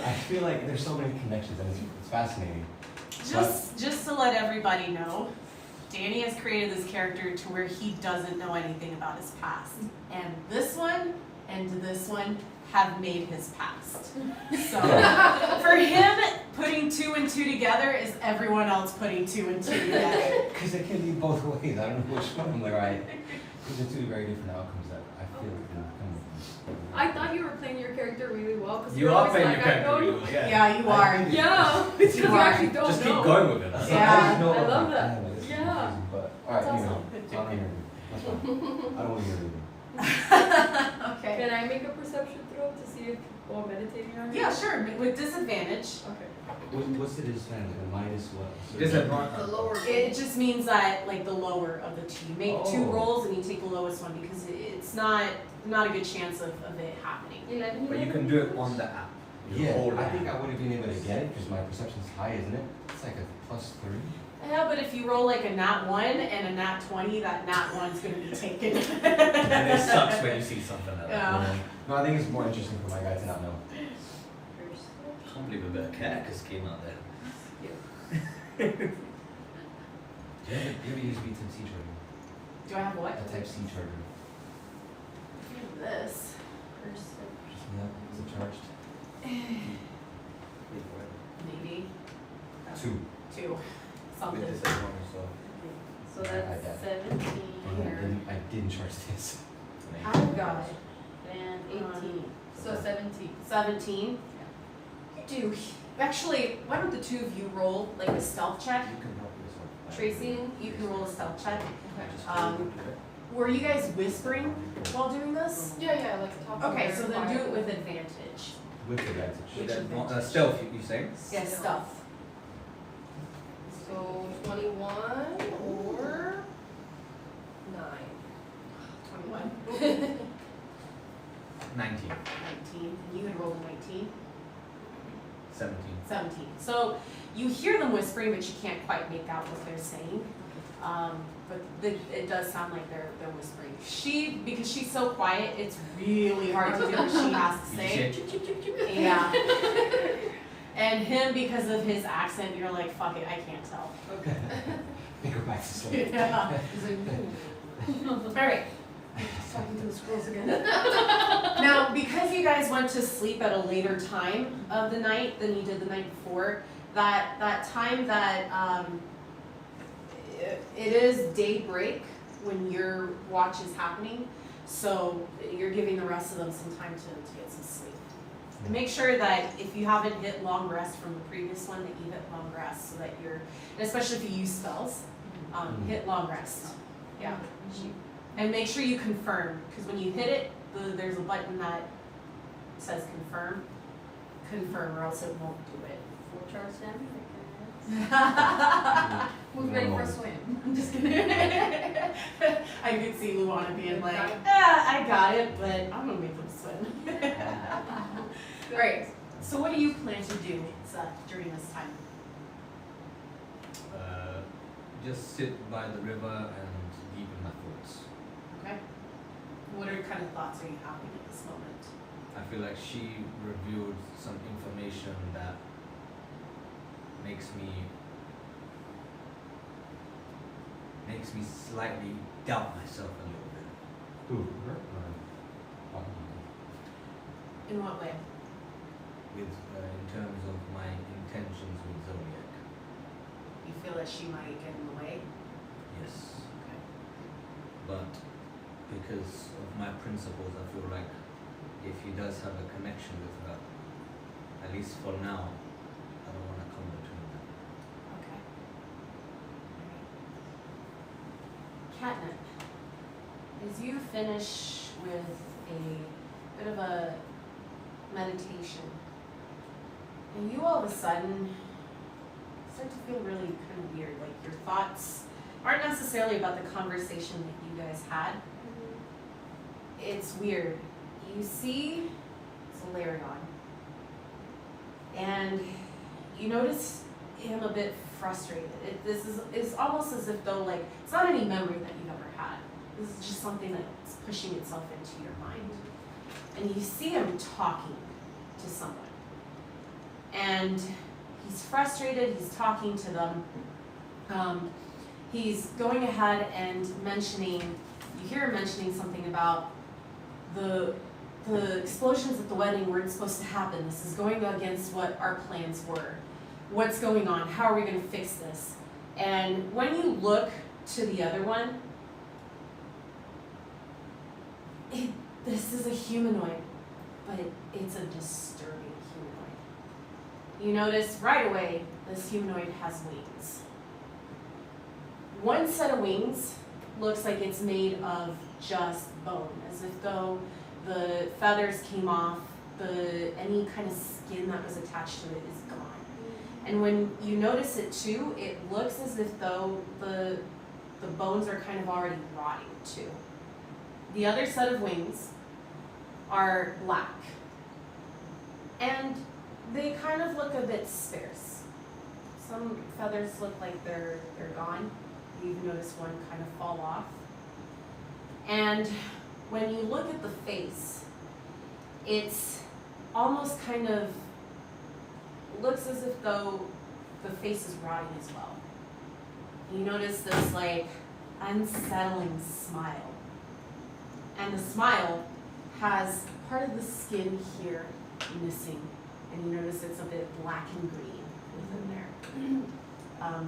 I feel like there's so many connections and it's fascinating. Just to let everybody know, Danny has created this character to where he doesn't know anything about his past. And this one and this one have made his past. So for him, putting 2 and 2 together is everyone else putting 2 and 2 together. Because it can be both ways. I don't know which one. I'm like, all right. These are two very different outcomes that I feel can come with I thought you were playing your character really well, because You you're are always playing like, your I character don't really well, yeah. Yeah, you are. Yeah, because you are. actually don't Just know. keep going with it. That's Yeah. I know I about love my that. family, it's Yeah. confusing, but all right, That's anyway, awesome. so I don't hear anything. That's fine. I don't want to hear anything. Okay. Can I make a perception throw to see if while meditating on it? Yeah, sure. With disadvantage. Okay. What's the disadvantage? A minus what? Disadvantage. The lower. It just means that like the lower of the two. You make 2 Oh. rolls and you take the lowest one because it's not a good chance of it happening. 11. But you can do it on the app. You Yeah, hold I the think app. I would have been able to get it because my perception's high, isn't it? It's like a +3. Yeah, but if you roll like a nat 1 and a nat 20, that nat 1's gonna be taken. And it sucks when you see something like that. Yeah. No, I think it's more interesting for my guy to not know. I can't believe a bit of characters came out there. Do you ever use B Type C charger? Do I have what? A Type C charger. This. Yeah, is it charged? Maybe. 2. 2. With Something. disadvantage, so. So I that's got it. 17 And I didn't charge this. Oh god. and 18. So 17. 17. Do actually, why don't the 2 of you roll like a stealth check? You can help yourself. Tracy, you can roll a stealth check. Just Um, Were you guys whispering while doing this? Yeah, like talking. Okay, very so then do it quietly. with advantage. With advantage. With Which that, stealth, you say? Yeah, stealth. So 21 or 9. 21. 19. 19. And you had rolled a 19. 17. 17. So you hear them whispering, but you can't quite make out what they're saying. But it does sound like they're whispering. Because she's so quiet, it's really hard to do what she has to say. Yeah. And him, because of his accent, you're like, fuck it, I can't tell. Okay. Go back to sleep. Yeah. He's like, All right. talking to the squirrels again. Now, because you guys went to sleep at a later time of the night than you did the night before, that time that it is daybreak when your watch is happening, so you're giving the rest of them some time to get some sleep. And make sure that if you haven't hit long rest from the previous one, that you hit long rest so that you're, and especially if you use spells, hit long rest. Yeah. And make sure you confirm, because when you hit it, there's a button that says confirm. Confirm, or else it won't do it. 4 charge damage. Who's ready for a swim? I'm just kidding. I could see Luana being like, I got it, but I'm gonna make them swim. Alright, so what do you plan to do, Seth, during this time? Just sit by the river and deepen my thoughts. Okay. What are kind of thoughts are you having at this moment? I feel like she revealed some information that makes me slightly doubt myself a little bit. Who? Her? Or In what way? With in terms of my intentions with Zodiac. You feel that she might get in the way? Yes. Okay. But because of my principles, I feel like if he does have a connection with her, at least for now, I don't want to come between them. Okay. Catnip, as you finish with a bit of a meditation, and you all of a sudden start to feel really kind of weird. Like your thoughts aren't necessarily about the conversation that you guys had. It's weird. You see Solarion, and you notice him a bit frustrated. This is almost as if though, like, it's not any memory that you've ever had. This is just something that's pushing itself into your mind. And you see him talking to someone. And he's frustrated, he's talking to them. He's going ahead and mentioning, you hear him mentioning something about the explosions at the wedding weren't supposed to happen. This is going against what our plans were. What's going on? How are we going to fix this? And when you look to the other one, this is a humanoid, but it's a disturbing humanoid. You notice right away this humanoid has wings. One set of wings looks like it's made of just bone, as if though the feathers came off, any kind of skin that was attached to it is gone. And when you notice it too, it looks as if though the bones are kind of already rotting too. The other set of wings are black. And they kind of look a bit sparse. Some feathers look like they're gone. You've noticed one kind of fall off. And when you look at the face, it's almost kind of looks as if though the face is rotting as well. You notice this like unsettling smile. And the smile has part of the skin here missing. And you notice it's a bit black and green within there.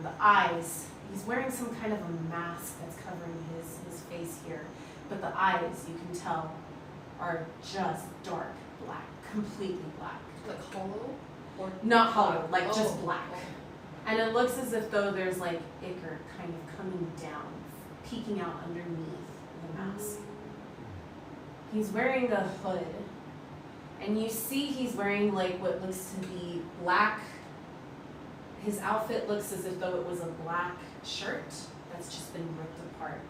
The eyes, he's wearing some kind of a mask that's covering his face here. But the eyes, you can tell, are just dark black, completely black. Like hollow? Or Not hollow, like just Oh, black. okay. And it looks as if though there's like ichor kind of coming down, peeking out underneath the mask. He's wearing a hood, and you see he's wearing like what looks to be black. His outfit looks as if though it was a black shirt that's just been ripped apart.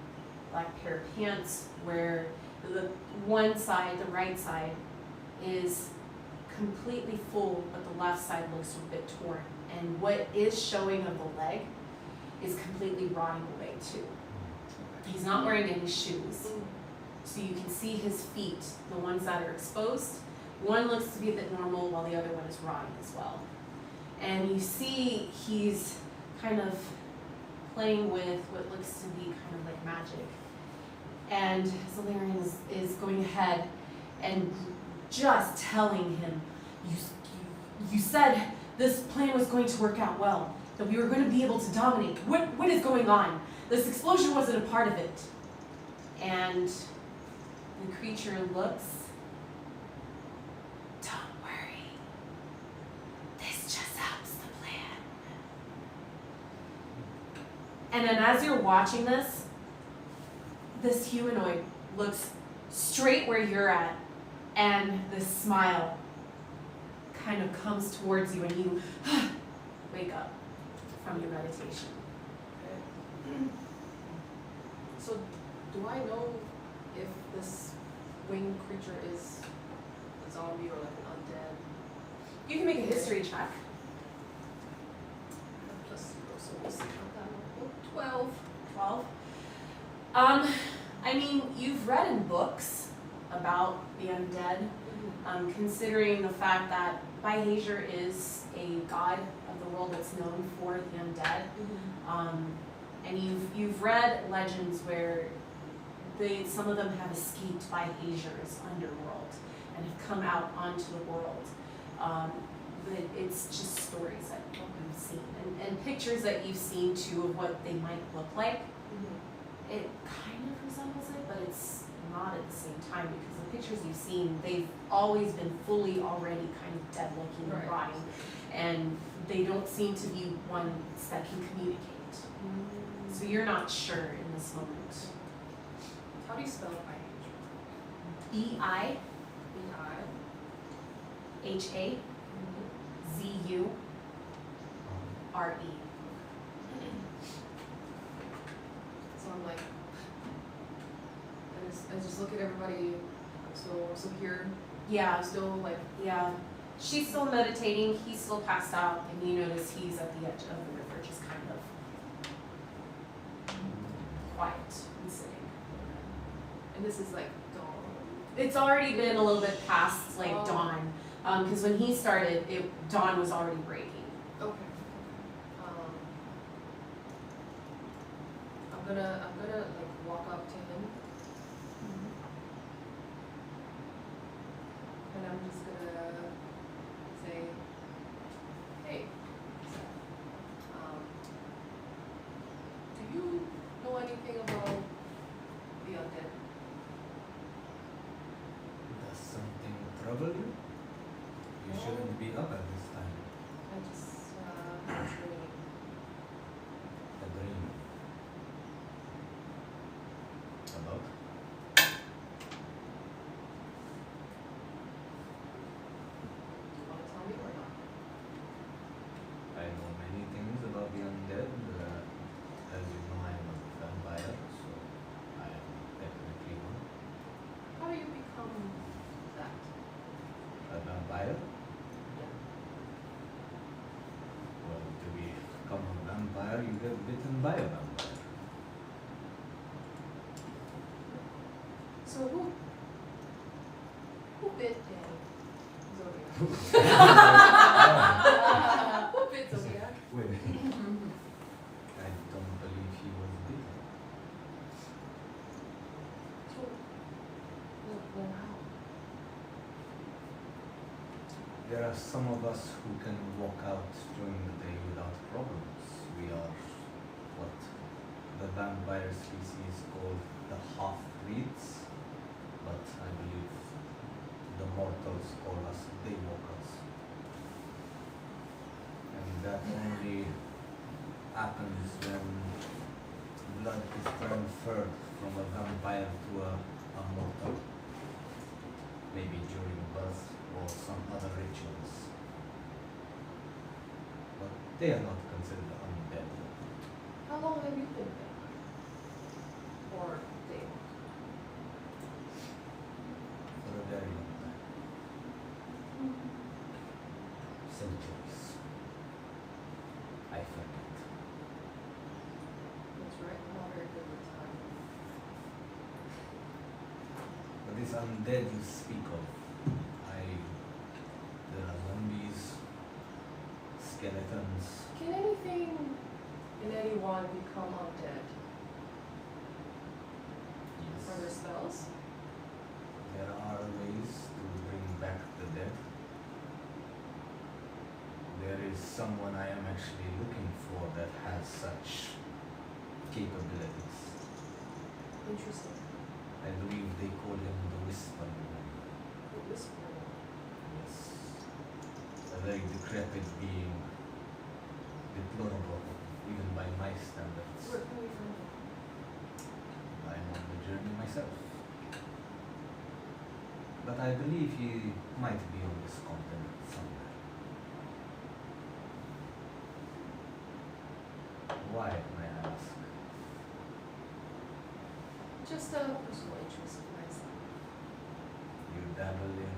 Black pair of pants where the one side, the right side, is completely full, but the left side looks a bit torn. And what is showing of the leg is completely rotting away too. He's not wearing any shoes. So you can see his feet, the ones that are exposed. One looks to be a bit normal while the other one is rotting as well. And you see he's kind of playing with what looks to be kind of like magic. And Solarion is going ahead and just telling him, you said this plan was going to work out well, that we were going to be able to dominate. What is going on? This explosion wasn't a part of it. And the creature looks, don't worry, this just helps the plan. And then as you're watching this humanoid looks straight where you're at, and this smile kind of comes towards you, and you wake up from your meditation. So, do I know if this winged creature is a zombie or like an undead? You can make a history check. Plus 0, so we'll see how that will go. 12. 12. I mean, you've read in books about the undead, considering the fact that Bihazir is a god of the world that's known for the undead. And you've read legends where some of them have escaped Bihazir's underworld and have come out onto the world. But it's just stories that you've seen and pictures that you've seen too of what they might look like. It kind of resembles it, but it's not at the same time, because the pictures you've seen, they've always been fully already kind of dead looking and rotting, and they don't seem to be ones that can communicate. So you're not sure in this moment. How do you spell Bihazir? B-I-H-A-Z-U-R-E. B-I. I just look at everybody, so here, Yeah, still like, yeah. She's still meditating, he's still passed out, and you notice he's at the edge of the river, just kind of quiet and sitting. and this is like dawn. It's already been a little bit past like Oh. dawn, because when he started, dawn was already breaking. Okay. I'm gonna like walk up to him. And I'm just gonna say, hey, do you know anything about the undead? Does something trouble you? You shouldn't be up at this time. I just had a dream. A dream. About? Do you wanna tell me or not? I know many things about the undead. As you know, I am a vampire, so I am technically one. How do you become that? A vampire? Yeah. Well, to become a vampire, you get bitten by a vampire. So who bit Danny-Zodiac? Who bit Zodiac? Wait. I don't believe he was bitten. So, well, how? There are some of us who can walk out during the day without problems. We are what the vampire species call the half-breeds, but I believe the mortals call us daywalkers. And that only happens when blood is transferred from a vampire to a mortal. Maybe during birth or some other rituals. But they are not considered undead. How long have you been there? Or they? For a very long time. Centuries. I forget. That's right, I'm not very good with time. But this undead you speak of, there are zombies, skeletons. Can anything and anyone become undead? Are there Yes. spells? There are ways to bring back the dead. There is someone I am actually looking for that has such capabilities. Interesting. I believe they call him the Whisper. The whisper. Yes. A very decrepit being. Deplorable, even by my standards. Where can we find it? I am on the journey myself. But I believe he might be on this continent somewhere. Why, may I ask? Just a personal interest of myself. You dabble in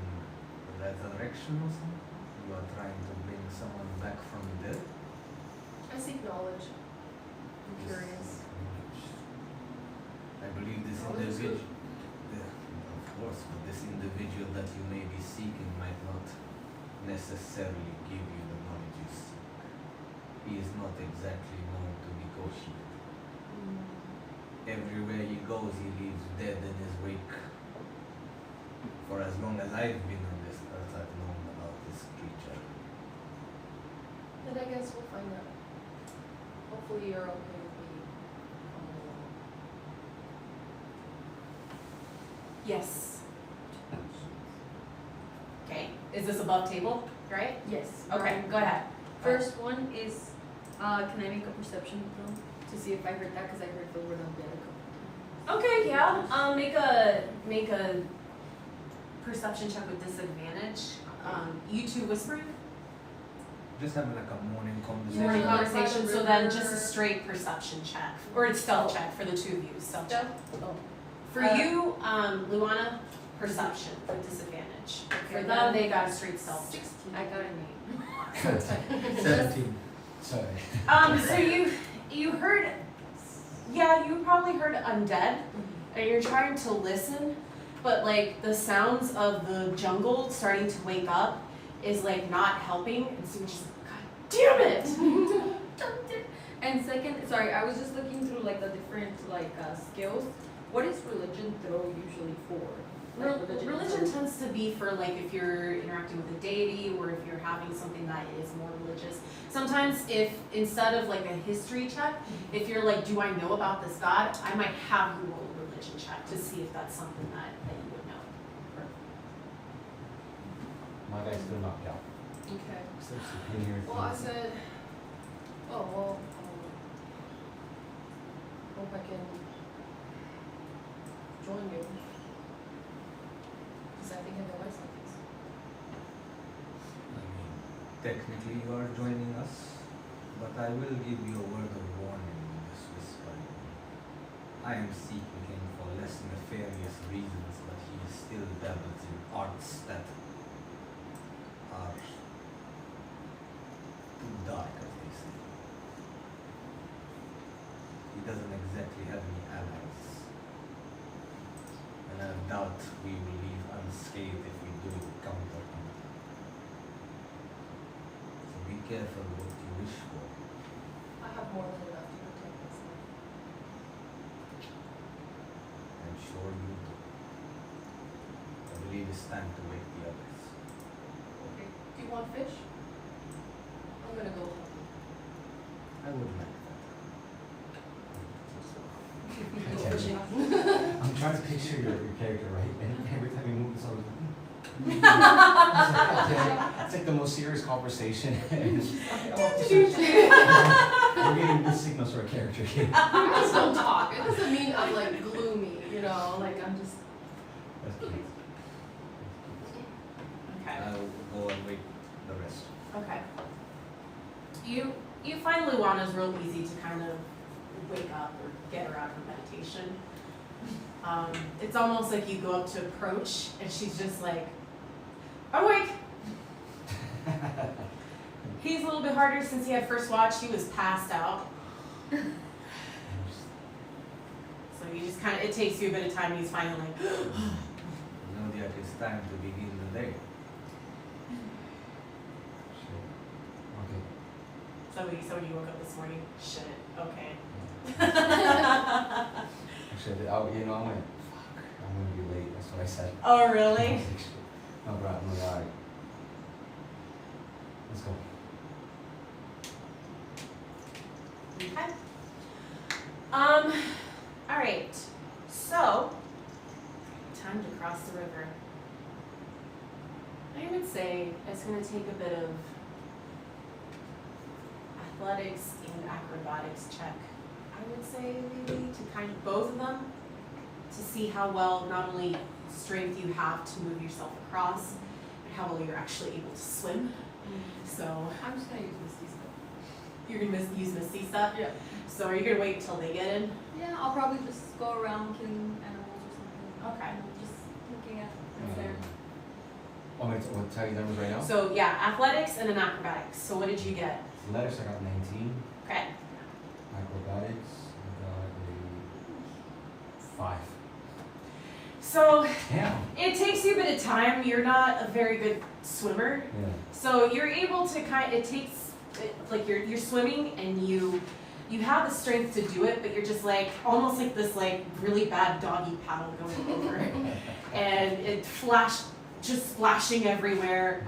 resurrection or something? You are trying to bring someone back from the dead? I seek knowledge. I'm This curious. knowledge. I believe this Knowledge is individual, yeah, of course, but this individual that you may be seeking might not necessarily give you the knowledge you seek. He is not exactly known to negotiate. Everywhere he goes, he leaves dead in his wake. For as long as I've been on this earth, I've known about this creature. Then I guess we'll find out. Hopefully you're okay with me coming along. Yes. Okay, is this above table, right? Yes. Okay, go ahead. First one is, can I make a perception roll to see if I heard that, because I heard the word undead a couple times. Okay, yeah, make a perception check with disadvantage. You two whispering? Just having like a morning conversation. Morning Yeah. conversation, By the so then river. just a straight perception check, or a stealth check for the two of you, stealth check. Stealth? Oh. For you, Luana, perception with disadvantage. For Okay, them, they got a straight stealth. 16. I got an 17. Sorry. So you heard, yeah, you probably heard undead, and you're trying to listen, but like the sounds of the jungle starting to wake up is like not helping, and so you're just like, God damn it! 8. And second, sorry, I was just looking through like the different like skills. What is religion throw usually for? Like, Religion tends to be for like if you're interacting with a deity or if you're having something that is more religious. Sometimes if instead of like a history check, if you're like, do I know about this god? I might have you roll a religion check to see if that's something that you would know. My guy's still knocked out. Okay. So it's in here. Well, I said, oh, well, hope I can join you. Because I think I know myself. I mean, technically you are joining us, but I will give you a word of warning in this whisper. I am seeking him for less nefarious reasons, but he still dabbles in arts that are too dark, as they say. He doesn't exactly have any allies, and I doubt we will leave unscathed if we do encounter him. So be careful what you wish for. I have more than enough to protect myself. I'm sure you do. I believe it's time to wake the others. Okay. Do you want fish? I'm gonna go help you. I would like that. Go fishing. I'm trying to picture your character, right? And every time you move, it's always like, it's like the most serious conversation. We're getting good signals for a character here. I just don't talk. It doesn't mean I'm like gloomy, you know, like I'm just. That's cute. Okay. I'll go and wake the rest. Okay. You find Luana's real easy to kind of wake up or get her out of her meditation. It's almost like you go up to approach and she's just like, awake! He's a little bit harder since he had first watch. He was passed out. So you just kind of, it takes you a bit of time. He's finally like, Zodiac, it's time to begin the day. Shit. Okay. so when you woke up this morning, shit, okay. Actually, I went, fuck, I'm gonna be late. That's what I said. Oh, I really? was like, shit. No, bro, I'm like, alright. Let's go. Okay. Alright. So, time to cross the river. I would say it's going to take a bit of athletics and acrobatics check. I would say maybe to kind of both of them to see how well not only strength you have to move yourself across, but how well you're actually able to swim. So I'm just gonna use Misty stuff. you're going to use Misty stuff? Yeah. So are you going to wait until they get in? Yeah, I'll probably just go around killing animals or something. Okay. Just looking at what's there. Want me to tell you the numbers right now? So yeah, athletics and then acrobatics. So what did you get? Athletics, I got 19. Okay. Acrobatics, I got a 5. So Damn. it takes you a bit of time. You're not a very good swimmer. Yeah. So you're able to like you're swimming and you have the strength to do it, but you're just like almost like this like really bad doggy paddle going over, and it just splashing everywhere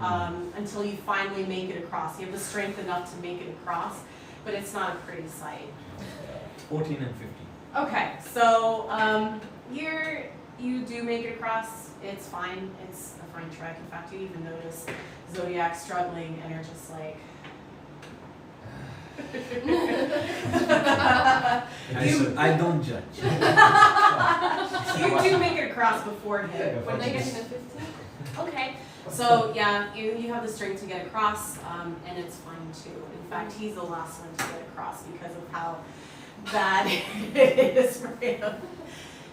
until you finally make it across. You have the strength enough to make it across, but it's not a pretty sight. 14 and 15. Okay, so you do make it across. It's fine. It's a fine trek. In fact, you even notice Zodiac struggling, and you're just like. I don't judge. You do make it across before him. When they get to 15? Okay, so yeah, you have the strength to get across, and it's fine too. In fact, he's the last one to get across because of how bad it is for him.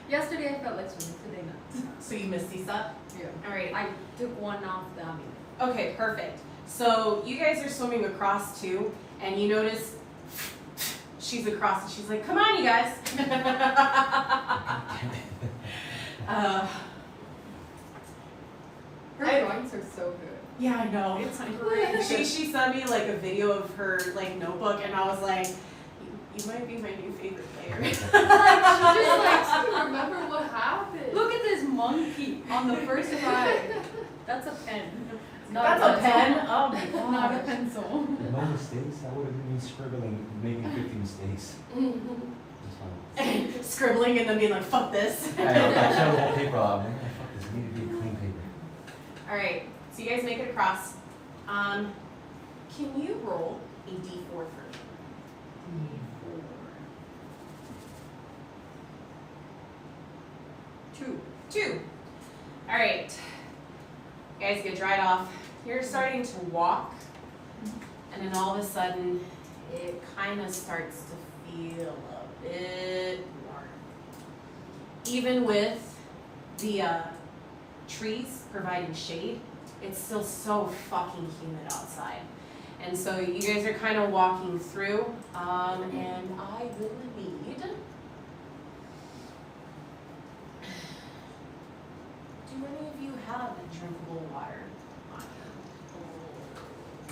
Yesterday I felt like swimming, today not. So you misty step? Yeah. Alright. I took one off the amulet. Okay, perfect. So you guys are swimming across too, and you notice she's across and she's like, come on you guys. Her I- drawings are so good. Yeah, I know. It's great. She sent me like a video of her like notebook, and I was like, you might be my new favorite player. She just likes to remember what happened. Look at this monkey on the first ride. That's a pen. That's a pen? Oh my god. Not a pencil. No mistakes? That would have been me scribbling, making 50 mistakes. That's fine. Scribbling and then being like, fuck this. I showed the whole paper out. Man, fuck this. It needed to be a clean paper. Alright, so you guys make it across. Can you roll a d4 for me? Two. Alright. You guys get dried off. You're starting to walk, and then all of a sudden, it kind of starts to feel a bit warm. Even with the trees providing shade, it's still so fucking humid outside. And so you guys are kind of walking through, and I will need. Do any of you have drinkable water on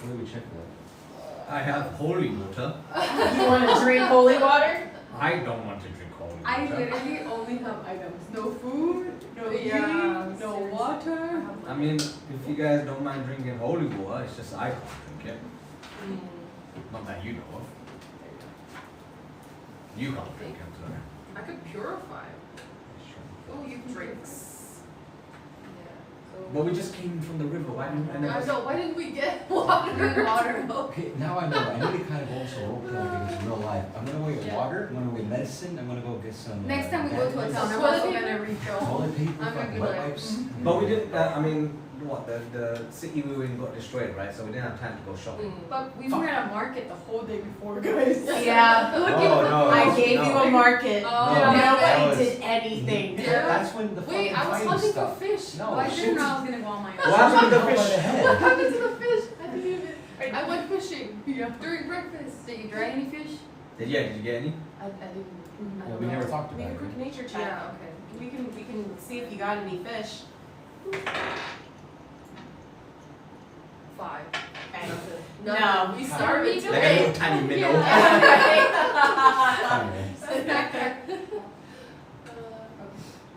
Where do we check that? I have holy water. you? You want to drink holy water? I don't want to drink holy I water. literally only have items. No food, no Yeah, tea, no seriously. water. I mean, if you guys don't mind drinking holy water, it's just I can't drink it. Not that you know of. You can't drink it, so. I could purify. Oh, you can drink. Drinks. But we just came from the river. Why didn't I I never? know, why didn't we get water? Water. Okay, now I know. I need to kind of also role play like it's real life. I'm gonna go get Yeah. water. I'm gonna go get medicine. I'm gonna go get some. Next time we go to a bandages, town, I'm Toilet also paper? gonna refill. toilet paper, I'm gonna fucking be wet like, wipes. But we didn't. I mean, what the city we were in got destroyed, right? So we didn't have time to go shopping. But we were at a market the whole day before, guys. Yeah. Oh no! I gave you no. a market. Oh, No, yeah. Nobody that was- did anything. Yeah. That's when the Wait, fucking I was fighting hunting for stuff. fish. No, Well, I shit. didn't know I was gonna go on my own. What happened to the Go by fish? the head. What happened to the fish? I didn't even. I went fishing Yeah. during breakfast. Did you dry any fish? Did you get any? I didn't. Well, we never talked Make about a it. quick nature check. Yeah, okay. We can see if you got any fish. 5. Okay. No. No. We started Like a today. little tiny minnow. Yeah. Anyway.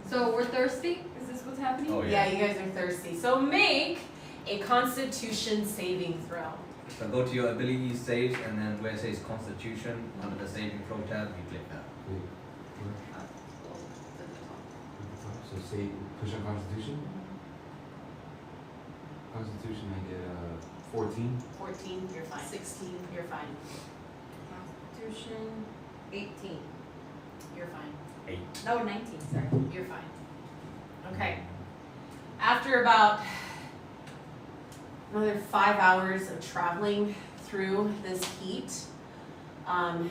So we're thirsty? Is this what's happening? Oh, Yeah, you guys are thirsty. So make a Constitution saving throw. So go to your ability saves, and then where it says Constitution under the saving throw tab, you click that. Wait, where? So say push on Constitution. Constitution, I get 14. 14, you're fine. 16, you're fine. Constitution 18. You're fine. 8. No, 19, sorry. You're fine. Okay. After about another 5 hours of traveling through this heat, I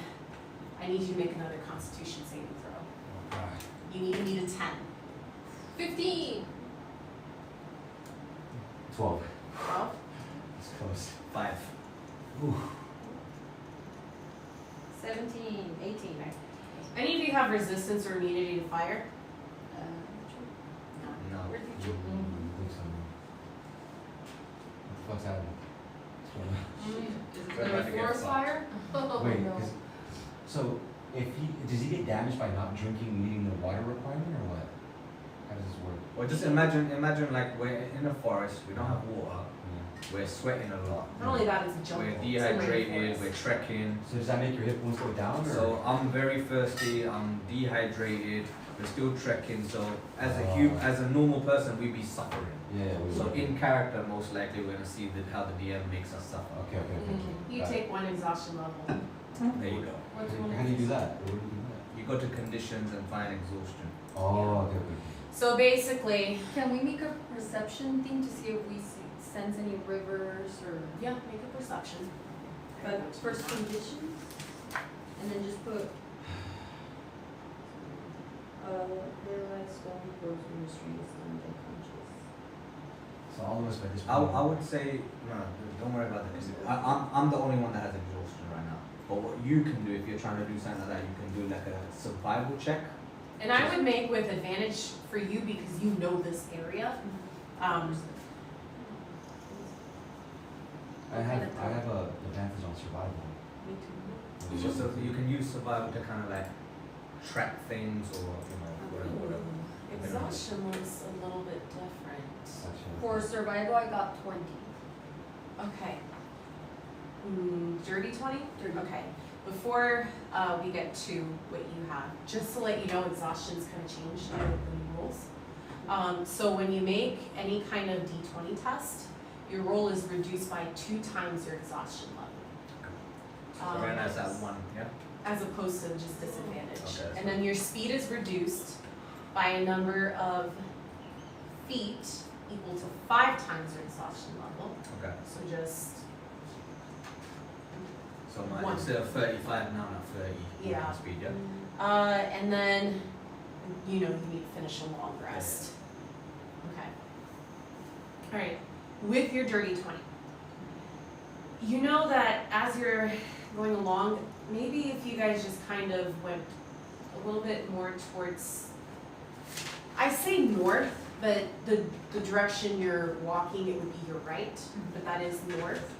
need you to make another Constitution saving throw. Oh, God. You need to beat a 10. 15. 12. 12? It's close. 5. Ooh. 17, 18. Any of you have resistance or immunity to fire? No. Where did you? Think so. What the fuck's happening? What's going on? Is it We're about gonna to be get forest fucked. fire? Oh Wait, no. so if does he get damaged by not drinking, meeting the water requirement, or what? How does this work? Well, just imagine like we're in a forest, we don't have water, we're sweating a lot, Not only that, it's a jungle. we're It's in the dehydrated, rainforest. we're trekking. So does that make your hit points go down, or? So I'm very thirsty, I'm dehydrated, we're still trekking, so as a as a normal person we'd be suffering. Yeah. So in character most likely we're gonna see how the DM makes us suffer. Okay. You Got it. take one exhaustion level. There you go. What do you want How do you do that? Where do you do that? You go to conditions and find exhaustion. Oh, okay. So basically, Can we make a perception thing to see if we sense any rivers or? yeah, make a perception. But first conditions, and then just put they're like stone crows in the streets and unconscious. So all of us by this I point. would say, no, don't worry about that, because I'm the only one that has exhaustion right now. But what you can do, if you're trying to do something like that, you can do like a survival check. And I would make with advantage for you because you know this area. I have a advantage on survival. Me too. It's just so you can use survival to kind of like track things or, whatever. Exhaustion was a little bit different. For survival, I got 20. Okay. Dirty 20? Dirty. Okay. Before we get to what you have, just to let you know, exhaustion's kind of changed in the new rules. So when you make any kind of D20 test, your roll is reduced by 2 times your exhaustion level. So right now it's at 1, yeah? As opposed to just disadvantage. Okay. And then your speed is reduced by a number of feet equal to 5 times your exhaustion level. Okay. So just, So my, One. instead of 35, now I'm at 30 Yeah. speed, yeah? and then, you know, you need to finish a long rest. Okay. All right, with your dirty 20, you know that as you're going along, maybe if you guys just kind of went a little bit more towards, I say north, but the direction you're walking, it would be your right, but that is north.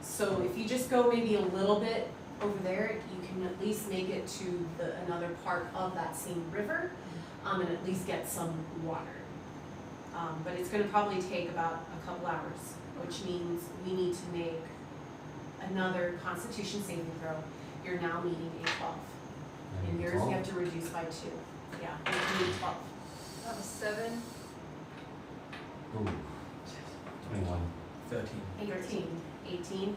So if you just go maybe a little bit over there, you can at least make it to another part of that same river, and at least get some water. But it's gonna probably take about a couple hours, which means we need to make another Constitution saving throw. You're now needing a 12. And yours you have to reduce by 2. Yeah, you need 12. That was 7. Ooh. 21. 13. 18.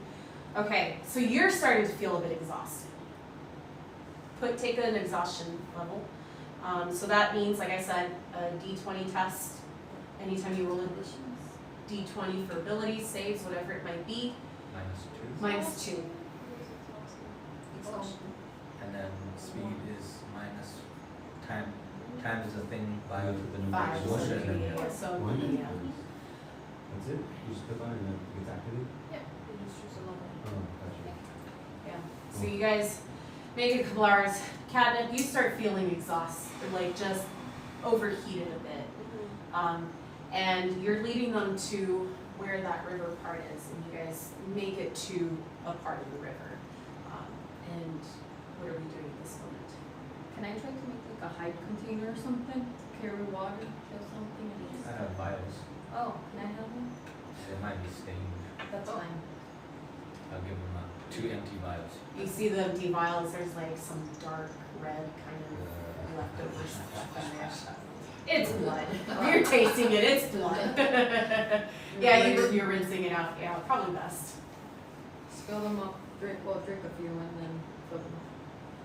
Okay, so you're starting to feel a bit exhausted. Take an exhaustion level. So that means, like I said, a D20 test. Anytime you roll a D20 for abilities, saves, whatever it might be, -2. -2. Exhaustion. And then speed is minus time. Time is a thing by the new 5. exhaustion. and then- Yeah, so One? yeah. That's it? You just click on it and it gets activated? You just choose a level. Oh, gotcha. Yeah, so you guys make a couple hours. Catnip, you start feeling exhausted, like just overheated a bit. And you're leading them to where that river part is, and you guys make it to a part of the river. And what are we doing at this moment? Can I try to make like a hide container or something? Carry water or something? I have vials. Oh, can I have one? They might be stained. That's fine. I'll give them 2 empty vials. You see the empty vials, there's like some dark red kind of leftover stuff in there. It's blood. You're tasting it, it's blood. Yeah, you're rinsing it out. Yeah, probably best. Fill them up, drink a few and then fill them up.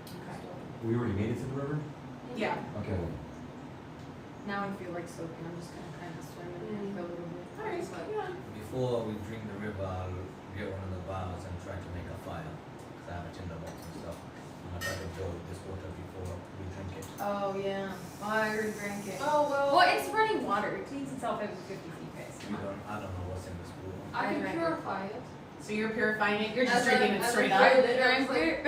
Okay. We already made it to the river? Yeah. Okay. Now I feel like soaking, I'm just gonna kind of swim in for a little bit. All right. Just like- Yeah. Before we drink the river, I'll get one of the vials and try to make a fire. Because I have a tinderbox and stuff. I'm gonna try to boil this water before we drink it. Oh, yeah. Oh, I already drank it. Oh well. Well, it's running water. It cleans itself every 50 feet, guys. I don't know what's in this water. I can purify it. So you're purifying it. You're just As drinking it a straight pilot, up. I'm like,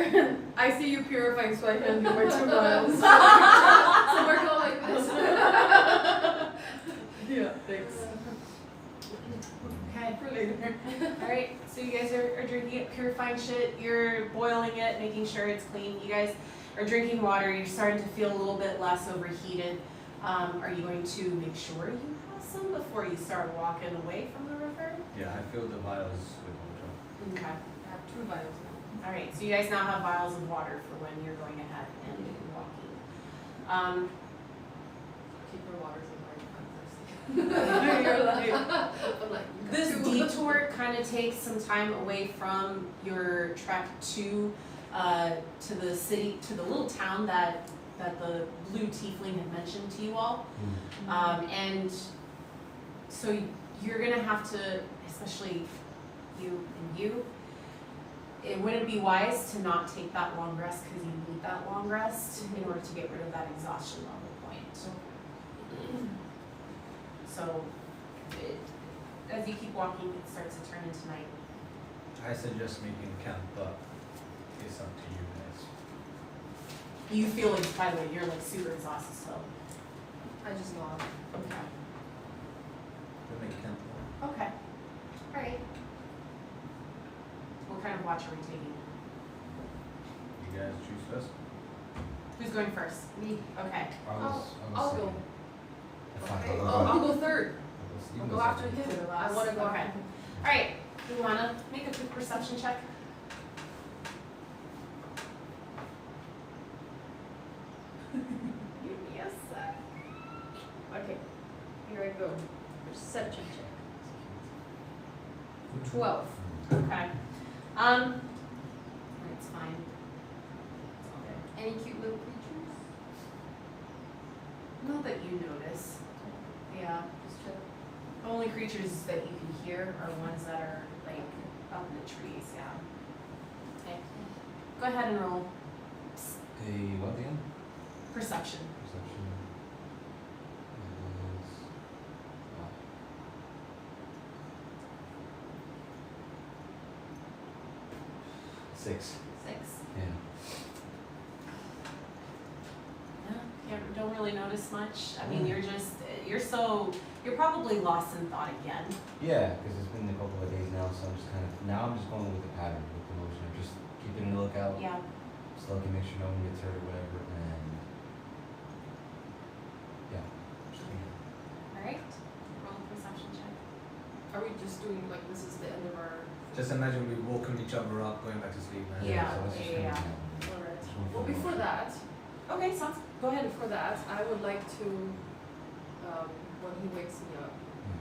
I see you purifying, so I can do my 2 miles. So we're going like this. Yeah, thanks. Okay. For later. All right. So you guys are drinking it, purifying shit. You're boiling it, making sure it's clean. You guys are drinking water. You're starting to feel a little bit less overheated. Are you going to make sure you have some before you start walking away from the river? Yeah, I filled the vials with water. Okay. I have 2 vials now. All right. So you guys now have vials of water for when you're going ahead and walking. Keep your waters in my You're like, I'm like, This detour kind of takes some time away from your trek to the city, to the little town that the blue tiefling had mentioned to you all. And so you're gonna have to, especially you, it wouldn't be wise to not take that long rest because you need that long rest in order to get rid of that exhaustion level So, as you keep walking, it starts to turn into night. I suggest making camp, but it's up to you guys. You feel like, by the way, you're like super exhausted still. I just nod. Okay. We'll make camp. Okay. Alright. What kind of watch are we taking? You guys choose first. Who's going first? Me. Okay. I'll go. Fine, I'll go third. You I'll can go after second. him. I wanna go Okay. after him. Alright, you wanna make a quick perception check? Give me a sec. Okay, here I go. Perception check. 12. Okay. It's fine. It's all good. Any cute little creatures? Not that you notice. Yeah. Just check. The only creatures that you can hear are ones that are like up in the trees, yeah. Okay. Go ahead and roll A what again? perception. Perception is six. 6. Yeah. Yeah, you don't really notice much. I mean, you're probably lost in thought again. Yeah, because it's been a couple of days now, so I'm just going with the pattern, with the motion. I'm just keeping a lookout, Yeah. just looking, make sure no one gets hurt or whatever, and yeah. Alright. Roll a perception check. Are we just doing like this is the end of our? Just imagine we woken each other up, going back to sleep, man. Yeah. So let's just yeah. Alright. just move Well, forward. before that, Okay, sounds, go ahead. before that, I would like to, when he wakes me up, Yeah.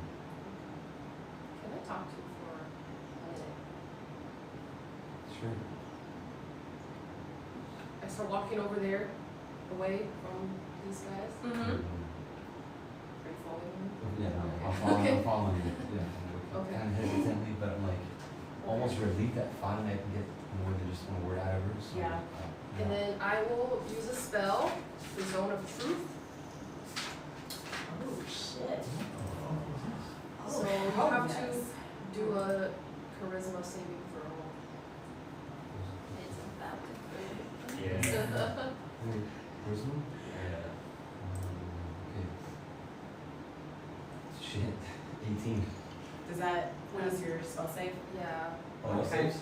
can I talk to him for a minute? Sure. I start walking over there, away from these guys. Mm-hmm. Are you following me? Yeah, Okay. I'm following you, yeah. Okay. Kind of hesitantly, but I'm like, almost relieved that finally I can get more than just one word out of her, so. Yeah. And then I will use a spell, the Zone of Truth. Oh, shit. So you have to do a charisma saving throw. It's about to Yeah. Charisma? Yeah. Okay. Shit, 18. Does that, what is your spell save? Yeah, Oh, no Okay. saves?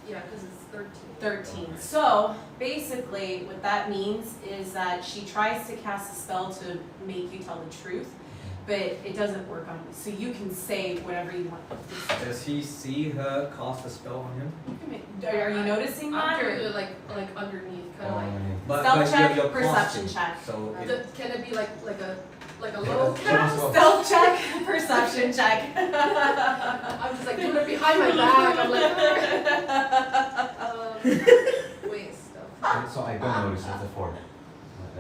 yeah, because it's 13. 13. So basically, what that means is that she tries to cast a spell to make you tell the truth, but it doesn't work on you. So you can say whatever you want. Does he see her cast a spell on him? You can make- Are you noticing that? I'm doing Or it like underneath, kind of like. But Stealth check, you're perception casting, check. So Can it be like a low Yeah, cast? sure. Stealth check, perception check. I'm just like doing it behind my back. I'm like, wait, stuff. So I don't notice, it's a 4.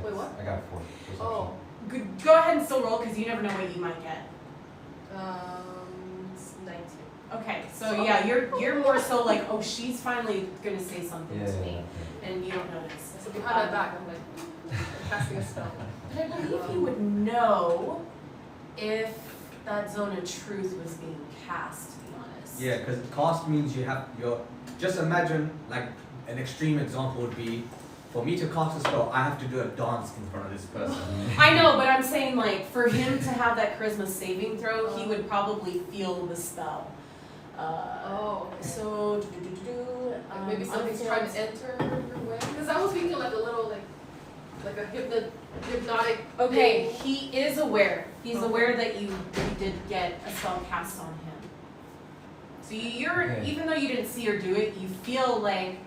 Wait, what? I got a 4. Perception. Oh, Go ahead and still roll because you never know what you might get. it's 19. Okay, so yeah, you're more so like, oh, she's finally gonna say something Yeah, to yeah, me, yeah. and you don't notice. So behind my back, I'm like I'm casting a spell. But I believe you would know if that zone of truth was being cast, to be honest. yeah, because cast means you have your. Just imagine, like an extreme example would be, for me to cast a spell, I have to do a dance in front of this person. I know, but I'm saying like for him to have that charisma saving throw, he would probably feel the spell. Oh, okay. So Like maybe something's trying to enter your way. Because I was thinking like a little like a hypnotic. Okay, thing. he is aware. He's Okay. aware that you did get a spell cast on him. So you're, Okay. even though you didn't see her do it, you feel like,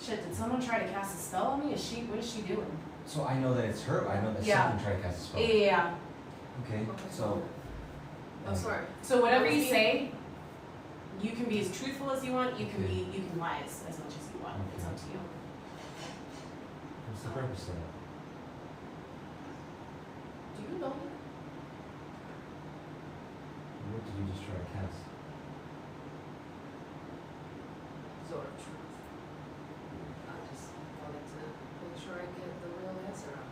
shit, did someone try to cast a spell on me? What is she doing? So I know that it's her, I know that Yeah. someone tried to cast a spell. Yeah. Okay, Okay. so. Oh, sorry. So whatever That you was say, you can be as truthful as you want. You can Okay. you can lie as much as you want. It's up to you. What's the purpose of that? Do you know? What did you just try to cast? Zone of Truth. I just wanted to make sure I get the real answer out.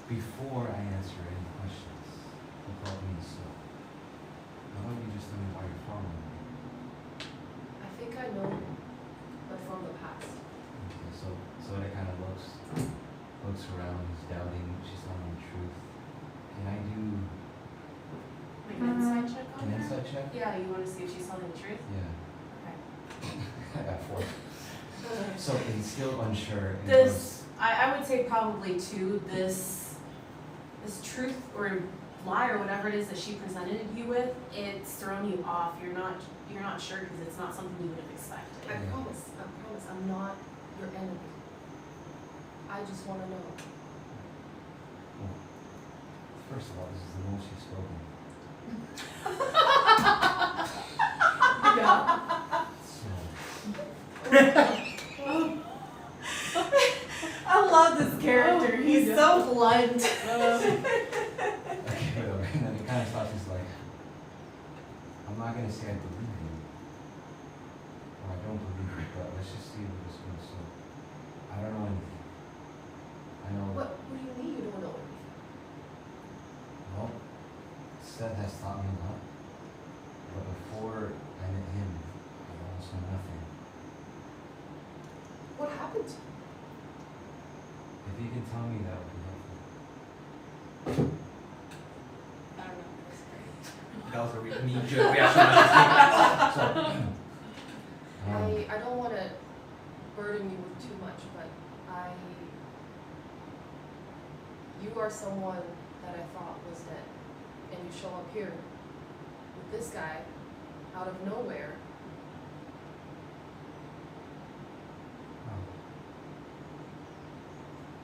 before I answer any questions about me, so why don't you just tell me why you're following me? I think I know, but from the past. Okay, so it kind of looks around, he's doubting, she's telling the truth. Can I do Like an inside check on an her? insight check? Yeah, you wanna see if she's telling the truth? Yeah. Okay. I got 4. So he's still unsure. and This, I would say probably too, this truth or lie or whatever it is that she presented you with, it's thrown you off. You're not sure because it's not something you would have expected. I promise, I'm not your enemy. I just wanna know. Well, first of all, this is the most you've spoken. Yeah. So, I love this character. He's so blunt. okay, whatever. And then he kind of stops. He's like, I'm not gonna say I believe you, or I don't believe you, but let's just see where this goes. So, I don't know anything. I know. What do you mean you don't know anything? Well, Seth has taught me a lot, but before I met him, I almost knew nothing. What happened to you? If you can tell me, that would be helpful. I don't know. It's great. That was a really knee-jerk reaction. I So, I don't wanna burden you with too much, but you are someone that I thought was dead, and you show up here with this guy out of nowhere.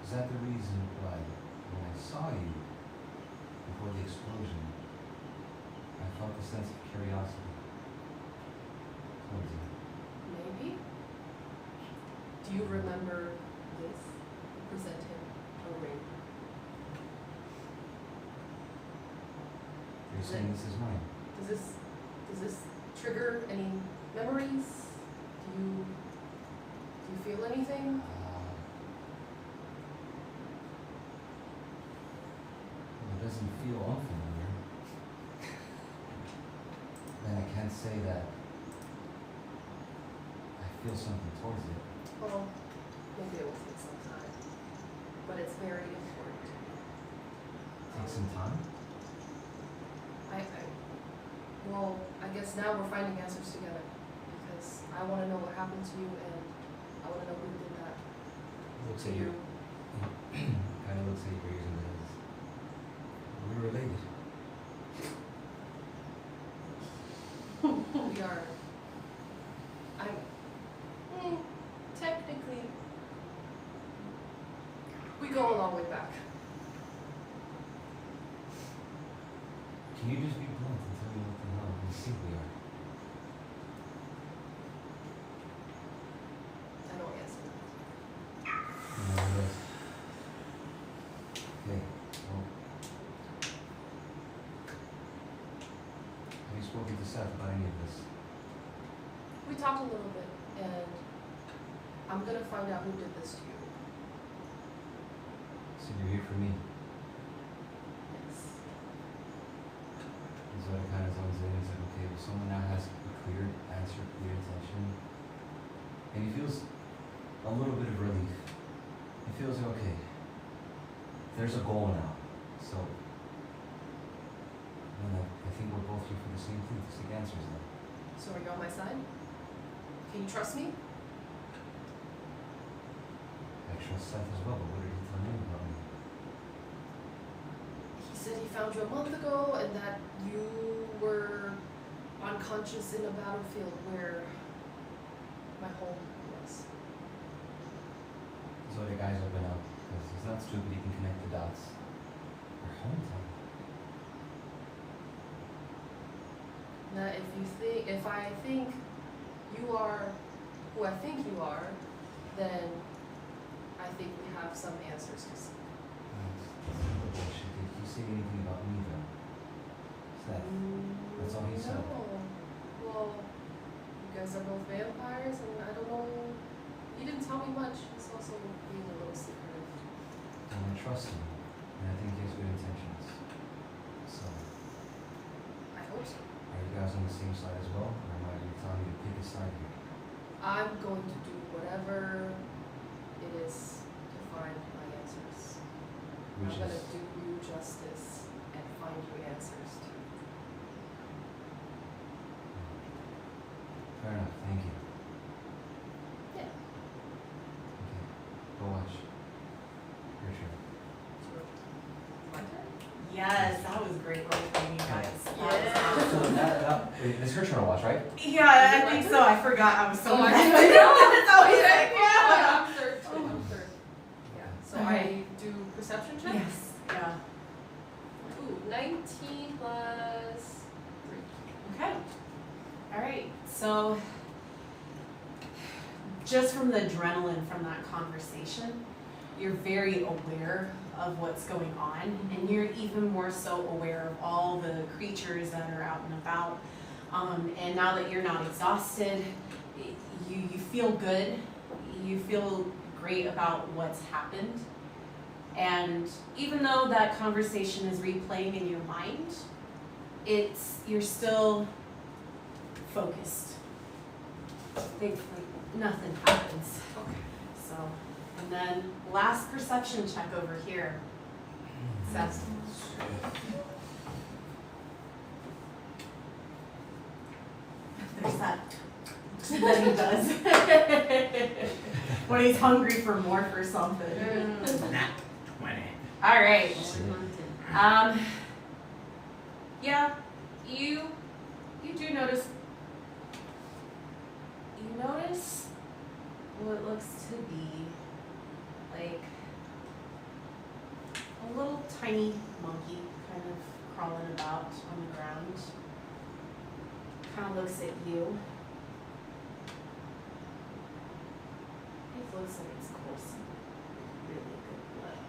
Is that the reason why, when I saw you before the explosion, I felt a sense of curiosity towards you? Maybe? Do you remember this? Present him a ring. You're saying this is mine? Does this trigger any memories? Do you feel anything? It doesn't feel unfamiliar. Then I can't say that I feel something towards it. Well, maybe it will take some time, but it's very important. Take some time? Well, I guess now we're finding answers together, because I wanna know what happened to you, and I wanna know who did that Looks to at you. you. Kind of looks at your ears and says, we're related. We are, technically, we go a long way back. Can you just be blunt and tell me what the hell you think we are? I don't answer. You know, yes. Okay, well. Have you spoken to Seth about any of this? We talked a little bit, and I'm gonna find out who did this to you. So you're here for me. Yes. So it kind of zones in. He's like, okay, well, someone now has a clear answer, clear intention. And he feels a little bit of relief. He feels like, okay, there's a goal now. So, and I think we're both here for the same thing, to seek answers now. So are you on my side? Can you trust me? I trust Seth as well, but what did he tell you about me? He said he found you a month ago and that you were unconscious in a battlefield where my home was. So the guys open up, because he's not stupid, he can connect the dots. Our hometown. Now if I think you are who I think you are, then I think we have some answers to see. That's bullshit. Did he say anything about me though? Seth. That's all he said. No. Well, you guys are both vampires, and I don't know. He didn't tell me much. He's also being a little secretive. And I trust him. And I think he has good intentions. So, I hope so. are you guys on the same side as well? Or am I telling you to pick a side here? I'm going to do whatever it is to find my answers. Which I'm gonna is, do you justice and find you answers too. fair enough, thank you. Yeah. Okay, go watch. Your turn. My turn? Yes, that was great role playing, you guys. That was Yeah. awesome. It's her turn to watch, right? Yeah, I think so. I forgot I was so Oh, I invested. know. It's always like, Oh, yeah. I'm third too, I'm third. Yeah, so Okay. I do perception check? Yes, yeah. Ooh, 19 plus 3. Okay. All right. So, just from the adrenaline from that conversation, you're very aware of what's going on, and you're even more so aware of all the creatures that are out and about. And now that you're not exhausted, you feel good. You feel great about what's happened. And even though that conversation is replaying in your mind, you're still focused. Thankfully, nothing happens. Okay. So, and then last perception check over here. Seth. There's that that he does when he's hungry for more for something. Nat 20. All right. Yeah, you do notice. You notice what looks to be like a little tiny monkey kind of crawling about on the ground. Kind of looks at you. It looks like it's coursing really good blood.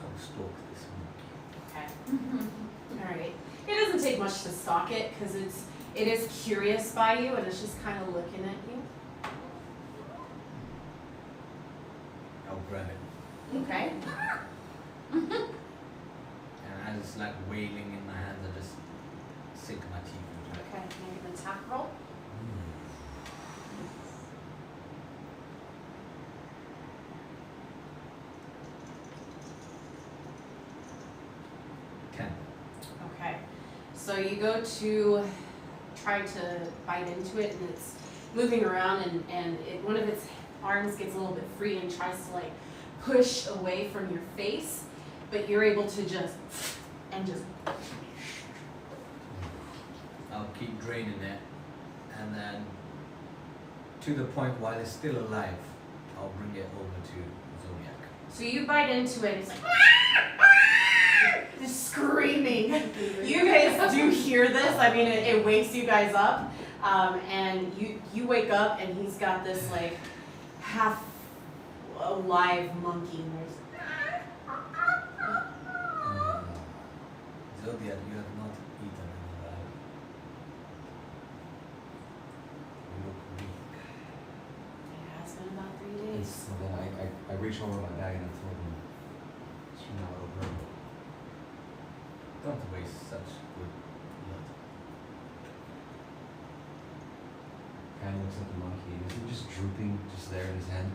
I'll stalk this monkey. Okay. All right. It doesn't take much to stalk it because it is curious by you and it's just kind of looking at you. I'll grab it. Okay. And I just like wailing in my hands. I just sink my teeth into it. Okay. Make an attack roll. 10. Okay. So you go to try to bite into it and it's moving around and one of its arms gets a little bit free and tries to like push away from your face, but you're able to just I'll keep draining it, and then to the point while it's still alive, I'll bring it over to Zodiac. so you bite into it, it's like just screaming. You guys do hear this. I mean, it wakes you guys up, and you wake up, and he's got this like half alive monkey. And there's Zodiac, you have not eaten alive. You look weak. it has been about 3 And days. so then I reach over my bag and I told him, you know, over. Don't waste such good blood. Kind of looks at the monkey. Is it just drooping just there in his hand?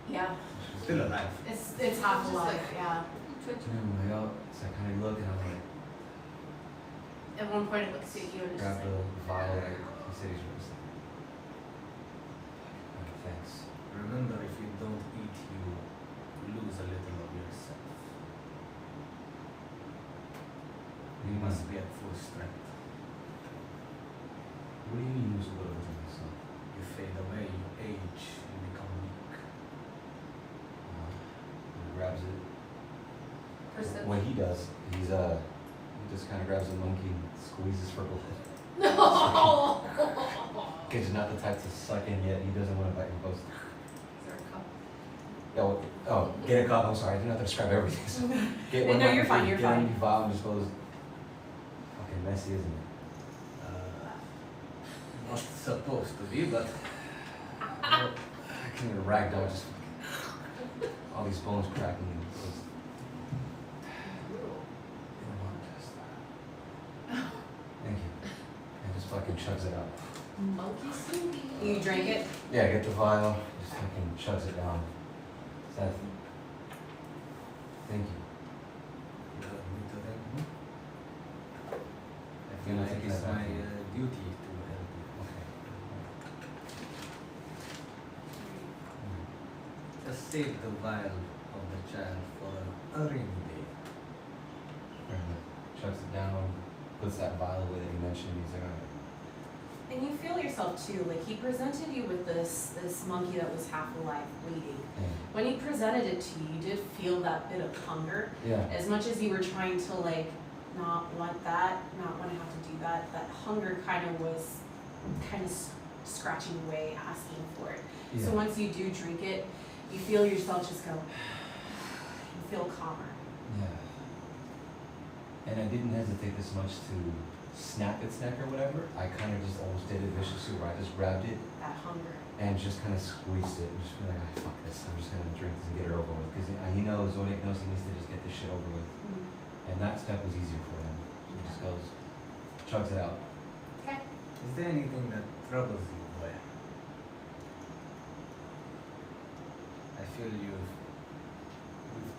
Yeah, Still alive. it's half Just alive. like- Yeah. And I'm like, oh, so I kind of look and I'm like, At one point, it looks at you and it's grab just the like, vial, like, he said he's really sick. Thanks. Remember, if you don't eat, you lose a little of yourself. You must be at full strength. What do you mean use a little bit of myself? You fade away, you age, you become weak. He grabs it. Perception. What he does, he just kind of grabs the monkey and squeezes for blood. No! Because he's not the type to suck in yet. He doesn't want to bite him close. Is there a cup? Oh, get a cup. I'm sorry. I didn't have to describe everything. So get one. No, you're fine, you're get fine. Get vial and just goes. Fucking messy, isn't it? Not supposed to be, but I can't even ragdoll. Just. all these bones cracking. And just, you don't want to test that. Thank you. And just fucking chugs it out. Monkey Snoopy. You drank it? Yeah, get the vial, just fucking chugs it down. Seth. Thank you. You don't need to thank me. I You feel know, like taking it's that back my from you. duty to help you. Okay. Just save the vial of the child for a rainy day. And chugs it down, puts that vial away that you mentioned. He's like, all right. And you feel yourself too, like he presented you with this monkey that was half alive, waiting. Yeah. When he presented it to you, you did feel that bit of hunger. Yeah. As much as you were trying to like not want that, not want to have to do that, that hunger kind of was kind of scratching away, asking for it. Yeah. So once you do drink it, you feel yourself just go, you feel calmer. Yeah. And I didn't hesitate this much to snap its neck or whatever. I kind of just almost did it viciously where I just grabbed it That hunger. and just kind of squeezed it and just be like, ah, fuck this. I'm just going to drink this and get it over with. Because he knows, Zodiac knows he needs to just get this shit over with. And that step was easier for him. He just goes, chugs it out. Okay. Is there anything that troubles you, boy? I feel you've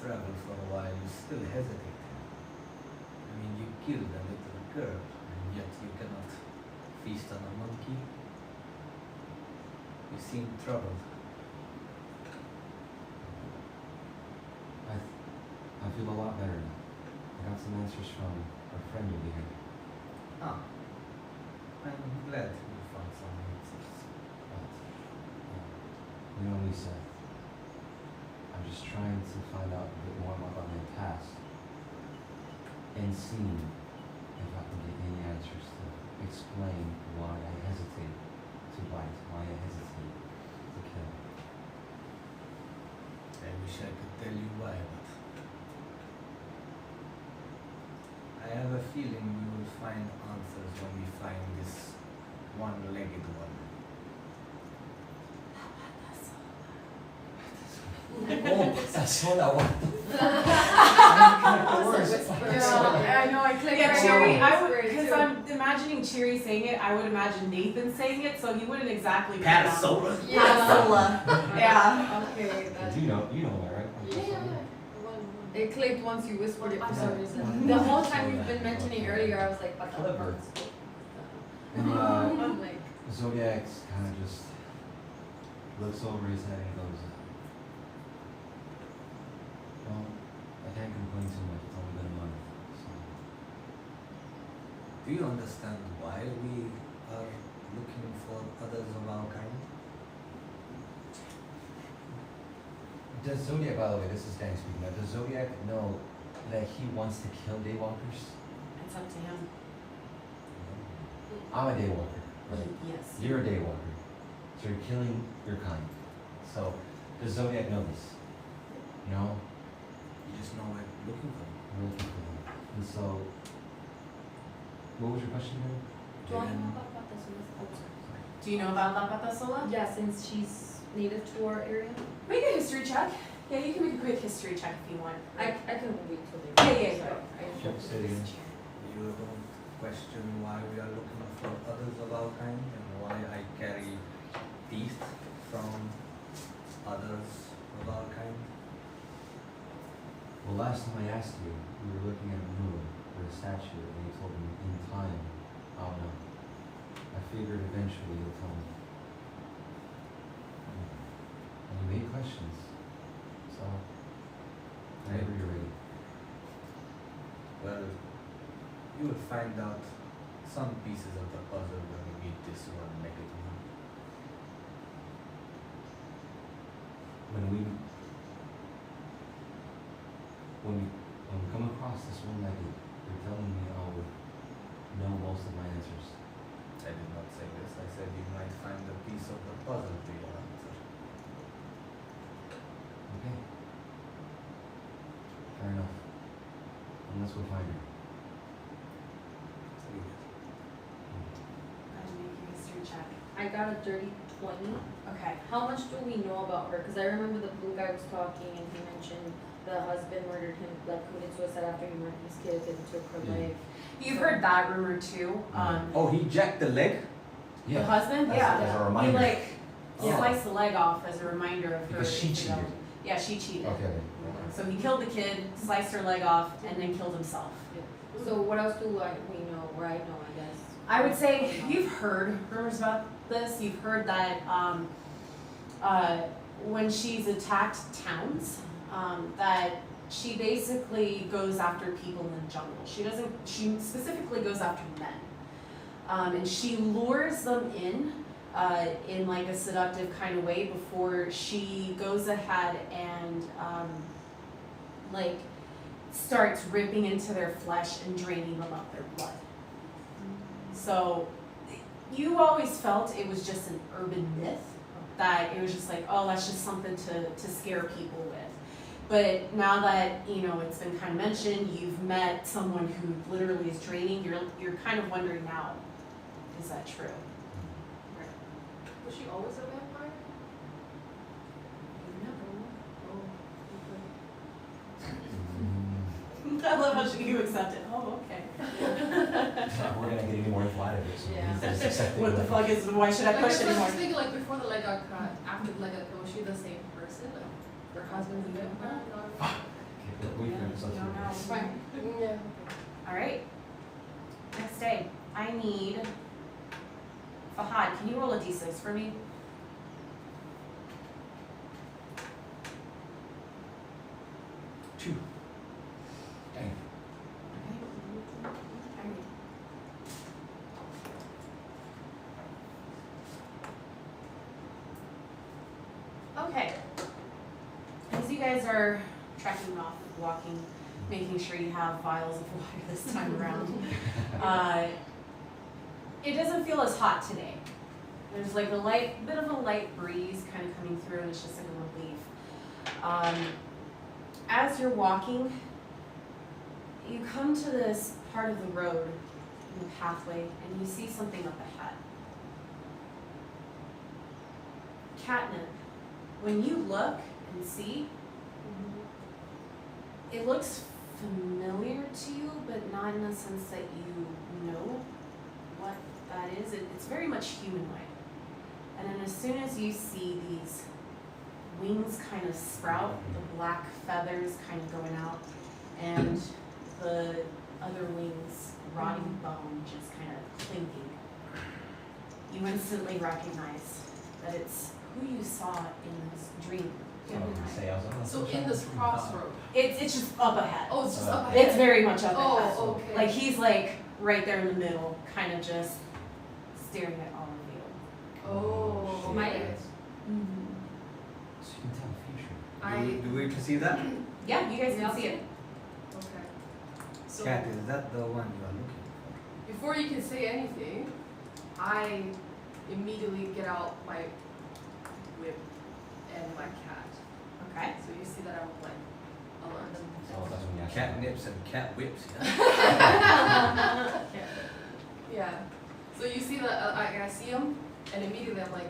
traveled for a while, you still hesitate. I mean, you killed a little girl, and yet you cannot feast on a monkey. You seem troubled. I feel a lot better now. I got some answers from our friend over here. Ah, I'm glad you found some answers. But, you know, Lisa, I'm just trying to find out a bit more about my past and seeing if I can get any answers to explain why I hesitate to bite, why I hesitate to kill. I wish I could tell you why, but I have a feeling we will find answers when we find this one-legged one. Oh, that's what I want. I know, I clicked. Yeah, right Cheery, now. I would, because I'm imagining Cheery saying it, I would imagine Nathan saying it, so he wouldn't exactly. Parasola? Parasola. Yeah. Okay, that's. You know that, right? Yeah. It clicked once you whispered it for some Yeah. reason. The whole time you've been mentioning earlier, I was like, what the Clever. fuck? And I'm like, Zodiac kind of just looks over his head and goes, well, I can't complain too much. It's only been a month. So. Do you understand why we are looking for others of our kind? Does Zodiac, by the way, this is Danny speaking now, does Zodiac know that he wants to kill Daywalkers? It's up to him. I'm a Daywalker. Right? Yes. You're a Daywalker. So you're killing your kind. So, does Zodiac know this? No? You just know we're looking for them. We're looking for them. And so, what was your question again? Do I know about Fahad-Seth? Oh, sorry. Do you know about La Patasola? yeah, since she's native to our area. Make a history check. Yeah, you can make a quick history check if you want. I can wait till they. Yeah. Sorry, I- Check, say it again. You don't question why we are looking for others of our kind and why I carry teeth from others of our kind? Well, last time I asked you, we were looking at a moon for a statue, and you told me in time, oh no. I figured eventually you'll tell me. And you made questions. So, whenever you're ready. Well, you will find out some pieces of the puzzle when we meet this one-legged one. When we come across this one legged, you're telling me I would know most of my answers. I did not say this. I said you might find a piece of the puzzle to your answer. Okay. Fair enough. Unless we'll find her. Leave it. Go ahead and make your history check. I got a dirty 20. Okay. How much do we know about her? Because I remember the blue guy was talking and he mentioned the husband murdered him, like committed suicide after he murdered his kid and took her leg. You've heard that rumor too. Oh, he jacked the leg? The husband, As- yeah. as a He reminder. like Yeah. sliced the leg off as a reminder of her. Because she you know. cheated. Yeah, she cheated. Okay. So he killed the kid, sliced her leg off, and then killed himself. So what else do we know, or I know, I guess? I would say you've heard rumors about this. You've heard that when she's attacked towns, that she basically goes after people in the jungle. She specifically goes after men. And she lures them in like a seductive kind of way before she goes ahead and like starts ripping into their flesh and draining them of their blood. So you always felt it was just an urban myth, that it was just like, oh, that's just something to scare people with. But now that, you know, it's been kind of mentioned, you've met someone who literally is draining, you're kind of wondering now, is that true? Was she always a vampire? I love how you accept it. Oh, okay. We're gonna get any more info out of it, so Yeah. we just accept it. What the fuck is, why should I Like, push I was anymore? thinking, like, before the leg got cut, after the leg got cut, was she the same person? Like, her husband's a vampire? Okay, we can No, no. It's fine. Yeah. All right. Next day, I need Fahad. Can you roll a d6 for me? Two. Dang. Okay. As you guys are trekking off, walking, making sure you have vials of water this time around, it doesn't feel as hot today. There's like a bit of a light breeze kind of coming through, and it's just like a relief. As you're walking, you come to this part of the road in the pathway, and you see something up ahead. Catnip, when you look and see, it looks familiar to you, but not in the sense that you know what that is. It's very much humanoid. And then as soon as you see these wings kind of sprout, the black feathers kind of going out, and the other wings, rotting bone just kind of clinking, you instantly recognize that it's who you saw in this dream. So I was gonna say, I was like, oh, So that's in this something. crossroad. It's just up ahead. Oh, it's just up It's ahead. very much up ahead. Oh, okay. Like he's like right there in the middle, kind of just staring at all of you. Oh, shit. My- Mm-hmm. So you can tell the future. Do we perceive that? Yeah, you guys Yeah. can see it. Okay. So Cat, is that the one you are looking for? before you can say anything, I immediately get out my whip and my cat. Okay. So you see that I'm like alert. So that's when you actually. Cat nips and cat whips, yeah? Yeah. So you see that I see him, and immediately I'm like,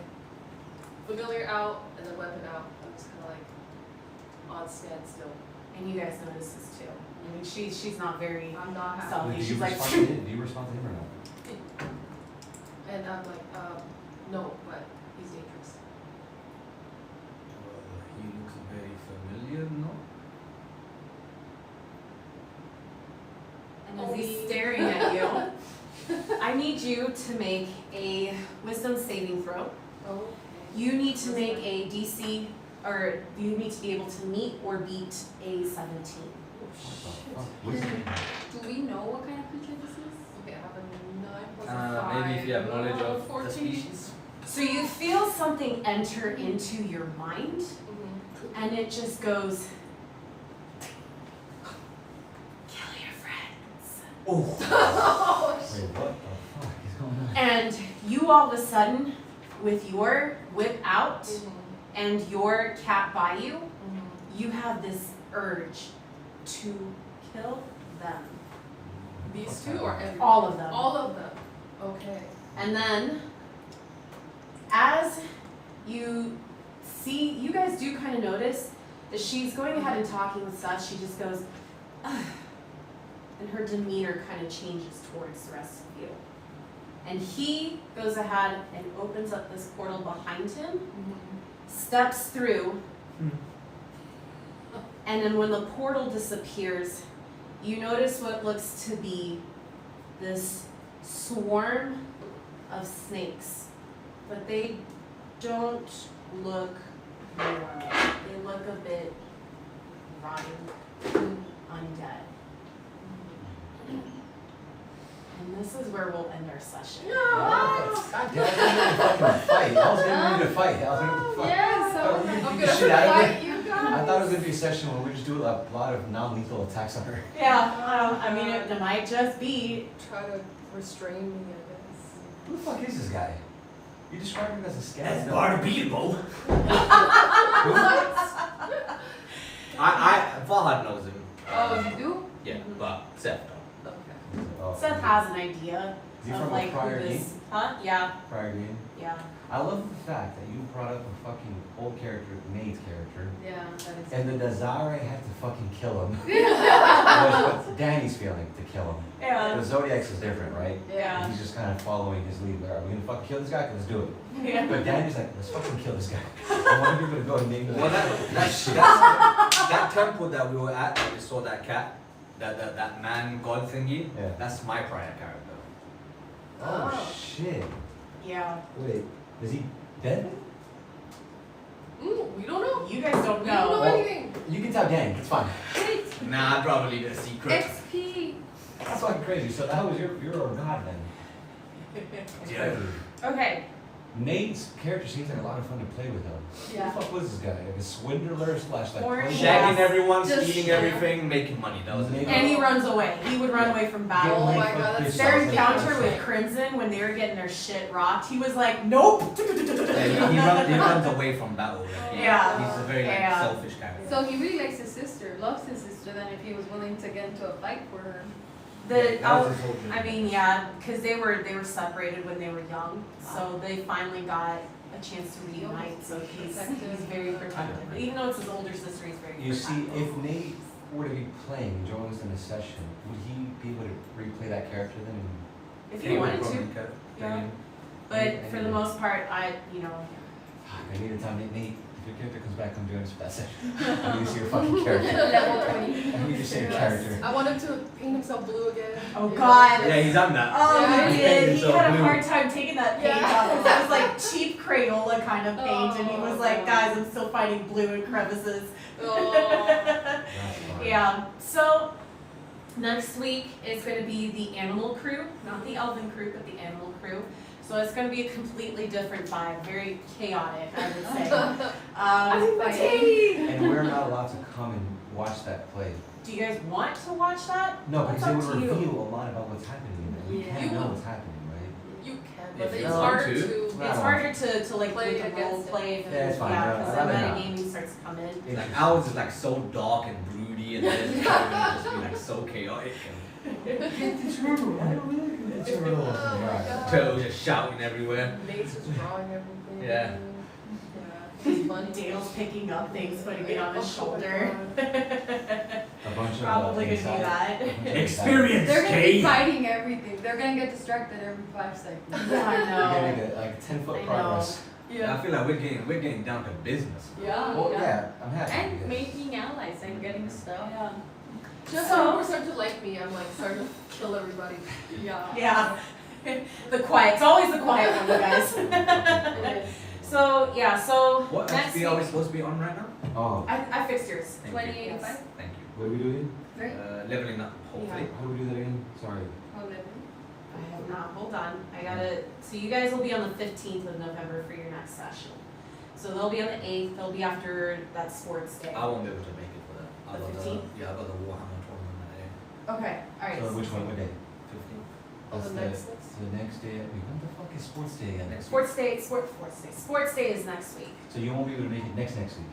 familiar out, and then weapon out. I'm just kind of like on standstill. And you guys notice this too. I mean, she's not very I'm not happy. So- Wait, she's do you like, respond to him? Do you respond to him or not? And I'm like, no, but he's dangerous. He looks very familiar, no? And as he's staring at you, I need you to make a wisdom saving throw. Oh. You need to make a DC, or you need to be able to meet or beat a 17. Oh shit. Wisdom. Do we know what kind of creature this is? Okay, I have a 9 plus a 5. Maybe if you have knowledge of 14. the species. So you feel something enter into your mind, Mhm. and it just goes, kill your friends. Oh Wait, shit. what the fuck is going on? And you all of a sudden, with your whip out Mhm. and your cat by you, Mhm. you have this urge to kill them. These two or everyone? All of them. All of them. Okay. And then, as you see, you guys do kind of notice that she's going ahead and talking with Seth. She just goes, "Ugh," and her demeanor kind of changes towards the rest of you. And he goes ahead and opens up this portal behind him, steps through, and then when the portal disappears, you notice what looks to be this swarm of snakes, but they don't look normal. They look a bit rotten, undead. And this is where we'll end our session. God damn, I was getting ready to fight. I was getting ready to fight. Yes, Oh, I'm you gonna beat the shit out of fight her? you guys. I thought it was gonna be a session where we just do a lot of non-lethal attacks on her. Yeah, I mean, it might just be. Try to restrain me, I guess. Who the fuck is this guy? You described him as a That's skeleton. Barbeebo. Fahad knows him. Oh, you do? Yeah, but Seth don't. Okay. Oh. Seth has an idea Is he of from like a prior who game? this. Huh? Yeah, Prior game? yeah. I love the fact that you brought up a fucking old character, Nate's character, Yeah, that is. and the Desire had to fucking kill him. That's what Danny's feeling, to kill him. Yeah. The Zodiac's is different, right? Yeah. He's just kind of following his lead. Are we gonna fucking kill this guy? Let's do it. Yeah. But Danny's like, let's fucking kill this guy. I want people to go and name Well, the that temple that we were at, that we saw that cat, that man god thingy. Yeah. That's my prior character. Oh shit. Yeah. Wait, is he dead? We don't know. You guys don't We don't know know. anything. You can tell Danny, it's fine. Nah, I'd rather leave it a secret. XP. That's fucking crazy. So that was you're a god then. That's Yeah. crazy. Okay. Nate's character seems like a lot of fun to play with though. Yeah. Who the fuck was this guy? Like a swindler slash like Orange playboy? Yeah. Shagging everyone, Just stealing shag. everything, making money. That was it. And he runs away. He would run away from battle. Oh Getting my laid God, for that's bitch Their sauce. encounter with Crimson when they were getting their shit rocked, he was like, nope. Yeah, he runs away from battle. Like, Yeah. He's a very like, Yeah. selfish character. So he really likes his sister, loves his sister, then if he was willing to get into a fight for her. The That was his whole I mean, yeah, because they were separated when they were young, so they finally got a chance to reunite. So he's very protective. Even though it's his older sister, he's very You see, protective. if Nate were to be playing, join us in a session, would he be able to replay that character then? If you wanted to, Yeah. but for the most part, I Fuck, I need to tell Nate, if your character comes back, come join us for that session. I need to see your fucking character. Level 20. I need to see your character. I want him to paint himself blue again. Oh God. Yeah, he's done that. Oh, Yeah, he he did. painted He himself had a blue. hard time taking that paint Yeah. off. It was like cheap Crayola kind of paint, and he was like, Oh. "Guys, I'm still finding blue in crevices." Oh. That's fine. Yeah. So next week is going to be the animal crew, not the elven crew, but the animal crew. So it's going to be a completely different vibe, very chaotic, I would say. And we're not allowed to come and watch that play. Do you guys want to watch that? No, That's because it up would to you. reveal a lot about what's happening in there. We Yeah. can't know what's happening, right? You can, If but you it's want harder to. to. Right. It's harder to like Play do the role against it. play. Yeah, it's fine. because I'd then rather not. metagaming starts to come in. Like ours is like so dark and broody, and then it's just be like so chaotic. It's rude. I don't really think it's rude. Oh my God. Turtles just shouting everywhere. Nate's just drawing everything. Yeah. It's funny. Dale's picking up things, putting it on his Oh my shoulder. God. A bunch of Probably gonna do inside- that. a bunch of Experience. They're gonna be Kate. fighting everything. They're gonna get distracted every 5 seconds. Yeah, I inside- We're know. getting like 10-foot I know. progress. I feel like we're getting down to business. Yeah. Well, yeah, I'm happy. And because- making allies and getting stuff. Yeah. Just So- so people start to like me, I'm like starting to kill everybody. Yeah. Yeah. The quiet. It's always the quiet one, you guys. So yeah. So What next XP are we week, supposed to be on right now? Oh, I fixed yours. Thank you. 2085? Thank you. what do we do again? Right? Leveling up, hopefully. How do we do that again? Sorry. I have not. Hold on. I gotta. So you guys will be on the 15th of November for your next session. So they'll be on the 8th. They'll be after that sports day. I won't be able to make it for that. I The got 15th? I got the Warhammer tournament that day. Okay. All right. So which one? What day? 15th. On the That's next list. the next day. Wait, when the fuck is sports day again? Next Sports day. Sports day is next week. So you won't be able to make it next week.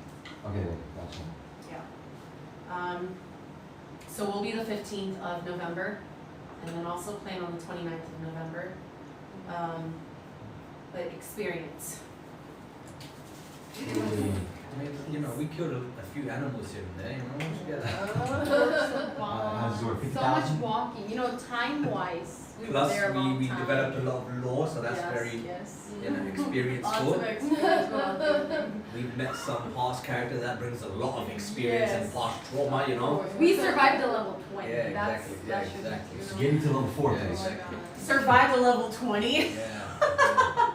Okay, gotcha. Yeah. So we'll be the 15th of November, and then also plan on the 29th of November. But experience. I mean, you know, we killed a few animals here and there, you know, we should get that. How's it work? So much 50,000? walking, you know, time-wise, we were Plus, there a long we time. developed a lot of lore, so that's Yes, very, yes. you know, experienced Lots tool. of experience going through. We've met some past characters that brings a lot of experience and Yes. past trauma, you know. We survived the level 20. Yeah, That's, exactly, that yeah, should exactly. be, So getting to level 4, Yeah, please. exactly. Survive a level 20. Yeah.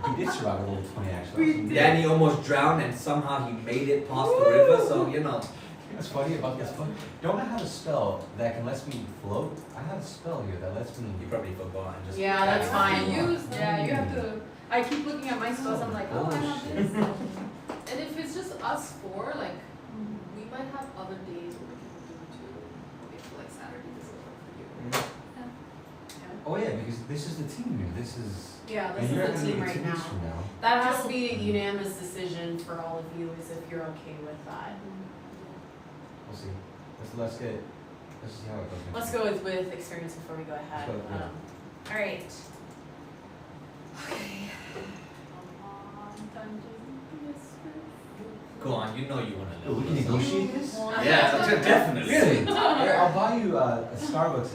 We did survive a level 20 actually. Danny almost drowned and somehow he made it past the river, so you know. What's funny about this one? Don't I have a spell that can let me float? I have a spell here that lets me. You probably forgot and just. Yeah, that's fine. Yeah, you have to. I keep looking at my spells. I'm like, oh, I have this. And if it's just us four, like, we might have other days where we can do too. If like Saturday doesn't work for you. Oh yeah, because this is the team here. This is. Yeah, and this you're is gonna the team make it right 2 weeks now. from now. That has to be a unanimous decision for all of you, is if you're okay with that. We'll see. Let's see how it goes. next Let's week. go with experience before we go ahead. Let's go, yeah. All right. Go on, you know you want to Oh, we can live. negotiate this? Yeah, definitely. Really? Here, I'll buy you a Starbucks.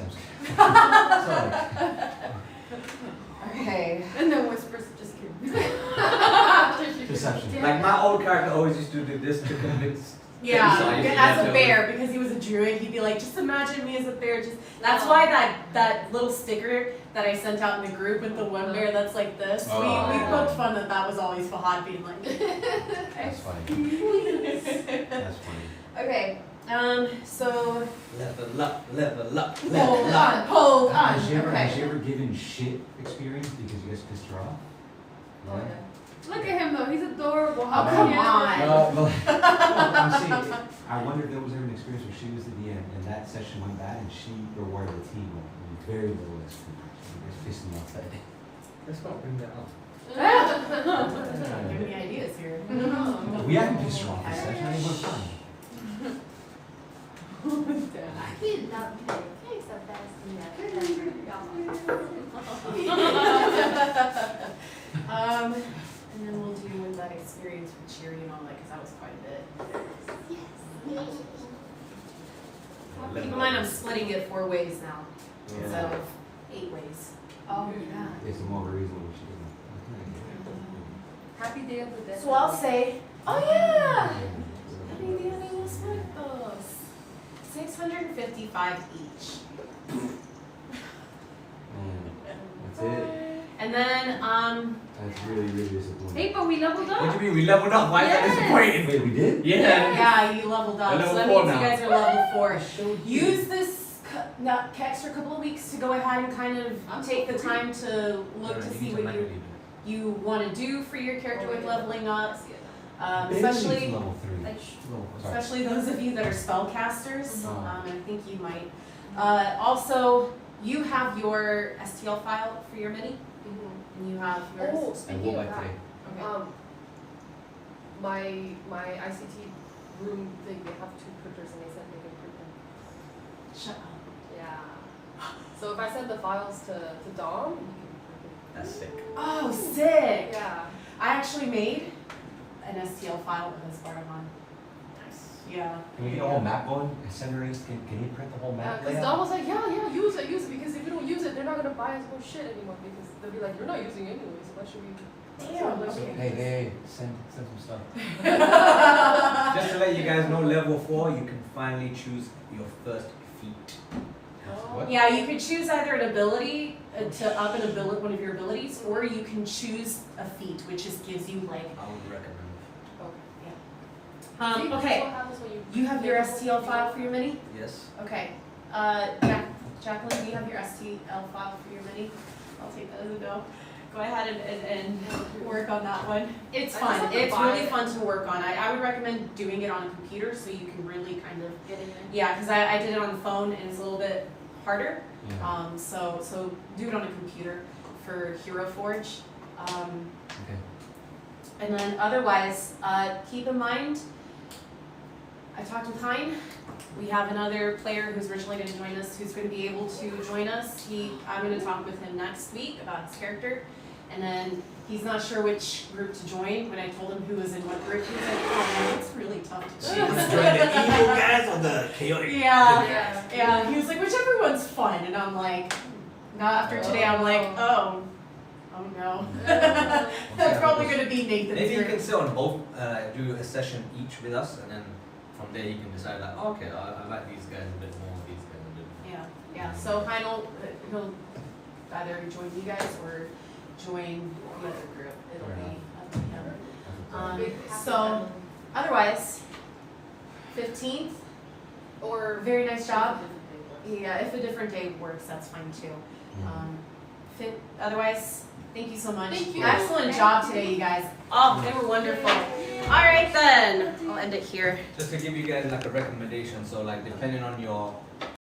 Sorry. Okay. And then whispers, just kidding. Perception. Like my old character always used to do this to convince. Yeah, Things I used to as get a to- bear, because he was a druid, he'd be like, just imagine me as a bear. Just that's why that little sticker that I sent out in the group with the one bear that's like this. Oh. We poked fun that was always Fahad being like. That's funny. That's funny. Okay. So Level up, level up, hold level up. on, hold on. Has she Okay. ever given shit experience because you guys pissed her off? Oh, yeah. Look at him though, he's adorable. How Oh, can come you on. No, I'm saying, I wonder if there was ever an experience where she was the DM and that session went bad and she rewarded the team with very little experience. You guys pissed me off that day. Let's not bring that up. Give me ideas here. We haven't pissed her off this session, I think we're fine. I did not pick. Thanks, the best in And then we'll do that experience with cheery and all that, because that was quite a bit. Keep in mind, I'm splitting it 4 ways now, instead of 8 ways. Oh, yeah. It's more of a reason why she Happy Day of the Dead. So I'll say, oh yeah! Happy Dia de los Muertos. 655 each. That's it. And then, That's really, really disappointing. Hey, but we leveled What do up. you mean we leveled up? Why is that Yes. disappointing? Wait, we did? Yeah. yeah, you leveled up, We're so that level means 4 you now. guys are level 4. Use this extra couple of weeks to go ahead and kind of take the time to look to see what you want to do for your character with leveling up. Especially Level 3. like, Sorry. especially those of you that are spellcasters. Oh. I think you might. Also, you have your STL file for your mini, and you have yours. Oh, I will speaking by of that, today. Okay. my ICT room thing, they have 2 printers and they said they can print them. Shut up. Yeah. So if I send the files to Dom, he can print them. That's sick. Oh, sick! Yeah. I actually made an STL file with this part on. Nice. Yeah. Can we get a whole map going? Send her in, can you print the whole map Because layout? Dom was like, yeah, use it, because if you don't use it, they're not gonna buy us more shit anymore, because they'll be like, you're not using it anyways, why should we? Damn. Hey, send some stuff. Just to let you guys know, level 4, you can finally choose your first feat. What? Yeah, you could choose either an ability to up an ability, one of your abilities, or you can choose a feat, which just gives you like. I would recommend. See, this is Okay. what happens when You have your STL file for your mini. Yes. Okay. Jacqueline, do you have your STL file for your mini? I'll take that as a go. Go ahead and work on that one. It's I just fun. have to It's buy really it. fun to work on. I would recommend doing it on a computer so you can really kind of. get in there. Yeah, because I did it on the phone and it's a little bit harder. Yeah. So do it on a computer for Hero Forge. Okay. And then otherwise, keep in mind, I talked with Hein. We have another player who's originally going to join us, who's going to be able to join us. I'm going to talk with him next week about his character. And then He's not sure which group to join. When I told him who was in what group, he was like, oh, man, it's really tough to So you wanna choose. join the evil guys or the chaotic? Yeah, he was like, whichever one's fun. And I'm like, not after today, I'm like, oh no. That's probably gonna be Nathan's Maybe you group. can sit on both, do a session each with us, and then from there you can decide like, okay, I like these guys a bit more, these guys a bit more. Yeah. So he'll either join you guys or join the other group. It'll be up to him. Big happy So family. otherwise, 15th, Or very nice job. different Yeah, if a different day works, that's fine too. Mm-hmm. Otherwise, thank you so much. Thank you. Excellent job today, you guys. Oh, they were wonderful. All right then, I'll end it here. Just to give you guys like a recommendation, so like depending on your